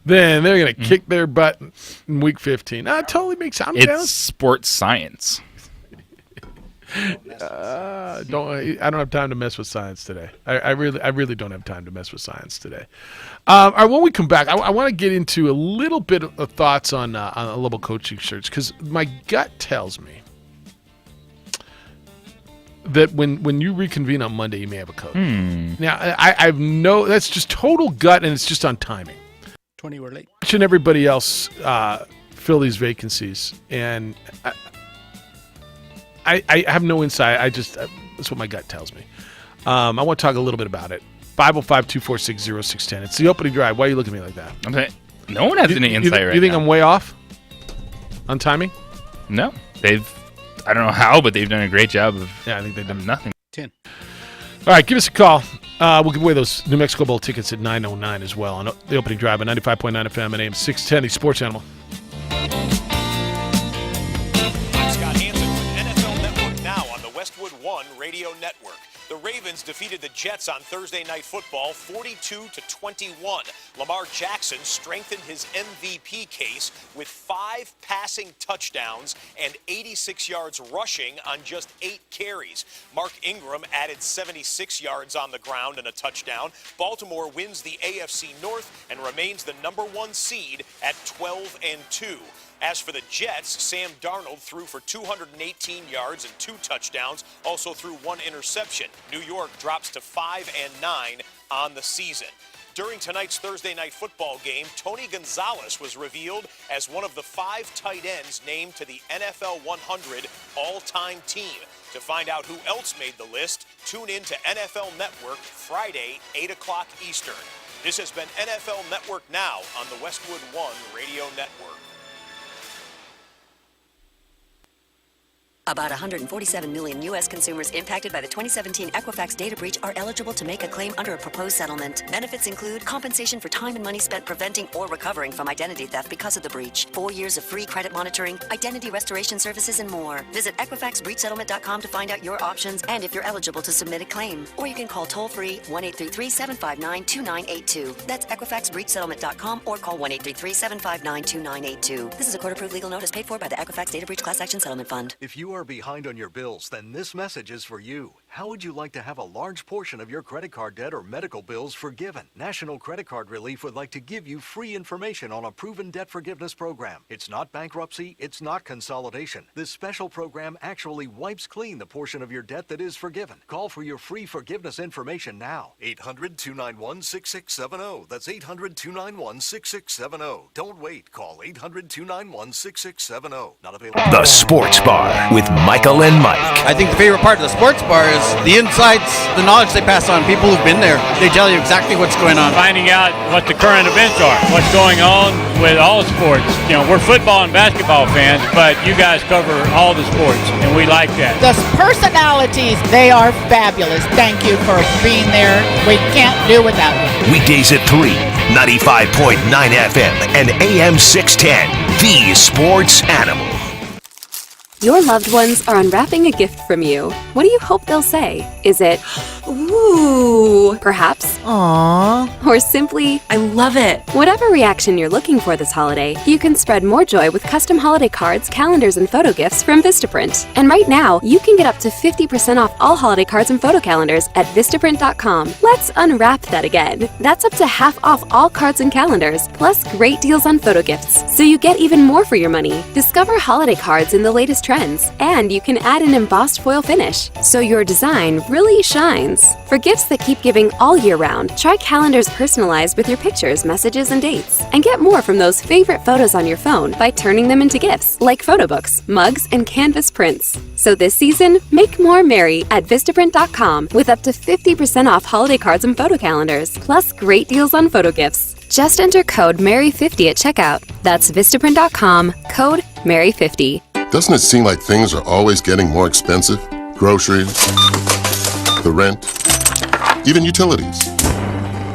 then they're going to kick their butt in Week 15. That totally makes sense. It's sports science. I don't have time to mess with science today. I really don't have time to mess with science today. All right, when we come back, I want to get into a little bit of thoughts on a little coaching search, because my gut tells me that when you reconvene on Monday, you may have a coach. Now, I've that's just total gut, and it's just on timing. 20 were late. Watching everybody else fill these vacancies, and I have no insight. That's what my gut tells me. I want to talk a little bit about it. 505-246-0610. It's the opening drive. Why are you looking at me like that? Okay. No one has any insight right now. You think I'm way off on timing? No. I don't know how, but they've done a great job of I think they've done nothing. 10. All right, give us a call. We'll give away those New Mexico Bowl tickets at 9:09 as well on the opening drive at 95.9 FM and AM 610, the Sports Animal. I'm Scott Hansen with NFL Network Now on the Westwood One Radio Network. The Ravens defeated the Jets on Thursday Night Football 42-21. Lamar Jackson strengthened his MVP case with 5 passing touchdowns and 86 yards rushing on just 8 carries. Mark Ingram added 76 yards on the ground and a touchdown. Baltimore wins the AFC North and remains the #1 seed at 12-2. As for the Jets, Sam Darnold threw for 218 yards and 2 touchdowns, also threw 1 interception. New York drops to 5-9 on the season. During tonight's Thursday Night Football game, Tony Gonzalez was revealed as one of the 5 tight ends named to the NFL 100 all-time team. To find out who else made the list, tune in to NFL Network Friday, 8 o'clock Eastern. This has been NFL Network Now on the Westwood One Radio Network. About 147 million U.S. consumers impacted by the 2017 Equifax data breach are eligible to make a claim under a proposed settlement. Benefits include compensation for time and money spent preventing or recovering from identity theft because of the breach, 4 years of free credit monitoring, identity restoration services, and more. Visit EquifaxBreachSettlement.com to find out your options and if you're eligible to submit a claim. Or you can call toll-free 1-833-759-2982. That's EquifaxBreachSettlement.com or call 1-833-759-2982. This is a court-approved legal notice paid for by the Equifax Data Breach Class Action Settlement Fund. If you are behind on your bills, then this message is for you. How would you like to have a large portion of your credit card debt or medical bills forgiven? National Credit Card Relief would like to give you free information on a proven debt forgiveness program. It's not bankruptcy, it's not consolidation. This special program actually wipes clean the portion of your debt that is forgiven. Call for your free forgiveness information now. 800-291-6670. That's 800-291-6670. Don't wait. Call 800-291-6670. Not available. The Sports Bar with Michael and Mike. I think the favorite part of the sports bar is the insights, the knowledge they pass on. People who've been there, they tell you exactly what's going on. Finding out what the current events are, what's going on with all sports. You know, we're football and basketball fans, but you guys cover all the sports, and we like that. The personalities, they are fabulous. Thank you for being there. We can't do without you. Weekdays at 3, 95.9 FM and AM 610. The Sports Animal. Your loved ones are unwrapping a gift from you. What do you hope they'll say? Is it, ooh, perhaps? Aww. Or simply, I love it. Whatever reaction you're looking for this holiday, you can spread more joy with custom holiday cards, calendars, and photo gifts from Vistaprint. And right now, you can get up to 50% off all holiday cards and photo calendars at Vistaprint.com. Let's unwrap that again. That's up to half off all cards and calendars, plus great deals on photo gifts, so you get even more for your money. Discover holiday cards in the latest trends, and you can add an embossed foil finish, so your design really shines. For gifts that keep giving all year round, try calendars personalized with your pictures, messages, and dates, and get more from those favorite photos on your phone by turning them into gifts, like photo books, mugs, and canvas prints. So this season, make more merry at Vistaprint.com with up to 50% off holiday cards and photo calendars, plus great deals on photo gifts. Just enter code MARY50 at checkout. That's Vistaprint.com, code MARY50. Doesn't it seem like things are always getting more expensive? Groceries, the rent, even utilities.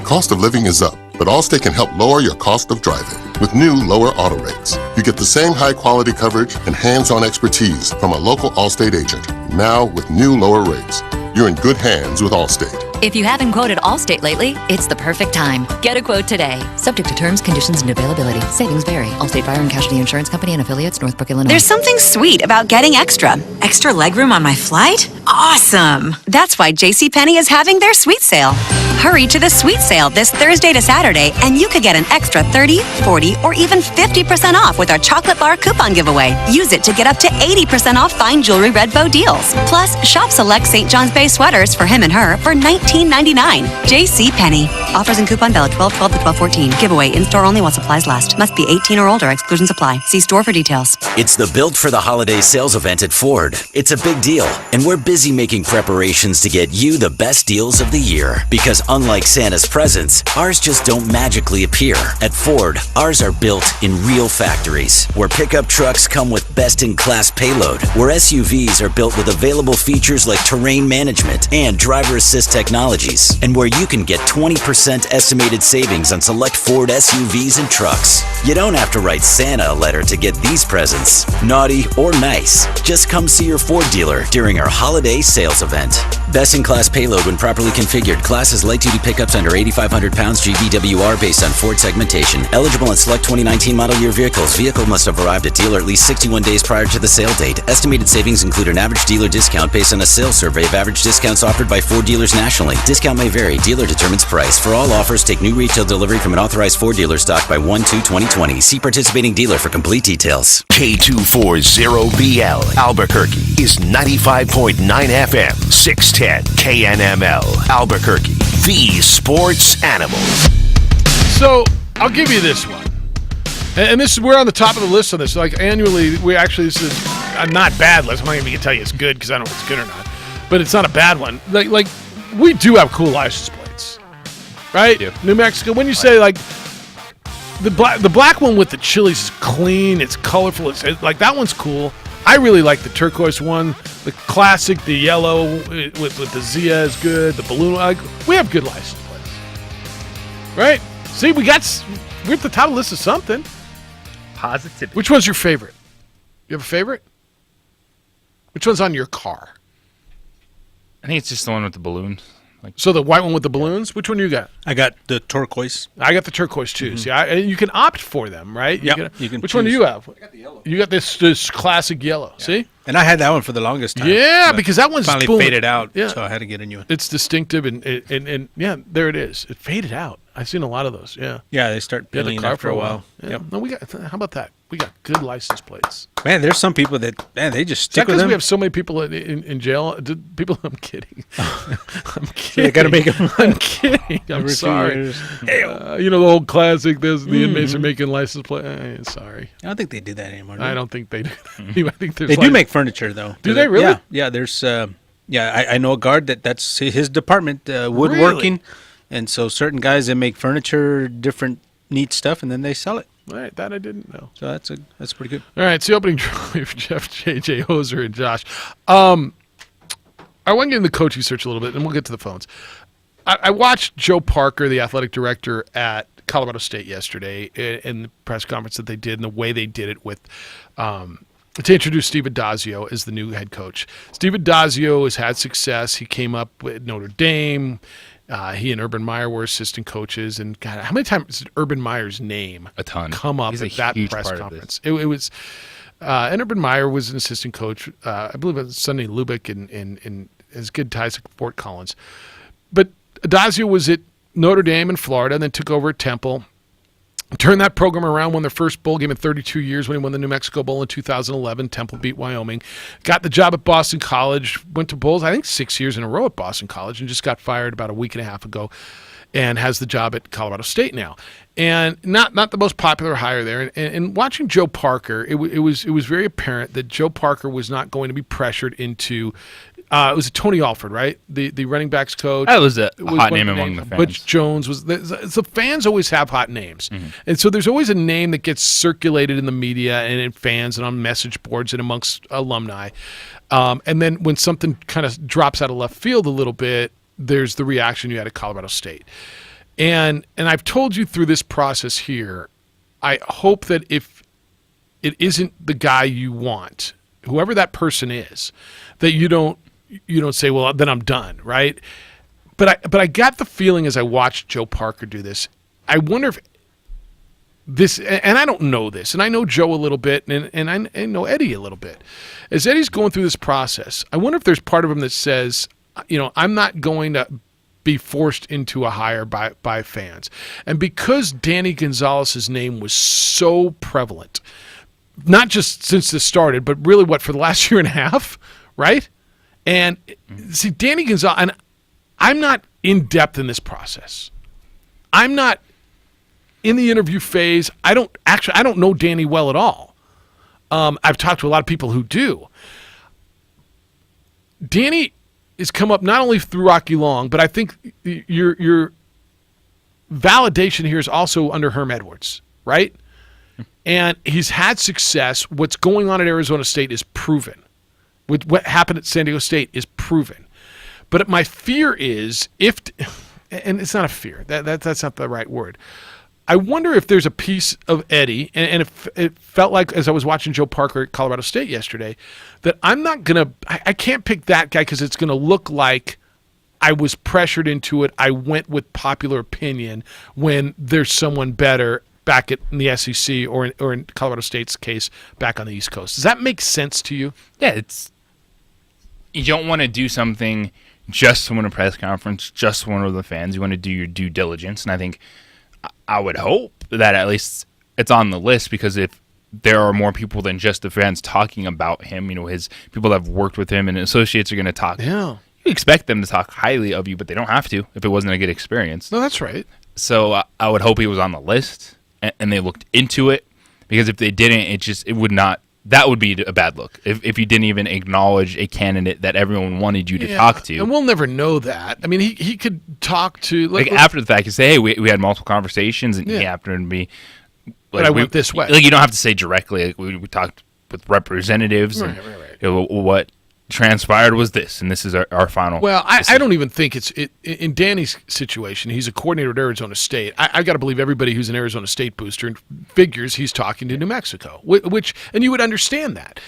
Cost of living is up, but Allstate can help lower your cost of driving. With new lower auto rates, you get the same high-quality coverage and hands-on expertise from a local Allstate agent. Now with new lower rates, you're in good hands with Allstate. If you haven't quoted Allstate lately, it's the perfect time. Get a quote today. Subject to terms, conditions, and availability. Savings vary. Allstate Fire and Casualty Insurance Company and affiliates, Northbrook, Illinois. There's something sweet about getting extra. Extra legroom on my flight? Awesome! That's why JCPenney is having their sweet sale. Hurry to the sweet sale this Thursday to Saturday, and you could get an extra 30, 40, or even 50% off with our chocolate bar coupon giveaway. Use it to get up to 80% off fine jewelry red bow deals. Plus, shop select St. John's Bay sweaters for him and her for $19.99. JCPenney. Offers and coupon valid 12/12 to 12/14. Giveaway in-store only while supplies last. Must be 18 or older. Exclusions apply. See store for details. It's the Built for the Holiday sales event at Ford. It's a big deal, and we're busy making preparations to get you the best deals of the year. Because unlike Santa's presents, ours just don't magically appear. At Ford, ours are built in real factories, where pickup trucks come with best-in-class payload, where SUVs are built with available features like terrain management and driver assist technologies, and where you can get 20% estimated savings on select Ford SUVs and trucks. You don't have to write Santa a letter to get these presents, naughty or nice. Just come see your Ford dealer during our holiday sales event. Best-in-class payload when properly configured. Class is light-duty pickups under 8,500 pounds GVWR based on Ford segmentation. Eligible on select 2019 model year vehicles. Vehicle must have arrived at dealer at least 61 days prior to the sale date. Estimated savings include an average dealer discount based on a sales survey of average discounts offered by Ford dealers nationally. Discount may vary. Dealer determines price. For all offers, take new retail delivery from an authorized Ford dealer stock by 1/2/2020. See participating dealer for complete details. K240BL Albuquerque is 95.9 FM, 610 KNML Albuquerque, the sports animal. So I'll give you this one, and this we're on the top of the list on this. Like annually, this is a not bad list. I'm not even gonna tell you it's good because I don't know if it's good or not, but it's not a bad one. Like we do have cool license plates, right? Yeah. New Mexico. When you say like the black one with the chilies is clean, it's colorful, it's like that one's cool. I really like the turquoise one, the classic, the yellow with the Zia is good. The balloon, we have good license plates, right? See, we're at the top of the list of something. Positivity. Which one's your favorite? You have a favorite? Which one's on your car? I think it's just the one with the balloons. So the white one with the balloons? Which one you got? I got the turquoise. I got the turquoise too. See, and you can opt for them, right? Yep, you can which one do choose. you have? I got the yellow. You got this classic yellow. See? And I had that one for the longest time. Yeah, but because that one's finally boom. faded out, Yeah. so I had to get a new one. It's distinctive, and yeah, there it is. It faded out. I've seen a lot of those. Yeah. Yeah, they start Yeah, the peeling car after a while. Yeah. Yep. No, we got. How about that? We got good license plates. Man, there's some people that they just Is that stick with because them. we have so many people in jail? People, I'm kidding. I'm kidding. They gotta make 'em I'm kidding. I'm every few sorry. years. You know the old classic. The inmates are making license plates. Sorry. I don't think they do that anymore. do I they? don't think they do. I think there's They do make furniture though. Do they really? Yeah. There's I know a guard that's his department, woodworking, and so certain guys that make furniture, different neat stuff, and then they sell it. All right, that I didn't know. So that's pretty good. All right, it's the opening draw with Jeff, JJ, Hoser, and Josh. I want to get in the coaching search a little bit, and we'll get to the phones. I watched Joe Parker, the athletic director at Colorado State yesterday, in the press conference that they did and the way they did it with to introduce Steve Addazio as the new head coach. Steve Addazio has had success. He came up with Notre Dame. He and Urban Meyer were assistant coaches. And God, how many times did Urban Meyer's name A ton. come up He's a at that huge press part of conference? It was, and Urban Meyer was an assistant coach. I believe it was Sunday Lubick and has good ties to Fort Collins. But Addazio was at Notre Dame in Florida, and then took over at Temple. Turned that program around, won their first bowl game in 32 years when he won the New Mexico Bowl in 2011. Temple beat Wyoming. Got the job at Boston College. Went to bowls, I think, 6 years in a row at Boston College, and just got fired about a week and a half ago, and has the job at Colorado State now. And not the most popular hire there. And watching Joe Parker, it was very apparent that Joe Parker was not going to be pressured into. It was Tony Alford, right? The running backs coach. That was a hot one name of among the fans. Butch Jones was. The fans always have hot names, and so there's always a name that gets circulated in the media and in fans and on message boards and amongst alumni. And then when something kind of drops out of left field a little bit, there's the reaction you had at Colorado State. And I've told you through this process here, I hope that if it isn't the guy you want, whoever that person is, that you don't say, well, then I'm done, right? But I got the feeling as I watched Joe Parker do this, I wonder if this, and I don't know this, and I know Joe a little bit, and I know Eddie a little bit. As Eddie's going through this process, I wonder if there's part of him that says, I'm not going to be forced into a hire by fans. And because Danny Gonzalez's name was so prevalent, not just since this started, but really for the last year and a half, right? And see, Danny Gonzalez, and I'm not in depth in this process. I'm not in the interview phase. I don't know Danny well at all. I've talked to a lot of people who do. Danny has come up not only through Rocky Long, but I think your validation here is also under Herm Edwards, right? And he's had success. What's going on at Arizona State is proven. With what happened at San Diego State is proven. But my fear is and it's not a fear. That's not the right word. I wonder if there's a piece of Eddie, and it felt like as I was watching Joe Parker at Colorado State yesterday, that I can't pick that guy because it's going to look like I was pressured into it. I went with popular opinion when there's someone better back in the SEC or in Colorado State's case back on the East Coast. Does that make sense to you? Yeah, you don't want to do something just to win a press conference, just to win over the fans. You want to do your due diligence, and I think I would hope that at least it's on the list, because if there are more people than just the fans talking about him, his people that have worked with him and associates are going to talk. Yeah. You expect them to talk highly of you, but they don't have to if it wasn't a good experience. No, that's right. So I would hope he was on the list and they looked into it, because if they didn't, it would not. That would be a bad look if you didn't even acknowledge a candidate that everyone wanted you to talk to. And we'll never know that. I mean, he could talk to after the fact, you say, hey, we had multiple conversations, and he happened to be. But I went this way. You don't have to say directly. Like, we talked with representatives, and what transpired was this, and this is our final. Well, I don't even think it's in Danny's situation. He's a coordinator at Arizona State. I got to believe everybody who's an Arizona State booster figures he's talking to New Mexico, and you would understand that.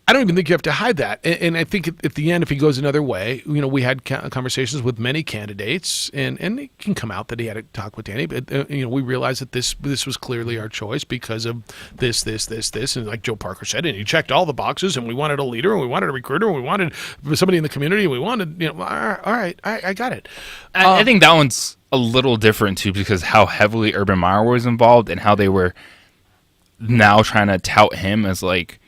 I don't even think you have to hide that. And I think at the end, if he goes another way, we had conversations with many candidates, and it can come out that he had a talk with Danny, but we realized that this was clearly our choice because of this, and like Joe Parker said, and he checked all the boxes, and we wanted a leader, and we wanted a recruiter, and we wanted somebody in the community, and we wanted, all right, I got it. I think that one's a little different too, because how heavily Urban Meyer was involved and how they were now trying to tout him as like,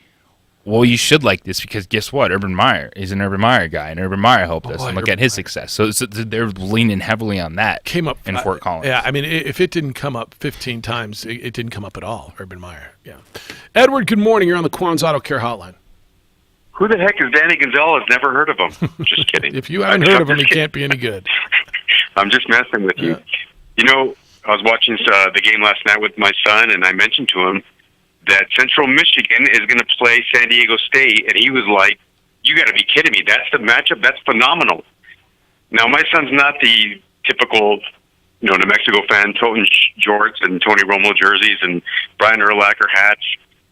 well, you should like this because guess what? Urban Meyer is an Urban Meyer guy, and Urban Meyer helped us. And look at his success. So they're leaning heavily on that. Came up in Fort Collins. Yeah, I mean, if it didn't come up 15 times, it didn't come up at all. Urban Meyer. Yeah. Edward, good morning. You're on the Quan's Auto Care Hotline. Who the heck is Danny Gonzalez? Never heard of him. Just kidding. If you haven't heard of him, he can't be any good. I'm just messing with you. I was watching the game last night with my son, and I mentioned to him that Central Michigan is going to play San Diego State, and he was like, "You got to be kidding me! That's the matchup. That's phenomenal." Now, my son's not the typical, New Mexico fan, toting jorts and Tony Romo jerseys and Brian Urlacher hats.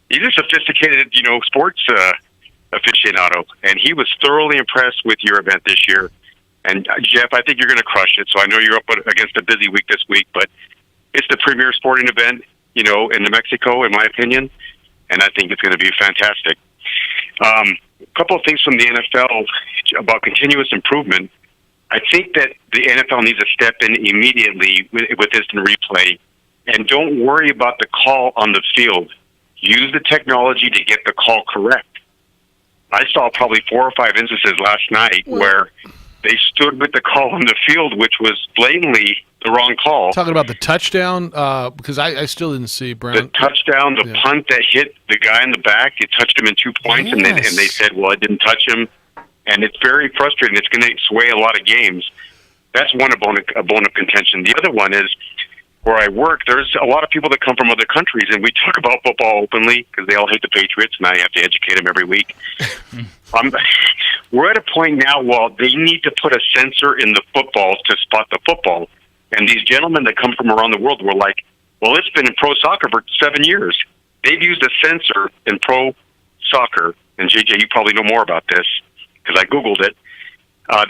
He's a sophisticated, sports aficionado, and he was thoroughly impressed with your event this year. And Jeff, I think you're going to crush it. So I know you're up against a busy week this week, but it's the premier sporting event, in New Mexico, in my opinion, and I think it's going to be fantastic. A couple of things from the NFL about continuous improvement. I think that the NFL needs to step in immediately with instant replay, and don't worry about the call on the field. Use the technology to get the call correct. I saw probably 4 or 5 instances last night where they stood with the call on the field, which was blatantly the wrong call. Talking about the touchdown, because I still didn't see Brown. The touchdown, the punt that hit the guy in the back, it touched him in 2 points, and they said, well, I didn't touch him. And it's very frustrating. It's going to sway a lot of games. That's one a bone of contention. The other one is where I work, there's a lot of people that come from other countries, and we talk about football openly because they all hate the Patriots, and I have to educate them every week. We're at a point now where they need to put a sensor in the footballs to spot the football. And these gentlemen that come from around the world were like, well, it's been in pro soccer for 7 years. They've used a sensor in pro soccer, and JJ, you probably know more about this because I Googled it.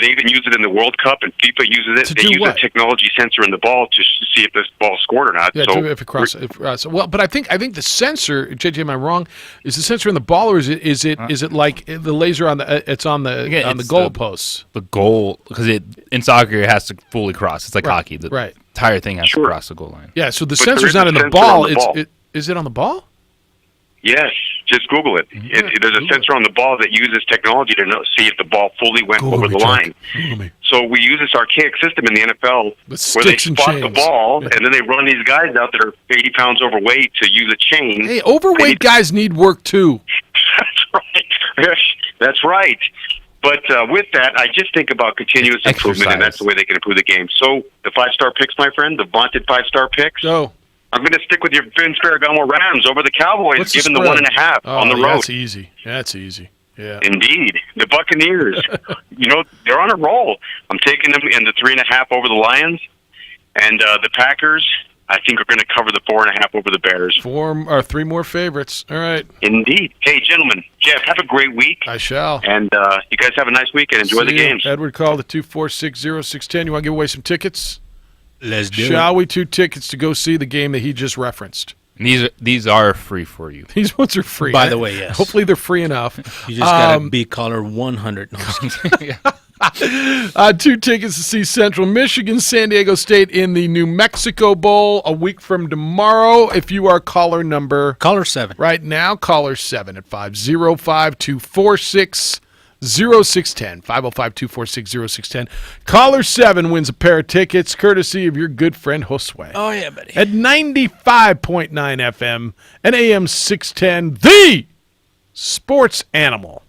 They even use it in the World Cup, and FIFA uses it. They use a technology sensor in the ball to see if this ball scored or not. Yeah, so if it crosses. Well, but I think the sensor, JJ, am I wrong? Is the sensor in the ball, or is it like the laser on the? It's on the goal posts. The goal, because in soccer it has to fully cross. It's like hockey. The entire thing has to cross the goal line. Yeah, so the sensor's not in the ball. Is it on the ball? Yes, just Google it. There's a sensor on the ball that uses technology to see if the ball fully went over the line. So we use this archaic system in the NFL where they spot the ball, and then they run these guys out that are 80 pounds overweight to use a chain. Hey, overweight guys need work too. That's right. That's right. But with that, I just think about continuous improvement, and that's the way they can improve the game. So the 5-star picks, my friend, the vaunted 5-star picks. Go. I'm going to stick with your Vince Ferragamo Rams over the Cowboys, given the 1.5 on the road. That's easy. That's easy. Yeah. Indeed. The Buccaneers, they're on a roll. I'm taking them in the 3.5 over the Lions. And the Packers, I think, are going to cover the 4.5 over the Bears. 3 more favorites. All right. Indeed. Hey, gentlemen, Jeff, have a great week. I shall. And you guys have a nice weekend. Enjoy the games. Edward, call the 246-0610. You want to give away some tickets? Let's do it. Shall we? 2 tickets to go see the game that he just referenced. And these are free for you. These ones are free. By the way, yes. Hopefully they're free enough. You just got to be caller 100. No, 2 tickets to see Central Michigan, San Diego State in the New Mexico Bowl a week from tomorrow. If you are caller 7. Right now, caller 7 at 505-246-0610. 505-246-0610. Caller 7 wins a pair of tickets courtesy of your good friend Josue. Oh, yeah, buddy. At 95.9 FM and AM 610, the sports animal.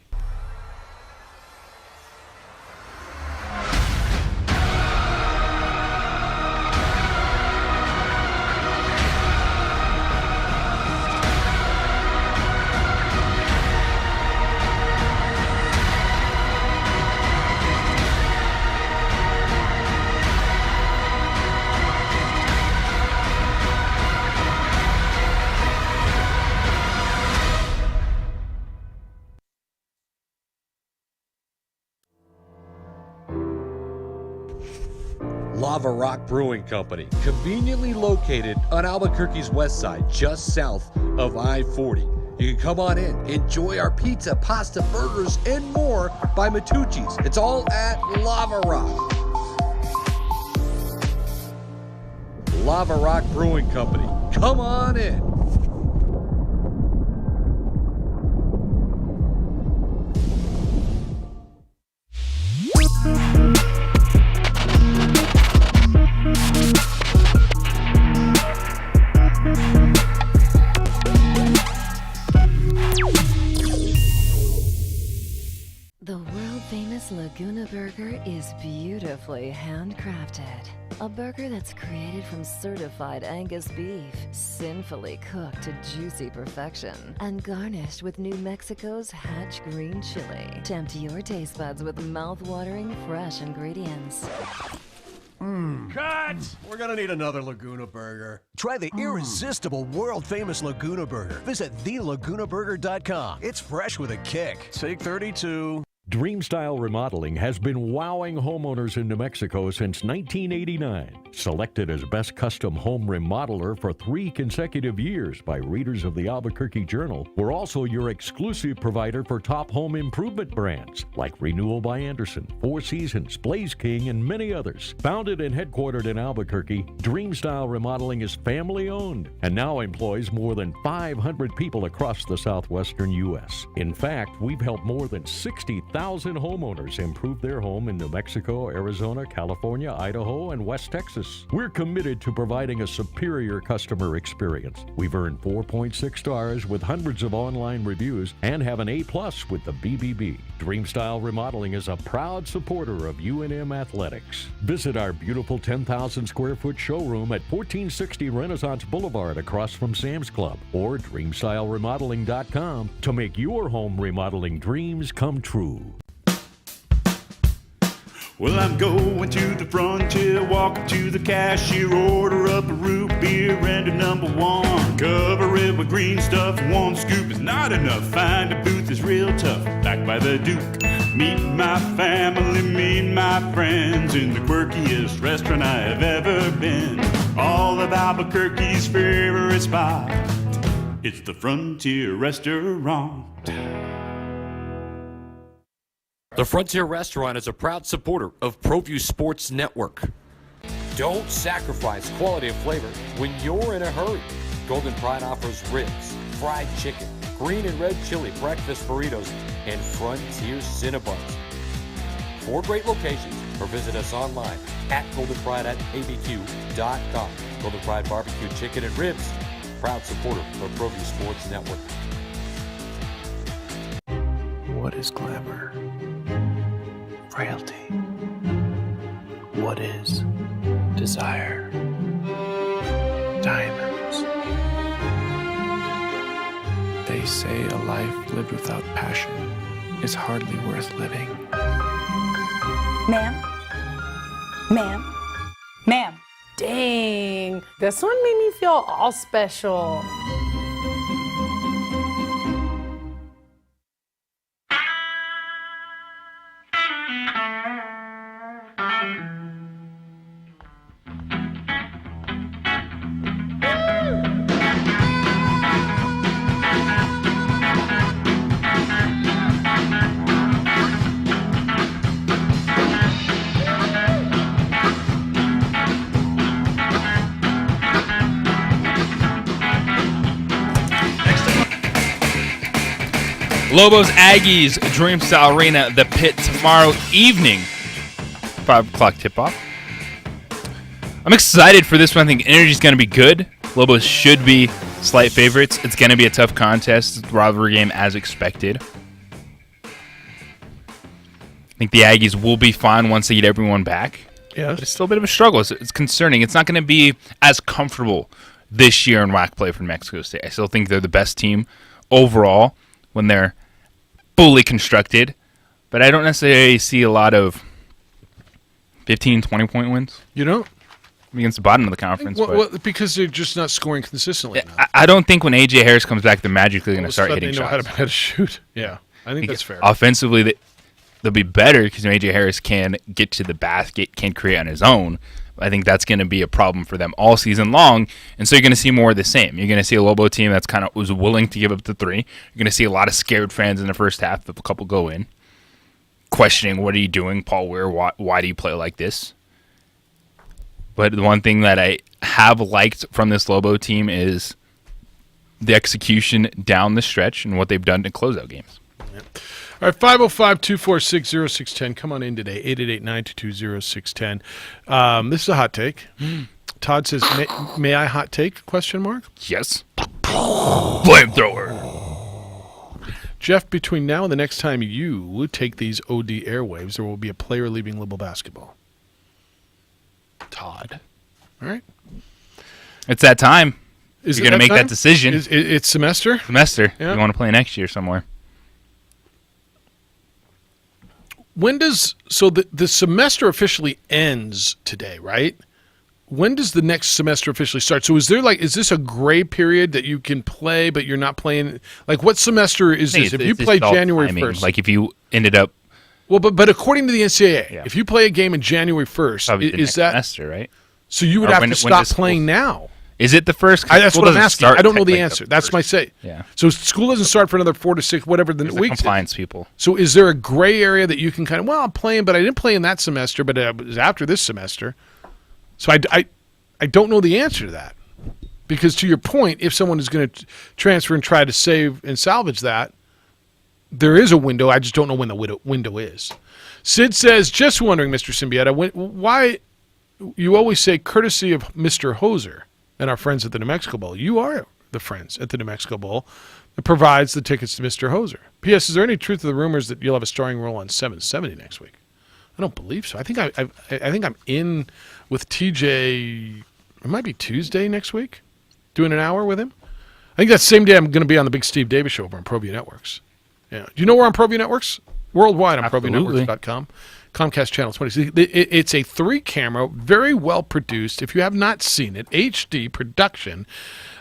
Lava Rock Brewing Company, conveniently located on Albuquerque's west side, just south of I-40. You can come on in, enjoy our pizza, pasta, burgers, and more by Matucci's. It's all at Lava Rock. Lava Rock Brewing Company. Come on in. The world-famous Laguna Burger is beautifully handcrafted. A burger that's created from certified Angus beef, sinfully cooked to juicy perfection, and garnished with New Mexico's Hatch green chili. Tempt your taste buds with mouth-watering fresh ingredients. Cut! We're gonna need another Laguna Burger. Try the irresistible, world-famous Laguna Burger. Visit thelagunaburger.com. It's fresh with a kick. Take 32. Dreamstyle Remodeling has been wowing homeowners in New Mexico since 1989. Selected as Best Custom Home Remodeler for 3 consecutive years by readers of the Albuquerque Journal, we're also your exclusive provider for top home improvement brands like Renewal by Anderson, Four Seasons, Blaze King, and many others. Founded and headquartered in Albuquerque, Dreamstyle Remodeling is family-owned and now employs more than 500 people across the southwestern U.S. In fact, we've helped more than 60,000 homeowners improve their home in New Mexico, Arizona, California, Idaho, and West Texas. We're committed to providing a superior customer experience. We've earned 4.6 stars with hundreds of online reviews and have an A+ with the BBB. Dreamstyle Remodeling is a proud supporter of UNM Athletics. Visit our beautiful 10,000 square foot showroom at 1460 Renaissance Boulevard across from Sam's Club or dreamstyleremodeling.com to make your home remodeling dreams come true. Well, I'm going to the frontier, walking to the cashier, order up a root beer and a number 1. Cover it with green stuff, 1 scoop is not enough. Find a booth is real tough, back by the Duke. Meet my family, meet my friends in the quirkiest restaurant I have ever been. All of Albuquerque's favorite spot, it's the Frontier Restaurant. The Frontier Restaurant is a proud supporter of ProView Sports Network. Don't sacrifice quality and flavor when you're in a hurry. Golden Pride offers ribs, fried chicken, green and red chili, breakfast burritos, and Frontier Cinnabons. 4 great locations, or visit us online at goldenpride@abq.com. Golden Pride Barbecue Chicken and Ribs, proud supporter of ProView Sports Network. What is glamour? Frailty. What is desire? Diamonds. They say a life lived without passion is hardly worth living. Ma'am? Ma'am? Ma'am? Dang, this one made me feel all special. Lobos Aggies, Dreamstyle Arena, the Pit tomorrow evening, 5 o'clock tip-off. I'm excited for this one. I think energy's going to be good. Lobos should be slight favorites. It's going to be a tough contest, rivalry game as expected. I think the Aggies will be fine once they get everyone back. Yeah. But it's still a bit of a struggle. It's concerning. It's not going to be as comfortable this year in WAC play for New Mexico State. I still think they're the best team overall when they're fully constructed, but I don't necessarily see a lot of 15, 20-point wins. You don't? Against the bottom of the conference. Well, because they're just not scoring consistently. I don't think when A.J. Harris comes back, they're magically going to start hitting shots. They know how to shoot. Yeah, I think that's fair. Offensively, they'll be better because A.J. Harris can get to the basket, can create on his own, I think that's going to be a problem for them all season long, and so you're going to see more of the same. You're going to see a Lobo team that's kind of was willing to give up the 3. You're going to see a lot of scared fans in the first half if a couple go in, questioning, what are you doing, Paul Weir? Why do you play like this? But the one thing that I have liked from this Lobo team is the execution down the stretch and what they've done to close out games. Yeah. All right, 505-246-0610. Come on in today, 888-922-0610. This is a hot take. Todd says, may I hot take, question mark? Yes. Flamethrower. Jeff, between now and the next time you take these OD airwaves, there will be a player leaving Liberal basketball. Todd. All right. It's that time. You're going to make that decision. It's semester? Semester. Yeah. You want to play next year somewhere. When does the semester officially ends today, right? When does the next semester officially start? So is this a gray period that you can play but you're not playing? Like, what semester is this? If you play January 1st. Like if you ended up. Well, but according to the NCAA, if you play a game in January 1st, is that semester, right? So you would have to stop playing now. Is it the first? That's what I'm asking. I don't know the answer. That's my say. Yeah. So school doesn't start for another 4 to 6, whatever the weeks. Compliance people. So is there a gray area that you can kind of, I'm playing, but I didn't play in that semester, but it was after this semester. So I don't know the answer to that. Because to your point, if someone is going to transfer and try to save and salvage that, there is a window. I just don't know when the window is. Sid says, just wondering, Mr. Siembieda, why you always say courtesy of Mr. Hoser and our friends at the New Mexico Bowl. You are the friends at the New Mexico Bowl that provides the tickets to Mr. Hoser. P.S. Is there any truth to the rumors that you'll have a starring role on 770 next week? I don't believe so. I think I'm in with TJ. It might be Tuesday next week, doing an hour with him. I think that same day I'm going to be on the Big Steve Davis Show over on ProView Networks. Yeah. Do you know we're on ProView Networks? Worldwide on ProViewNetworks.com. Comcast Channel 20. It's a 3-camera, very well produced. If you have not seen it, HD production.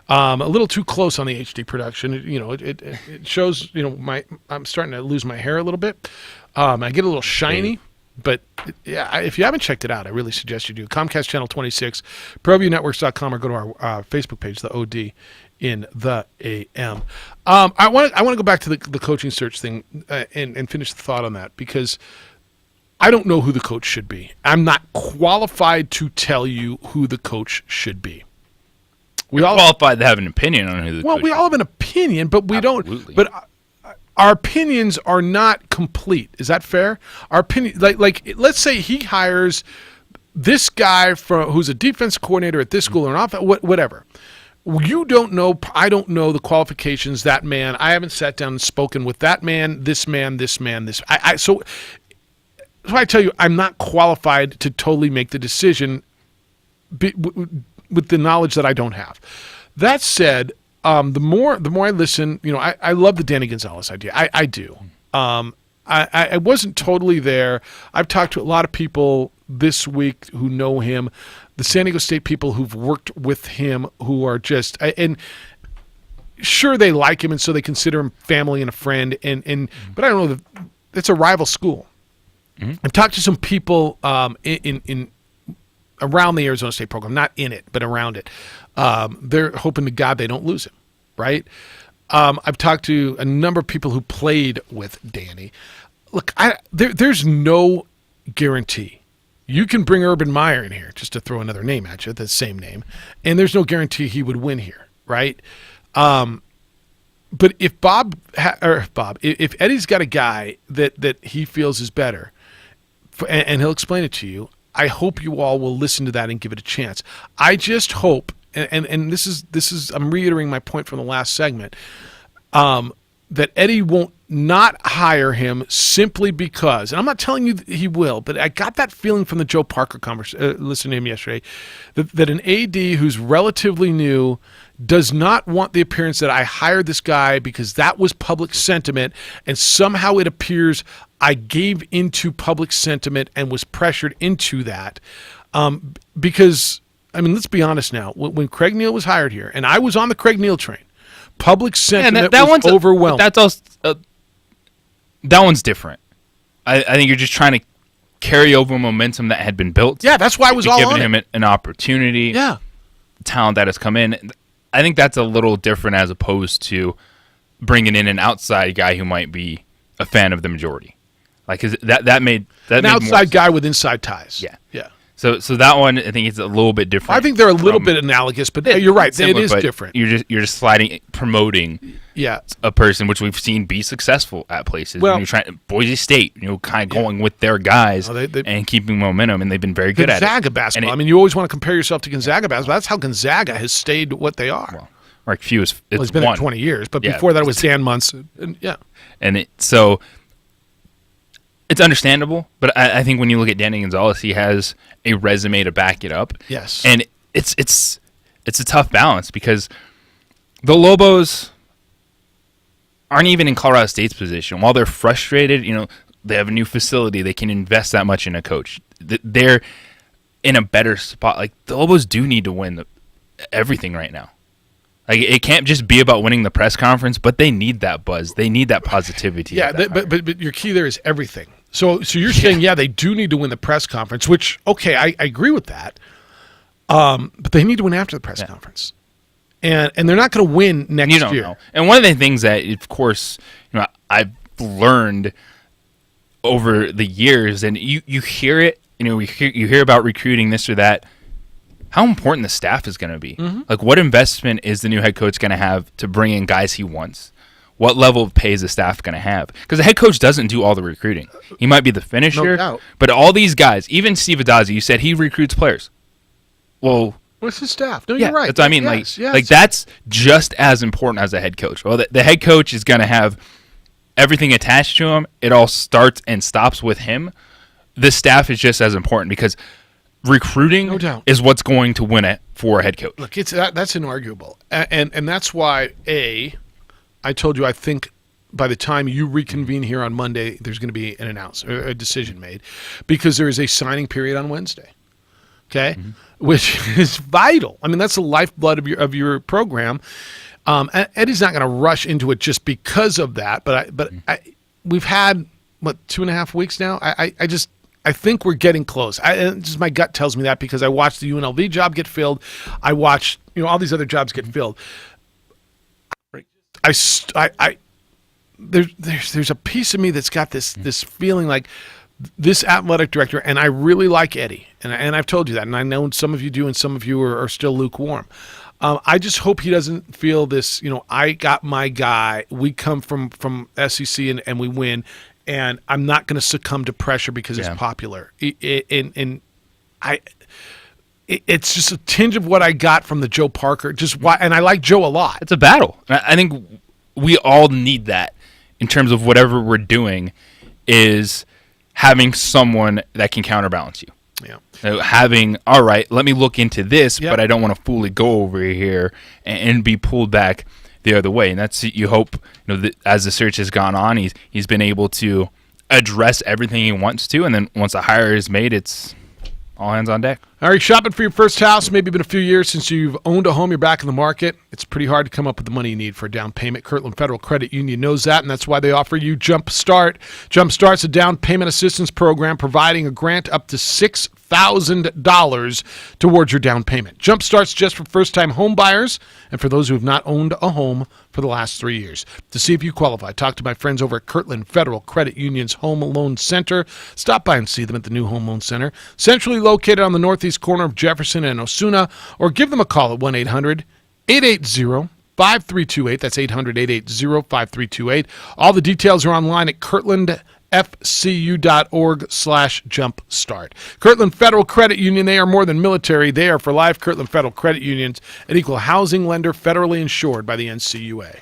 A little too close on the HD production. It shows. I'm starting to lose my hair a little bit. I get a little shiny. But yeah, if you haven't checked it out, I really suggest you do. Comcast Channel 26, ProViewNetworks.com, or go to our Facebook page, the OD in the AM. I want to go back to the coaching search thing and finish the thought on that, because I don't know who the coach should be. I'm not qualified to tell you who the coach should be. We're qualified to have an opinion on who the coach we all have an opinion, but we don't. But our opinions are not complete. Is that fair? Our opinion, like let's say he hires this guy who's a defense coordinator at this school or an offense, whatever. You don't know. I don't know the qualifications. That man. I haven't sat down and spoken with that man. This man. This man. This. So I tell you, I'm not qualified to totally make the decision with the knowledge that I don't have. That said, the more I listen, I love the Danny Gonzalez idea. I do. I wasn't totally there. I've talked to a lot of people this week who know him, the San Diego State people who've worked with him, who are just and sure they like him and so they consider him family and a friend. But I don't know. It's a rival school. Mm-hmm. I've talked to some people in around the Arizona State program, not in it, but around it. They're hoping to God they don't lose him, right? I've talked to a number of people who played with Danny. Look, there's no guarantee. You can bring Urban Meyer in here, just to throw another name at you, the same name, and there's no guarantee he would win here, right? But if if Eddie's got a guy that he feels is better, and he'll explain it to you, I hope you all will listen to that and give it a chance. I just hope, and this is I'm reiterating my point from the last segment, that Eddie won't not hire him simply because, and I'm not telling you he will, but I got that feeling from the Joe Parker listening to him yesterday, that an AD who's relatively new does not want the appearance that I hired this guy because that was public sentiment, and somehow it appears I gave into public sentiment and was pressured into that. Because, I mean, let's be honest now. When Craig Neal was hired here, and I was on the Craig Neal train, public sentiment was overwhelming. That one's different. I think you're just trying to carryover momentum that had been built. Yeah, that's why I was all giving on him an opportunity. Yeah. Talent that has come in. I think that's a little different as opposed to bringing in an outside guy who might be a fan of the majority. Like, 'cause that made an outside guy with inside ties. Yeah. Yeah. So that one, I think it's a little bit different. I think they're a little bit analogous, but you're right. It is different. You're just promoting a person, which we've seen be successful at places. Well, you're trying Boise State, kind of going with their guys and keeping momentum, and they've been very good at it. Gonzaga basketball. I mean, you always want to compare yourself to Gonzaga basketball. That's how Gonzaga has stayed what they are. Well, like few is it's been there 20 years, but before that it was Dan Munson. So it's understandable, but I think when you look at Danny Gonzalez, he has a resume to back it up. Yes, and it's a tough balance because the Lobos aren't even in Colorado State's position. While they're frustrated, they have a new facility, they can invest that much in a coach. They're in a better spot. Like, the Lobos do need to win everything right now. Like, it can't just be about winning the press conference, but they need that buzz. They need that positivity. Yeah, but your key there is everything. So you're saying, they do need to win the press conference, which, okay, I agree with that. But they need to win after the press conference. And they're not going to win next year. You don't know. And one of the things that, of course, I've learned over the years, and you hear it, you hear about recruiting this or that, how important the staff is going to be. Mm-hmm. Like, what investment is the new head coach going to have to bring in guys he wants? What level of pay is the staff going to have? Because the head coach doesn't do all the recruiting. He might be the finisher, no doubt. But all these guys, even Steve Addazio, you said he recruits players. Well, what's his staff? No, you're right. That's what I mean. Yes. Like that's just as important as the head coach. Well, the head coach is going to have everything attached to him. It all starts and stops with him. The staff is just as important because recruiting is what's going to win it for a head coach. Look, that's inarguable, and that's why I told you I think by the time you reconvene here on Monday, there's going to be an announcement, a decision made, because there is a signing period on Wednesday. Okay, which is vital. I mean, that's the lifeblood of your program. Eddie's not going to rush into it just because of that. But we've had 2.5 weeks now. I think we're getting close. Just my gut tells me that because I watched the UNLV job get filled. I watched all these other jobs get filled. There's a piece of me that's got this feeling like this athletic director, and I really like Eddie, and I've told you that, and I know some of you do, and some of you are still lukewarm. I just hope he doesn't feel this. I got my guy. We come from SEC and we win. And I'm not going to succumb to pressure because it's popular. It's just a tinge of what I got from the Joe Parker. And I like Joe a lot. It's a battle. I think we all need that in terms of whatever we're doing is having someone that can counterbalance you. Yeah. Having, all right, let me look into this, but I don't want to fully go over here and be pulled back the other way. And that's, you hope, that as the search has gone on, he's been able to address everything he wants to, and then once a hire is made, it's all hands on deck. All right, shopping for your first house. Maybe been a few years since you've owned a home. You're back in the market. It's pretty hard to come up with the money you need for a down payment. Kirtland Federal Credit Union knows that, and that's why they offer you Jump Start. Jump Start's a down payment assistance program providing a grant up to $6,000 towards your down payment. Jump Start's just for first-time home buyers and for those who have not owned a home for the last 3 years. To see if you qualify, talk to my friends over at Kirtland Federal Credit Union's Home Loan Center. Stop by and see them at the new Home Loan Center, centrally located on the northeast corner of Jefferson and Osuna, or give them a call at 1-800-880-5328. That's 800-880-5328. All the details are online at kirtlandfcu.org/jumpstart. Kirtland Federal Credit Union, they are more than military. They are for life. Kirtland Federal Credit Union's an equal housing lender federally insured by the NCUA.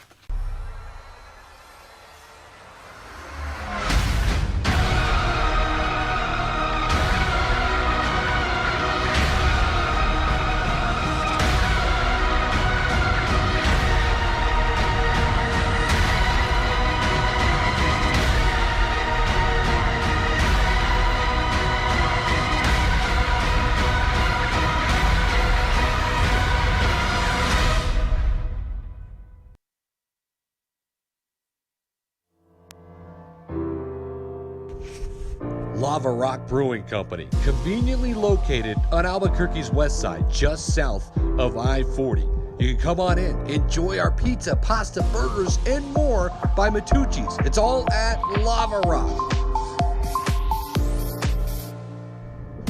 Lava Rock Brewing Company, conveniently located on Albuquerque's west side, just south of I-40. You can come on in, enjoy our pizza, pasta, burgers, and more by Matucci's. It's all at Lava Rock.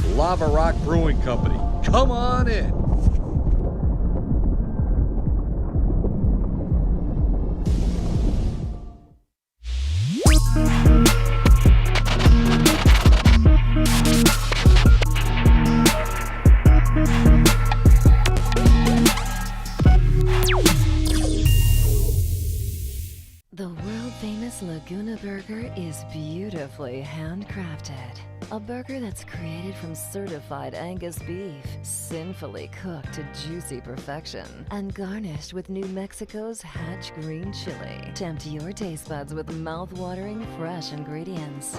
Lava Rock Brewing Company. Come on in. The world-famous Laguna Burger is beautifully handcrafted. A burger that's created from certified Angus beef, sinfully cooked to juicy perfection, and garnished with New Mexico's Hatch green chili. Tempt your taste buds with mouth-watering fresh ingredients.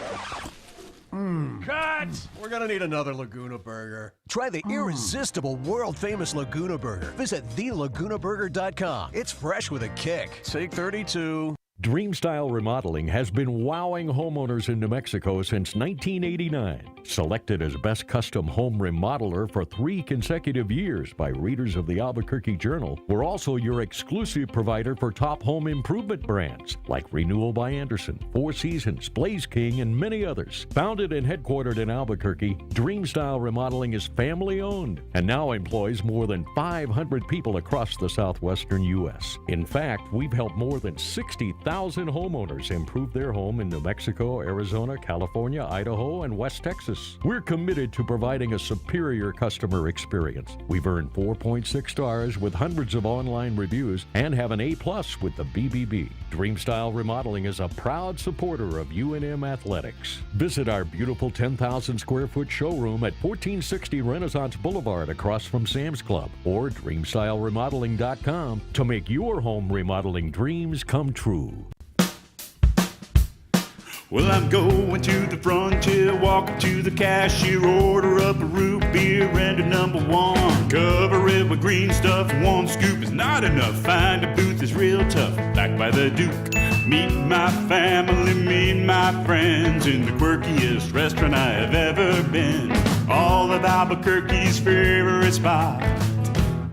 Cut! We're gonna need another Laguna Burger. Try the irresistible, world-famous Laguna Burger. Visit thelagunaburger.com. It's fresh with a kick. Take 32. Dreamstyle Remodeling has been wowing homeowners in New Mexico since 1989. Selected as Best Custom Home Remodeler for 3 consecutive years by readers of the Albuquerque Journal, we're also your exclusive provider for top home improvement brands like Renewal by Anderson, Four Seasons, Blaze King, and many others. Founded and headquartered in Albuquerque, Dreamstyle Remodeling is family-owned and now employs more than 500 people across the southwestern U.S. In fact, we've helped more than 60,000 homeowners improve their home in New Mexico, Arizona, California, Idaho, and West Texas. We're committed to providing a superior customer experience. We've earned 4.6 stars with hundreds of online reviews and have an A+ with the BBB. Dreamstyle Remodeling is a proud supporter of UNM Athletics. Visit our beautiful 10,000 square foot showroom at 1460 Renaissance Boulevard across from Sam's Club, or dreamstyleremodeling.com to make your home remodeling dreams come true. Well, I'm going to the frontier, walking to the cashier, order up a root beer and a number 1. Cover it with green stuff, 1 scoop is not enough. Find a booth is real tough, back by the Duke. Meet my family, meet my friends in the quirkiest restaurant I have ever been. All of Albuquerque's favorite spot,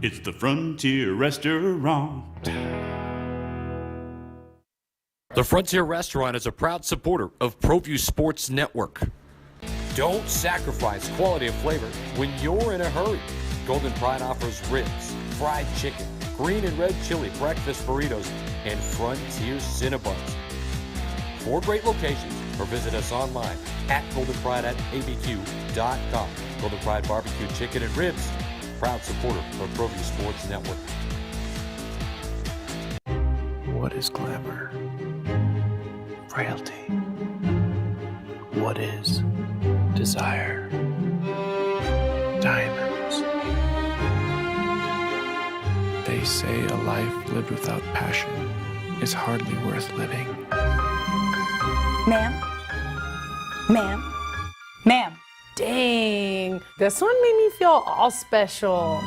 it's the Frontier Restaurant. The Frontier Restaurant is a proud supporter of ProView Sports Network. Don't sacrifice quality of flavor when you're in a hurry. Golden Pride offers ribs, fried chicken, green and red chili breakfast burritos, and Frontier Cinnabons. 4 great locations, or visit us online at goldenpride@abq.com. Golden Pride Barbecue Chicken and Ribs, proud supporter of ProView Sports Network. What is glamour? Frailty. What is desire? Diamonds. They say a life lived without passion is hardly worth living. Ma'am? Ma'am? Ma'am? Dang, this one made me feel all special.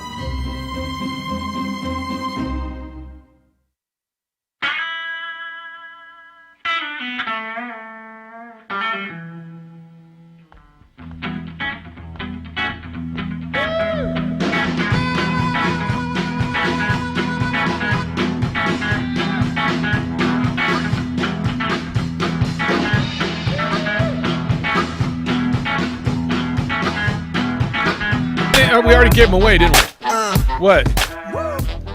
We already gave them away, didn't we? What?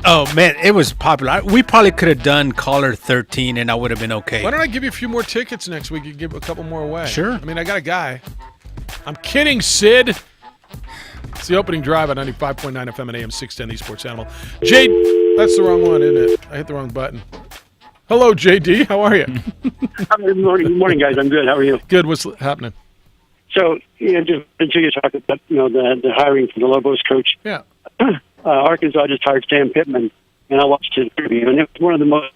Oh, man, it was popular. We probably could have done caller 13 and I would have been okay. Why don't I give you a few more tickets next week and give a couple more away? Sure. I mean, I got a guy. I'm kidding, Sid. It's the opening drive on 95.9 FM and AM 610, the Sports Animal. Jade, that's the wrong one, isn't it? I hit the wrong button. Hello, JD. How are you? Good morning, guys. I'm good. How are you? Good. What's happening? So, just until you talk about, the hiring for the Lobos coach. Yeah. Arkansas just hired Sam Pittman, and I watched his interview, and it was one of the most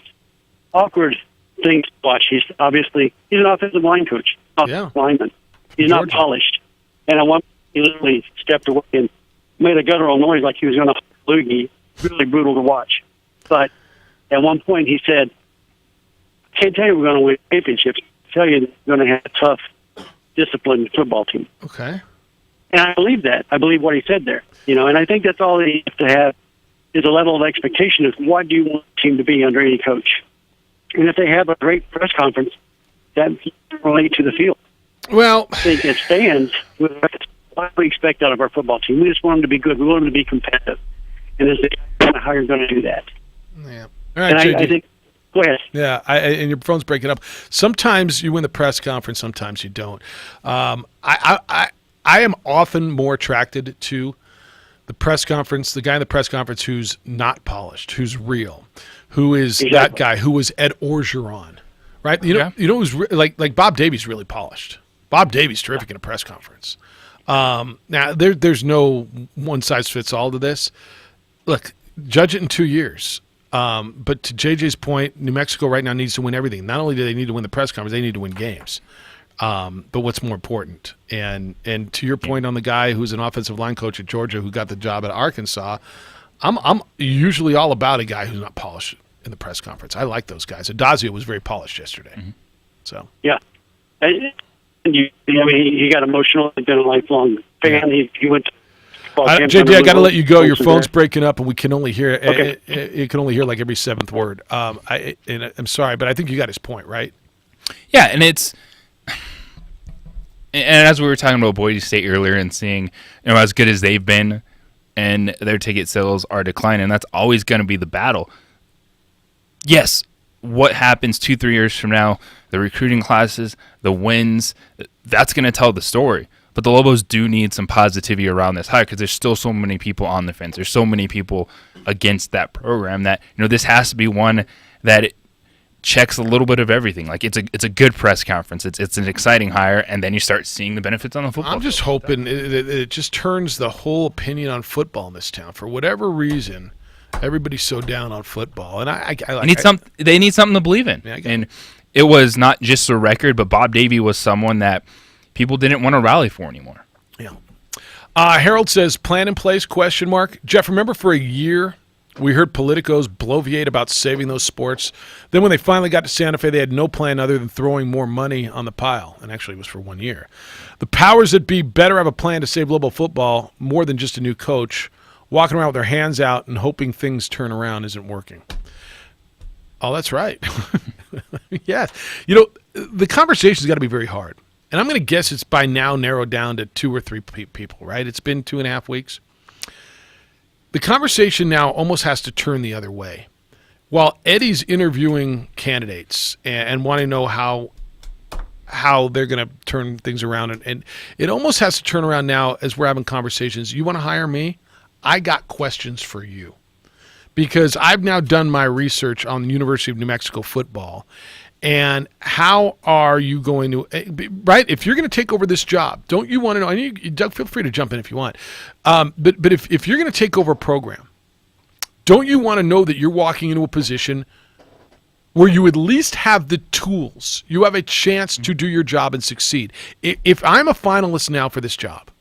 awkward things to watch. He's an offensive line coach, lineman. He's not polished. And at one point, he literally stepped away and made a guttural noise like he was going to loogie. Really brutal to watch. But at one point, he said, "I can't tell you we're going to win championships. I tell you, we're going to have a tough disciplined football team. Okay. And I believe that. I believe what he said there. And I think that's all they have to have is a level of expectation of what do you want the team to be under any coach. And if they have a great press conference, that relate to the field. Well, I think it stands with what we expect out of our football team. We just want them to be good. We want them to be competitive. And is the guy hired going to do that? Yeah. All right, and I think, go ahead. Yeah, and your phone's breaking up. Sometimes you win the press conference, sometimes you don't. I am often more attracted to the press conference, the guy in the press conference who's not polished, who's real, who is that guy who was Ed Orgeron, right? You know who's like Bob Davies really polished. Bob Davies terrific in a press conference. Now there's no one size fits all to this. Look, judge it in 2 years. But to JJ's point, New Mexico right now needs to win everything. Not only do they need to win the press conference, they need to win games. But what's more important? And to your point on the guy who's an offensive line coach at Georgia who got the job at Arkansas, I'm usually all about a guy who's not polished in the press conference. I like those guys. Adazio was very polished yesterday. Mm-hmm. So yeah, he got emotional. He's been a lifelong fan. Yeah. He went to JJ, I got to let you go. Your phone's breaking up, and we can only hear it can only hear like every seventh word. I'm sorry, but I think you got his point, right? Yeah, and as we were talking about Boise State earlier and seeing as good as they've been, and their ticket sales are declining, that's always going to be the battle. Yes, what happens 2-3 years from now, the recruiting classes, the wins, that's going to tell the story. But the Lobos do need some positivity around this hire because there's still so many people on the fence. There's so many people against that program that this has to be one that it checks a little bit of everything. Like it's a good press conference. It's an exciting hire, and then you start seeing the benefits on the football. I'm just hoping it just turns the whole opinion on football in this town. For whatever reason, everybody's so down on football, and they need something to believe in. Yeah, and it was not just a record, but Bob Davie was someone that people didn't want to rally for anymore. Yeah. Harold says, plan in place, ? Jeff, remember for a year we heard politicos bloviate about saving those sports. Then when they finally got to Santa Fe, they had no plan other than throwing more money on the pile. And actually it was for 1 year. The powers that be better have a plan to save Lobo football more than just a new coach. Walking around with their hands out and hoping things turn around isn't working. Oh, that's right. Yes. The conversation's got to be very hard. And I'm going to guess it's by now narrowed down to 2 or 3 people, right? It's been 2.5 weeks. The conversation now almost has to turn the other way. While Eddie's interviewing candidates and wanting to know how they're going to turn things around, and it almost has to turn around now as we're having conversations. You want to hire me? I got questions for you. Because I've now done my research on the University of New Mexico football. And how are you going to, right? If you're going to take over this job, don't you want to know? And you, Doug, feel free to jump in if you want. But if you're going to take over a program, don't you want to know that you're walking into a position where you at least have the tools? You have a chance to do your job and succeed. If I'm a finalist now for this job,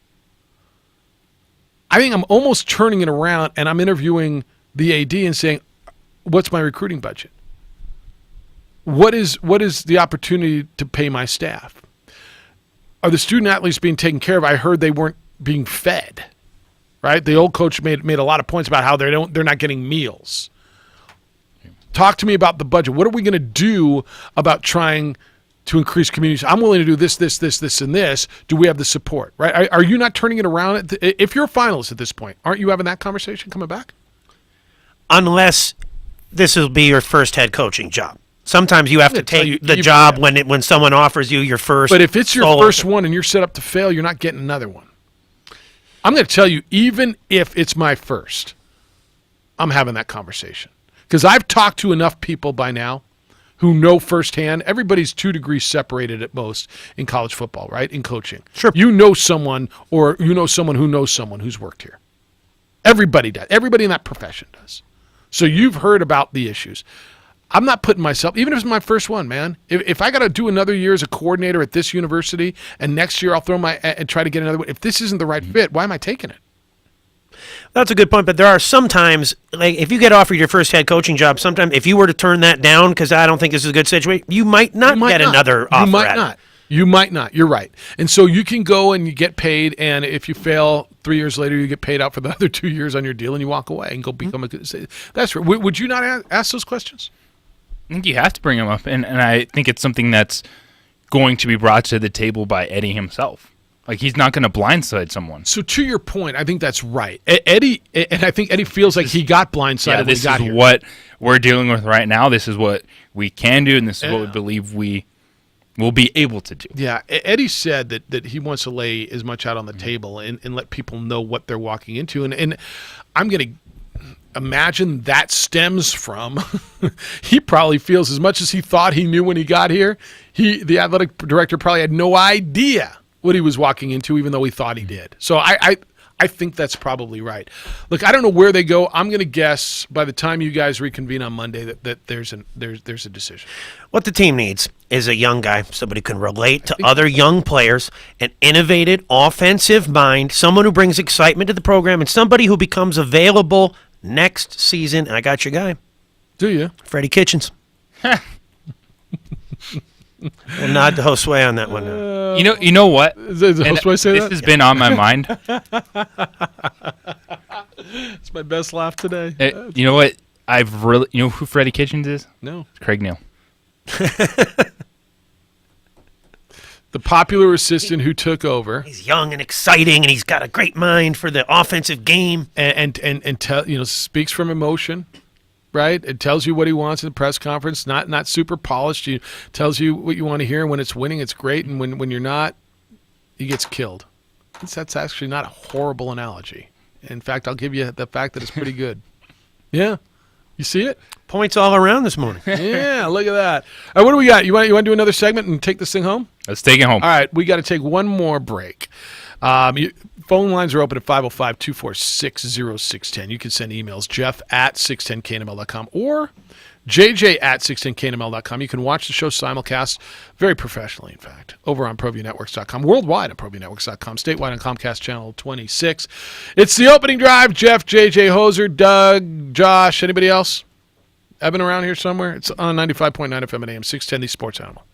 I think I'm almost turning it around and I'm interviewing the AD and saying, what's my recruiting budget? What is the opportunity to pay my staff? Are the student athletes being taken care of? I heard they weren't being fed, right? The old coach made a lot of points about how they're not getting meals. Talk to me about the budget. What are we going to do about trying to increase community? I'm willing to do this, and this. Do we have the support, right? Are you not turning it around? If you're a finalist at this point, aren't you having that conversation coming back? Unless this will be your first head coaching job. Sometimes you have to take the job when someone offers you your first. But if it's your first one and you're set up to fail, you're not getting another one. I'm going to tell you, even if it's my first, I'm having that conversation. Because I've talked to enough people by now who know firsthand. Everybody's 2 degrees separated at most in college football, right? In coaching. Sure. You know someone, or you know someone who knows someone who's worked here. Everybody does. Everybody in that profession does. So you've heard about the issues. I'm not putting myself, even if it's my first one, man. If I got to do another year as a coordinator at this university, and next year I'll throw and try to get another one. If this isn't the right fit, why am I taking it? That's a good point, but there are sometimes, like if you get offered your first head coaching job, sometimes if you were to turn that down because I don't think this is a good situation, you might not get another offer. You might not. You might not. You're right. And so you can go and you get paid, and if you fail 3 years later, you get paid out for the other 2 years on your deal, and you walk away and go become a good. That's right. Would you not ask those questions? I think you have to bring them up, and I think it's something that's going to be brought to the table by Eddie himself. Like, he's not going to blindside someone. So to your point, I think that's right. Eddie, and I think Eddie feels like he got blindsided when he got here. This is what we're dealing with right now. This is what we can do, and this is what we believe we will be able to do. Yeah, Eddie said that he wants to lay as much out on the table and let people know what they're walking into. And I'm going to imagine that stems from he probably feels as much as he thought he knew when he got here. The athletic director probably had no idea what he was walking into, even though he thought he did. So I think that's probably right. Look, I don't know where they go. I'm going to guess by the time you guys reconvene on Monday that there's a decision. What the team needs is a young guy, somebody who can relate to other young players, an innovative offensive mind, someone who brings excitement to the program, and somebody who becomes available next season. And I got your guy. Do you? Freddie Kitchens. We'll nod to Josue on that one. You know what? Does Josue say this that? has been on my mind. It's my best laugh today. You know what? You know who Freddie Kitchens is? No. It's Craig Neal. The popular assistant who took over. He's young and exciting, and he's got a great mind for the offensive game. And speaks from emotion. Right? It tells you what he wants in the press conference, not super polished. He tells you what you want to hear, and when it's winning, it's great, and when you're not, he gets killed. That's actually not a horrible analogy. In fact, I'll give you the fact that it's pretty good. Yeah. You see it? Points all around this morning. Yeah, look at that. All right, what do we got? You want to do another segment and take this thing home? Let's take it home. All right, we got to take one more break. Phone lines are open at 505-246-0610. You can send emails, jeff@610knml.com or jj@610knml.com. You can watch the show simulcast very professionally, in fact, over on ProViewNetworks.com, worldwide on ProViewNetworks.com, statewide on Comcast Channel 26. It's the opening drive. Jeff, JJ, Hoser, Doug, Josh, anybody else? Evan around here somewhere? It's on 95.9 FM and AM 610, the Sports Animal.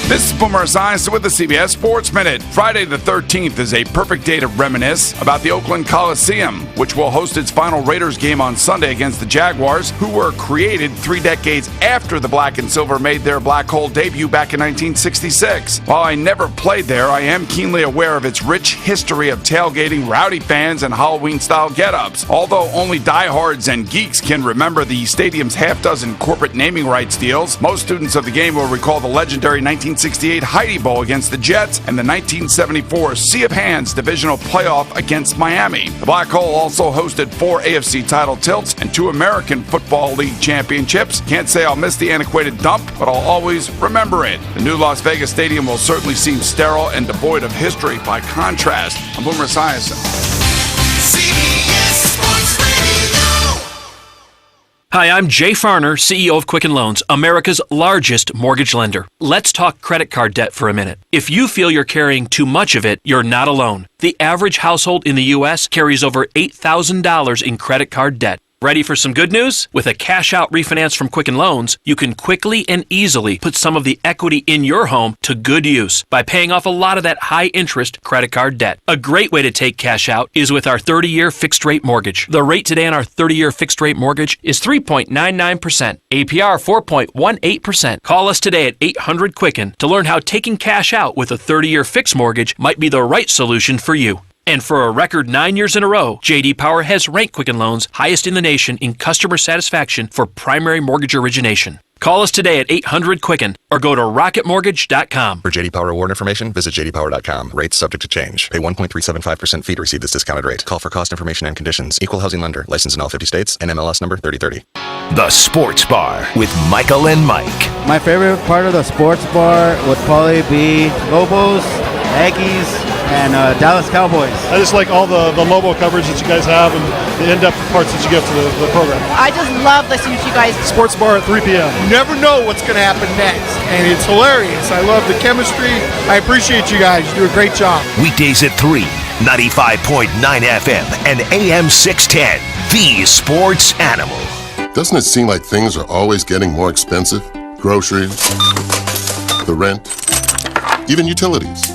This is Boomer Esiason with the CBS Sports Minute. Friday the 13th is a perfect day to reminisce about the Oakland Coliseum, which will host its final Raiders game on Sunday against the Jaguars, who were created 3 decades after the Black and Silver made their Black Hole debut back in 1966. While I never played there, I am keenly aware of its rich history of tailgating, rowdy fans, and Halloween-style get-ups. Although only diehards and geeks can remember the stadium's half-dozen corporate naming rights deals, most students of the game will recall the legendary 1968 Heidi Bowl against the Jets and the 1974 Sea of Hands divisional playoff against Miami. The Black Hole also hosted 4 AFC title tilts and 2 American Football League championships. Can't say I'll miss the antiquated dump, but I'll always remember it. The new Las Vegas Stadium will certainly seem sterile and devoid of history by contrast. I'm Boomer Esiason. Hi, I'm Jay Farner, CEO of Quicken Loans, America's largest mortgage lender. Let's talk credit card debt for a minute. If you feel you're carrying too much of it, you're not alone. The average household in the U.S. carries over $8,000 in credit card debt. Ready for some good news? With a cash-out refinance from Quicken Loans, you can quickly and easily put some of the equity in your home to good use by paying off a lot of that high-interest credit card debt. A great way to take cash out is with our 30-year fixed-rate mortgage. The rate today on our 30-year fixed-rate mortgage is 3.99%, APR 4.18%. Call us today at 800-QUICKEN to learn how taking cash out with a 30-year fixed mortgage might be the right solution for you. And for a record 9 years in a row, J.D. Power has ranked Quicken Loans highest in the nation in customer satisfaction for primary mortgage origination. Call us today at 800-QUICKEN or go to rocketmortgage.com. For J.D. Power award information, visit jdpower.com. Rates subject to change. Pay 1.375% fee to receive this discounted rate. Call for cost information and conditions. Equal housing lender. Licensed in all 50 states. NMLS number 3030. The Sports Bar with Michael and Mike. My favorite part of the Sports Bar would probably be Lobos, Aggies, and Dallas Cowboys. I just like all the Lobo coverage that you guys have and the in-depth parts that you give to the program. I just love listening to you guys. Sports Bar at 3 p.m. You never know what's going to happen next, and it's hilarious. I love the chemistry. I appreciate you guys. You do a great job. Weekdays at 3, 95.9 FM and AM 610, the Sports Animal. Doesn't it seem like things are always getting more expensive? Groceries, the rent, even utilities.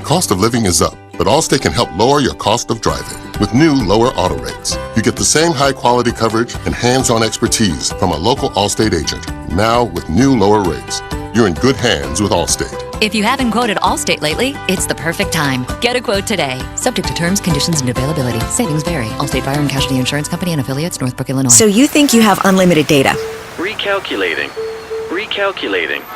Cost of living is up, but Allstate can help lower your cost of driving. With new lower auto rates, you get the same high-quality coverage and hands-on expertise from a local Allstate agent. Now, with new lower rates, you're in good hands with Allstate. If you haven't quoted Allstate lately, it's the perfect time. Get a quote today. Subject to terms, conditions, and availability. Savings vary. Allstate Fire and Casualty Insurance Company and affiliates, Northbrook, Illinois. So you think you have unlimited data? Recalculating.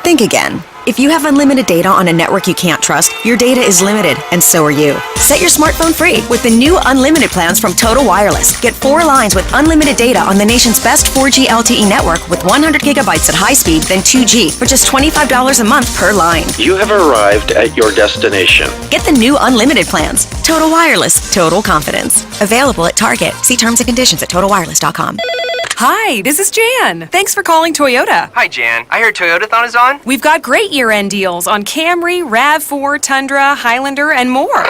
Think again. If you have unlimited data on a network you can't trust, your data is limited, and so are you. Set your smartphone free with the new unlimited plans from Total Wireless. Get 4 lines with unlimited data on the nation's best 4G LTE network with 100 gigabytes at high speed, then 2G for just $25 a month per line. You have arrived at your destination. Get the new unlimited plans. Total Wireless, total confidence. Available at Target. See terms and conditions at totalwireless.com. Hi, this is Jan. Thanks for calling Toyota. Hi, Jan. I heard Toyotathon is on. We've got great year-end deals on Camry, RAV4, Tundra, Highlander, and more.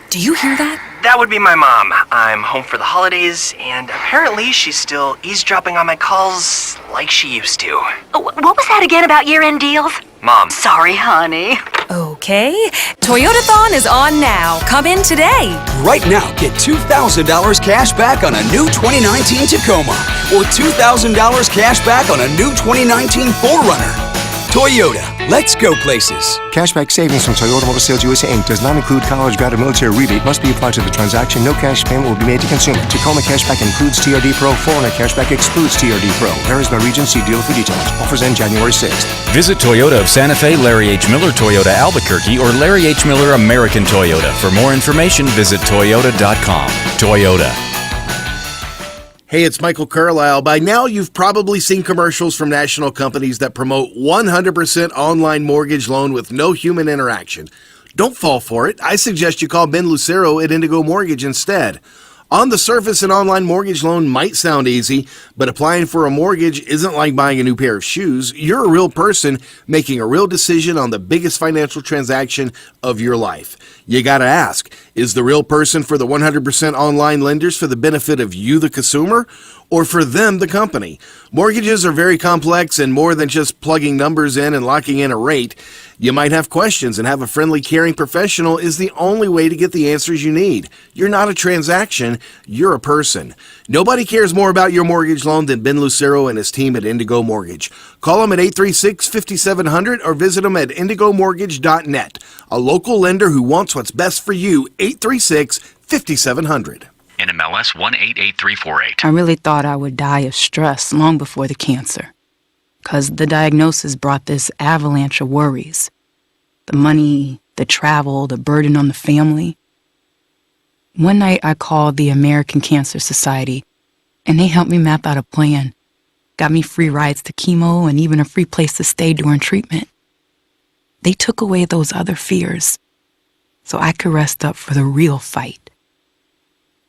Do you hear that? That would be my mom. I'm home for the holidays, and apparently she's still eavesdropping on my calls like she used to. What was that again about year-end deals? Mom. Sorry, honey. Okay. Toyotathon is on now. Come in today. Right now, get $2,000 cash back on a new 2019 Tacoma or $2,000 cash back on a new 2019 4Runner. Toyota, let's go places. Cashback savings from Toyota Motor Sales USA Inc. does not include college grad or military rebate. Must be applied to the transaction. No cash payment will be made to consumer. Tacoma cashback includes TRD Pro. 4Runner cashback excludes TRD Pro. Varies by region. See dealer for details. Offers end January 6th. Visit Toyota of Santa Fe, Larry H. Miller Toyota Albuquerque, or Larry H. Miller American Toyota. For more information, visit toyota.com. Toyota. Hey, it's Michael Carlisle. By now, you've probably seen commercials from national companies that promote 100% online mortgage loan with no human interaction. Don't fall for it. I suggest you call Ben Lucero at Indigo Mortgage instead. On the surface, an online mortgage loan might sound easy, but applying for a mortgage isn't like buying a new pair of shoes. You're a real person making a real decision on the biggest financial transaction of your life. You gotta ask, is the real person for the 100% online lenders for the benefit of you, the consumer, or for them, the company? Mortgages are very complex and more than just plugging numbers in and locking in a rate. You might have questions, and have a friendly, caring professional is the only way to get the answers you need. You're not a transaction, you're a person. Nobody cares more about your mortgage loan than Ben Lucero and his team at Indigo Mortgage. Call them at 836-5700 or visit them at indigomortgage.net. A local lender who wants what's best for you, 836-5700. NMLS 188348. I really thought I would die of stress long before the cancer, because the diagnosis brought this avalanche of worries. The money, the travel, the burden on the family. One night I called the American Cancer Society, and they helped me map out a plan. Got me free rides to chemo and even a free place to stay during treatment. They took away those other fears, so I could rest up for the real fight.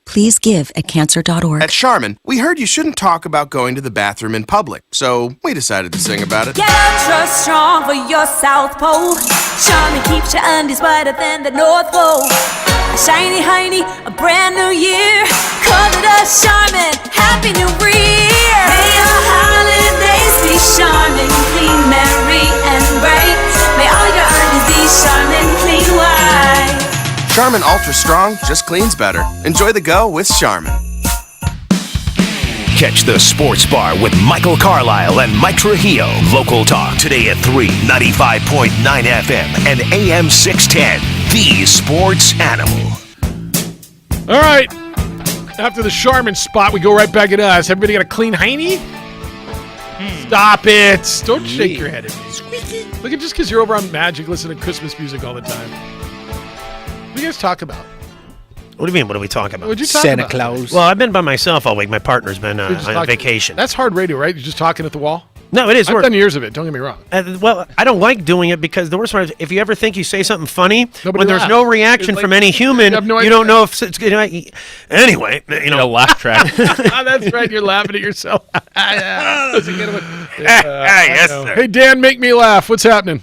Please give at cancer.org. At Charmin, we heard you shouldn't talk about going to the bathroom in public, so we decided to sing about it. Get extra strong for your South Pole. Charmin keeps your undies wetter than the North Pole. A shiny hiney, a brand new year. Covered us Charmin, Happy New Year. May your holidays be Charmin, clean, merry, and bright. May all your undies be Charmin, clean white. Charmin Ultra Strong just cleans better. Enjoy the go with Charmin. Catch the Sports Bar with Michael Carlisle and Mike Trujillo. Local talk today at 3, 95.9 FM and AM 610. The Sports Animal. All right. After the Charmin spot, we go right back at us. Everybody got a clean hiney? Stop it. Don't shake your head at me. Squeaky. Look at just because you're over on Magic listening to Christmas music all the time. What do you guys talk about? What do you mean? What are we talking about? What'd you talk Santa about? Claus. Well, I've been by myself all week. My partner's been on vacation. That's hard radio, right? You're just talking at the wall? No, it is. I've done years of it. Don't get me wrong. Well, I don't like doing it because the worst part is if you ever think you say something funny, Nobody when there's laughs. no reaction from any human, you don't know if it's anyway. You know, a laugh track. That's right. You're laughing at yourself. Yes, sir. Hey, Dan, make me laugh. What's happening?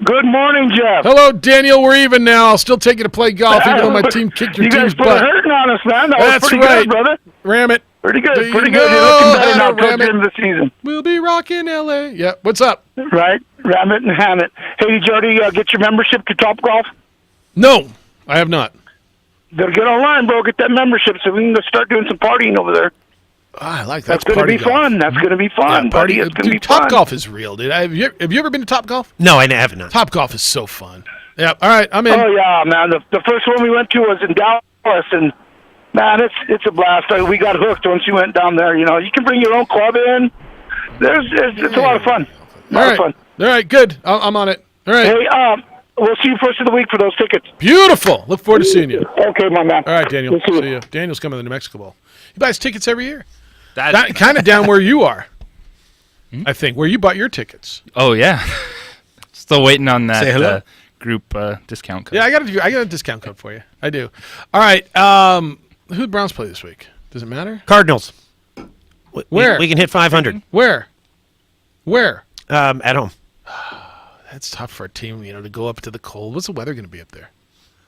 Good morning, Jeff. Hello, Daniel. We're even now. I'll still take you to play golf, even though my team kicked your you team's guys put butt. a hurting on us, man. That That's was pretty right, good, brother. Ram it. Pretty good. Do you Pretty know good. You're looking better how now to towards ram the it? end of the season. We'll be rocking LA. Yeah. What's up? Right. Ram it and ham it. Hey, did you already get your membership to Top Golf? No, I have not. Better get online, bro. Get that membership so we can go start doing some partying over there. I like that. That's going to be fun. That's going to be fun, buddy. It's going to be Top fun. Golf is real, dude. Have you ever been to Top Golf? No, I haven't. No. Top Golf is so fun. Yeah. All right, I'm in. Oh yeah, man. The first one we went to was in Dallas, and man, it's a blast. We got hooked once you went down there. You know, you can bring your own club in. It's a lot of fun. A lot of fun. All right, good. I'm on it. All right. Hey, we'll see you first of the week for those tickets. Beautiful. Look forward to seeing you. Okay, my man. All right, Daniel. We'll see See you. Daniel's coming to the New Mexico Bowl. He buys tickets every year. That kind of down where you are, I think, where you bought your tickets. Oh yeah, still waiting on Say hello. that group discount code. Yeah, I got a discount code for you. I do. All right. Who the Browns play this week? Does it matter? Cardinals. Where? We can hit 500. Where? At home. That's tough for a team, to go up to the cold. What's the weather going to be up there?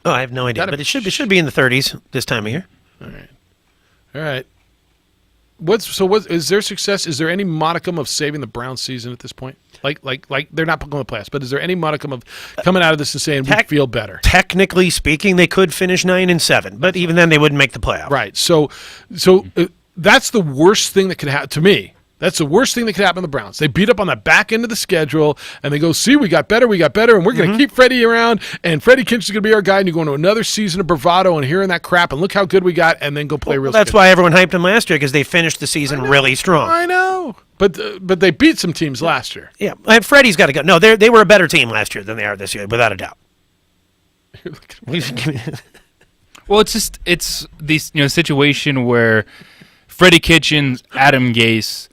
Oh, I have no idea, but it should be in the 30s this time of year. All right. Is there success? Is there any modicum of saving the Browns season at this point? Like they're not going to the playoffs, but is there any modicum of coming out of this and saying we feel better? Technically speaking, they could finish 9-7, but even then they wouldn't make the playoffs. Right. So that's the worst thing that could happen to me. That's the worst thing that could happen to the Browns. They beat up on the back end of the schedule, and they go, see, we got better, and we're going to keep Freddie around, and Freddie Kinch is going to be our guy, and you go into another season of bravado and hearing that crap, and look how good we got, and then go play real That's why everyone hyped them last year, because they finished the season really strong. I know. But they beat some teams last year. Yeah, and Freddie's got to go. No, they were a better team last year than they are this year, without a doubt. Well, it's this situation where Freddie Kitchens, Adam Gase,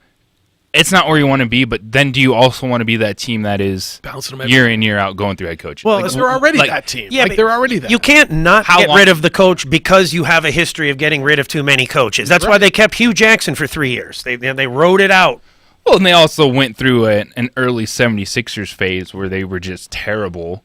it's not where you want to be, but then do you also want to be that team that is bouncing them year in, year out going through head coaching? Well, they're already that team. Yeah, they're already that. You can't not get rid of the coach because you have a history of getting rid of too many coaches. That's why they kept Hugh Jackson for 3 years. They wrote it out. Well, and they also went through an early 76ers phase where they were just terrible.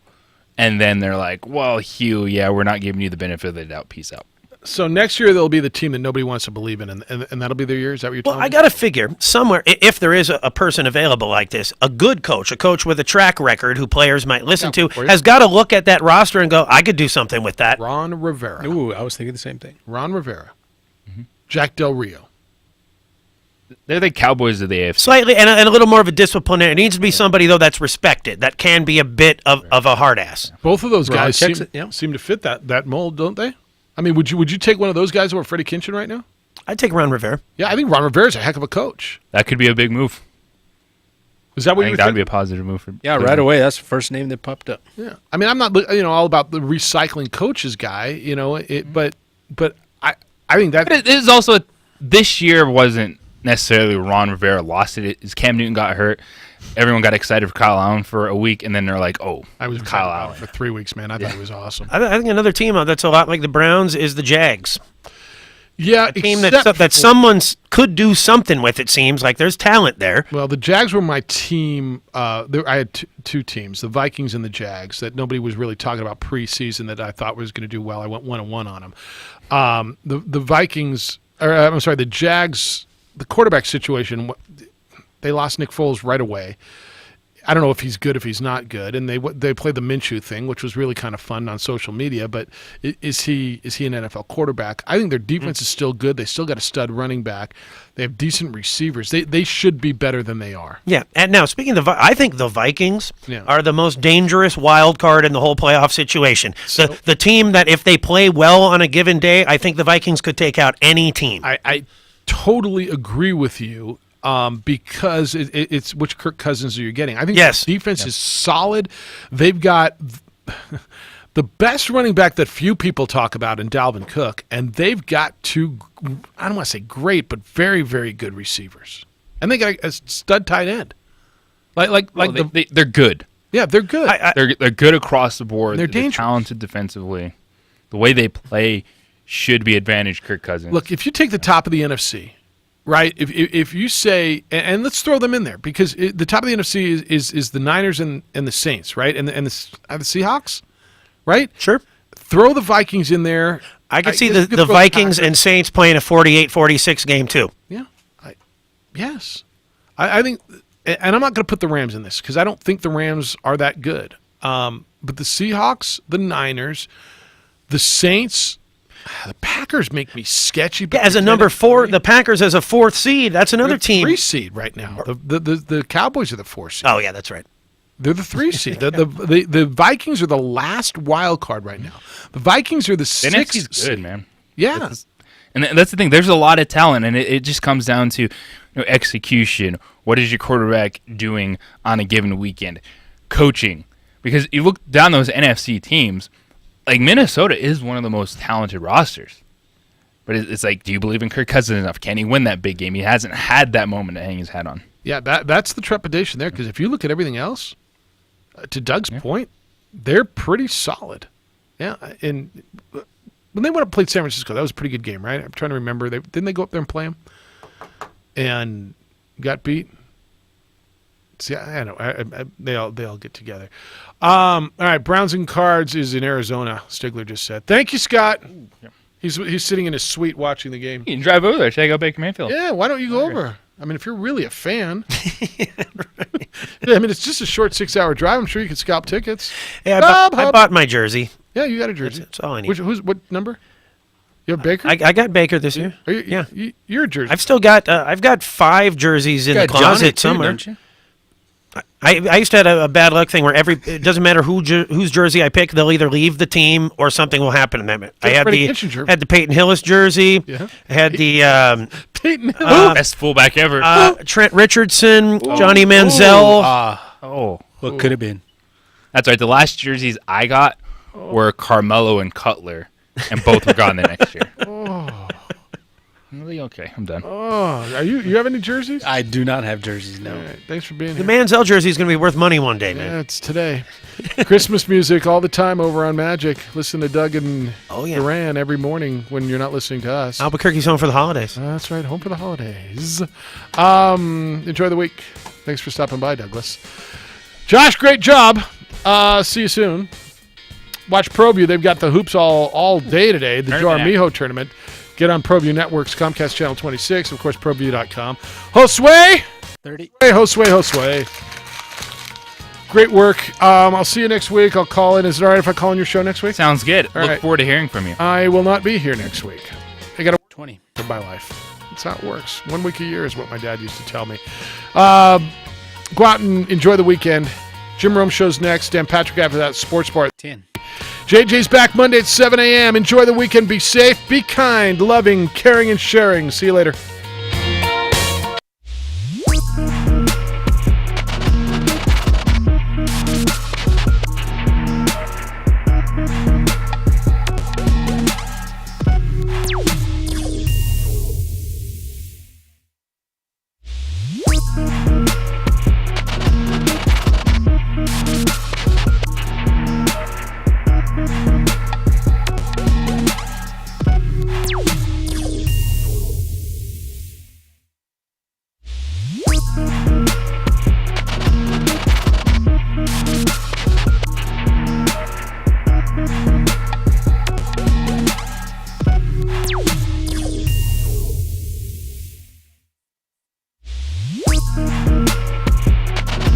And then they're like, well, Hugh, we're not giving you the benefit of the doubt. Peace out. So next year they'll be the team that nobody wants to believe in, and that'll be their year? Is that what you're telling me? I got to figure somewhere, if there is a person available like this, a good coach, a coach with a track record who players might listen to, has got to look at that roster and go, I could do something with that. Ron Rivera. Ooh, I was thinking the same thing. Ron Rivera. Jack Del Rio. They're the Cowboys of the AFC. Slightly, and a little more of a disciplinary. It needs to be somebody, though, that's respected, that can be a bit of a hard ass. Both of those guys seem to fit that mold, don't they? I mean, would you take one of those guys over Freddie Kitchen right now? I'd take Ron Rivera. Yeah, I think Ron Rivera's a heck of a coach. That could be a big move. Is that what you think? That would be a positive move for? Yeah, right away. That's the first name that popped up. Yeah, I mean, I'm not all about the recycling coaches guy, but I think that. But it is also this year wasn't necessarily Ron Rivera lost it. Is Cam Newton got hurt. Everyone got excited for Kyle Allen for a week, and then they're like, "Oh, I was Kyle Allen for 3 weeks, man. I thought he was awesome." I think another team that's a lot like the Browns is the Jags. Yeah, a team that someone could do something with. It seems like there's talent there. Well, the Jags were my team. I had two teams, the Vikings and the Jags, that nobody was really talking about preseason that I thought was going to do well. I went 1-1 on them. The Vikings, the Jags. The quarterback situation, they lost Nick Foles right away. I don't know if he's good, if he's not good, and they played the Minshew thing, which was really kind of fun on social media. But is he an NFL quarterback? I think their defense is still good. They still got a stud running back. They have decent receivers. They should be better than they are. Yeah, and now speaking of, I think the Vikings are the most dangerous wild card in the whole playoff situation. The team that if they play well on a given day, I think the Vikings could take out any team. I totally agree with you because it's which Kirk Cousins are you getting? I think the defense is solid. They've got the best running back that few people talk about in Dalvin Cook, and they've got two, I don't want to say great, but very, very good receivers. And they got a stud tight end. They're good. Yeah, they're good. They're good across the board. They're talented defensively. The way they play should be advantage Kirk Cousins. Look, if you take the top of the NFC, right? If you say, and let's throw them in there because the top of the NFC is the Niners and the Saints, right? And the Seahawks, right? Sure. Throw the Vikings in there. I could see the Vikings and Saints playing a 48-46 game too. Yeah. Yes. I think, and I'm not going to put the Rams in this because I don't think the Rams are that good. But the Seahawks, the Niners, the Saints, the Packers make me sketchy. Yeah, as a number 4, the Packers as a 4th seed. That's another team. 3 seed right now. The Cowboys are the 4 seed. Oh yeah, that's right. They're the 3 seed. The Vikings are the last wild card right now. The Vikings are the 6th. NFC's good, man. Yeah. And that's the thing. There's a lot of talent, and it just comes down to execution. What is your quarterback doing on a given weekend? Coaching. Because you look down those NFC teams, like Minnesota is one of the most talented rosters. But it's like, do you believe in Kirk Cousins enough? Can he win that big game? He hasn't had that moment to hang his hat on. Yeah, that's the trepidation there, because if you look at everything else, to Doug's point, they're pretty solid. Yeah, and when they went up and played San Francisco, that was a pretty good game, right? I'm trying to remember. Didn't they go up there and play them? And got beat? See, I know. They all get together. All right, Browns and Cards is in Arizona, Stigler just said. Thank you, Scott. Ooh, yeah. He's sitting in his suite watching the game. You can drive over there. Check out Baker Mayfield. Yeah, why don't you go over? I mean, if you're really a fan. Right. Yeah, I mean, it's just a short 6-hour drive. I'm sure you could scalp tickets. Yeah, I bought my jersey. Yeah, you got a jersey. That's all I need. What number? You have Baker? I got Baker this year. You're a jersey. I've still got I've got 5 jerseys in the closet somewhere. Don't you? I used to have a bad luck thing where it doesn't matter whose jersey I pick, they'll either leave the team or something will happen to them. I had the Peyton Hillis jersey. Yeah. I had the Peyton Hillis, best fullback ever. Trent Richardson, Johnny Manziel. What could have been? That's right. The last jerseys I got were Carmelo and Cutler, and both were gone the next year. Really? Okay, I'm done. Oh, you have any jerseys? I do not have jerseys, no. Right, thanks for being here. The Manziel jersey is going to be worth money one day, man. Yeah, it's today. Christmas music all the time over on Magic. Listen to Doug and Duran every morning when you're not listening to us. Albuquerque's home for the holidays. That's right, home for the holidays. Enjoy the week. Thanks for stopping by, Douglas. Josh, great job. See you soon. Watch ProView. They've got the hoops all day today. The Joe Armijo tournament. Get on ProView Networks, Comcast Channel 26, of course, ProView.com. Josue! 30. Hey, Josue. Great work. I'll see you next week. I'll call in. Is it all right if I call in your show next week? Sounds good. Look forward to hearing from you. I will not be here next week. I got 20 for my life. That's how it works. 1 week a year is what my dad used to tell me. Go out and enjoy the weekend. Jim Rome show's next. Dan Patrick after that. Sports Bar at 10. JJ's back Monday at 7 a.m. Enjoy the weekend. Be safe, be kind, loving, caring, and sharing. See you later.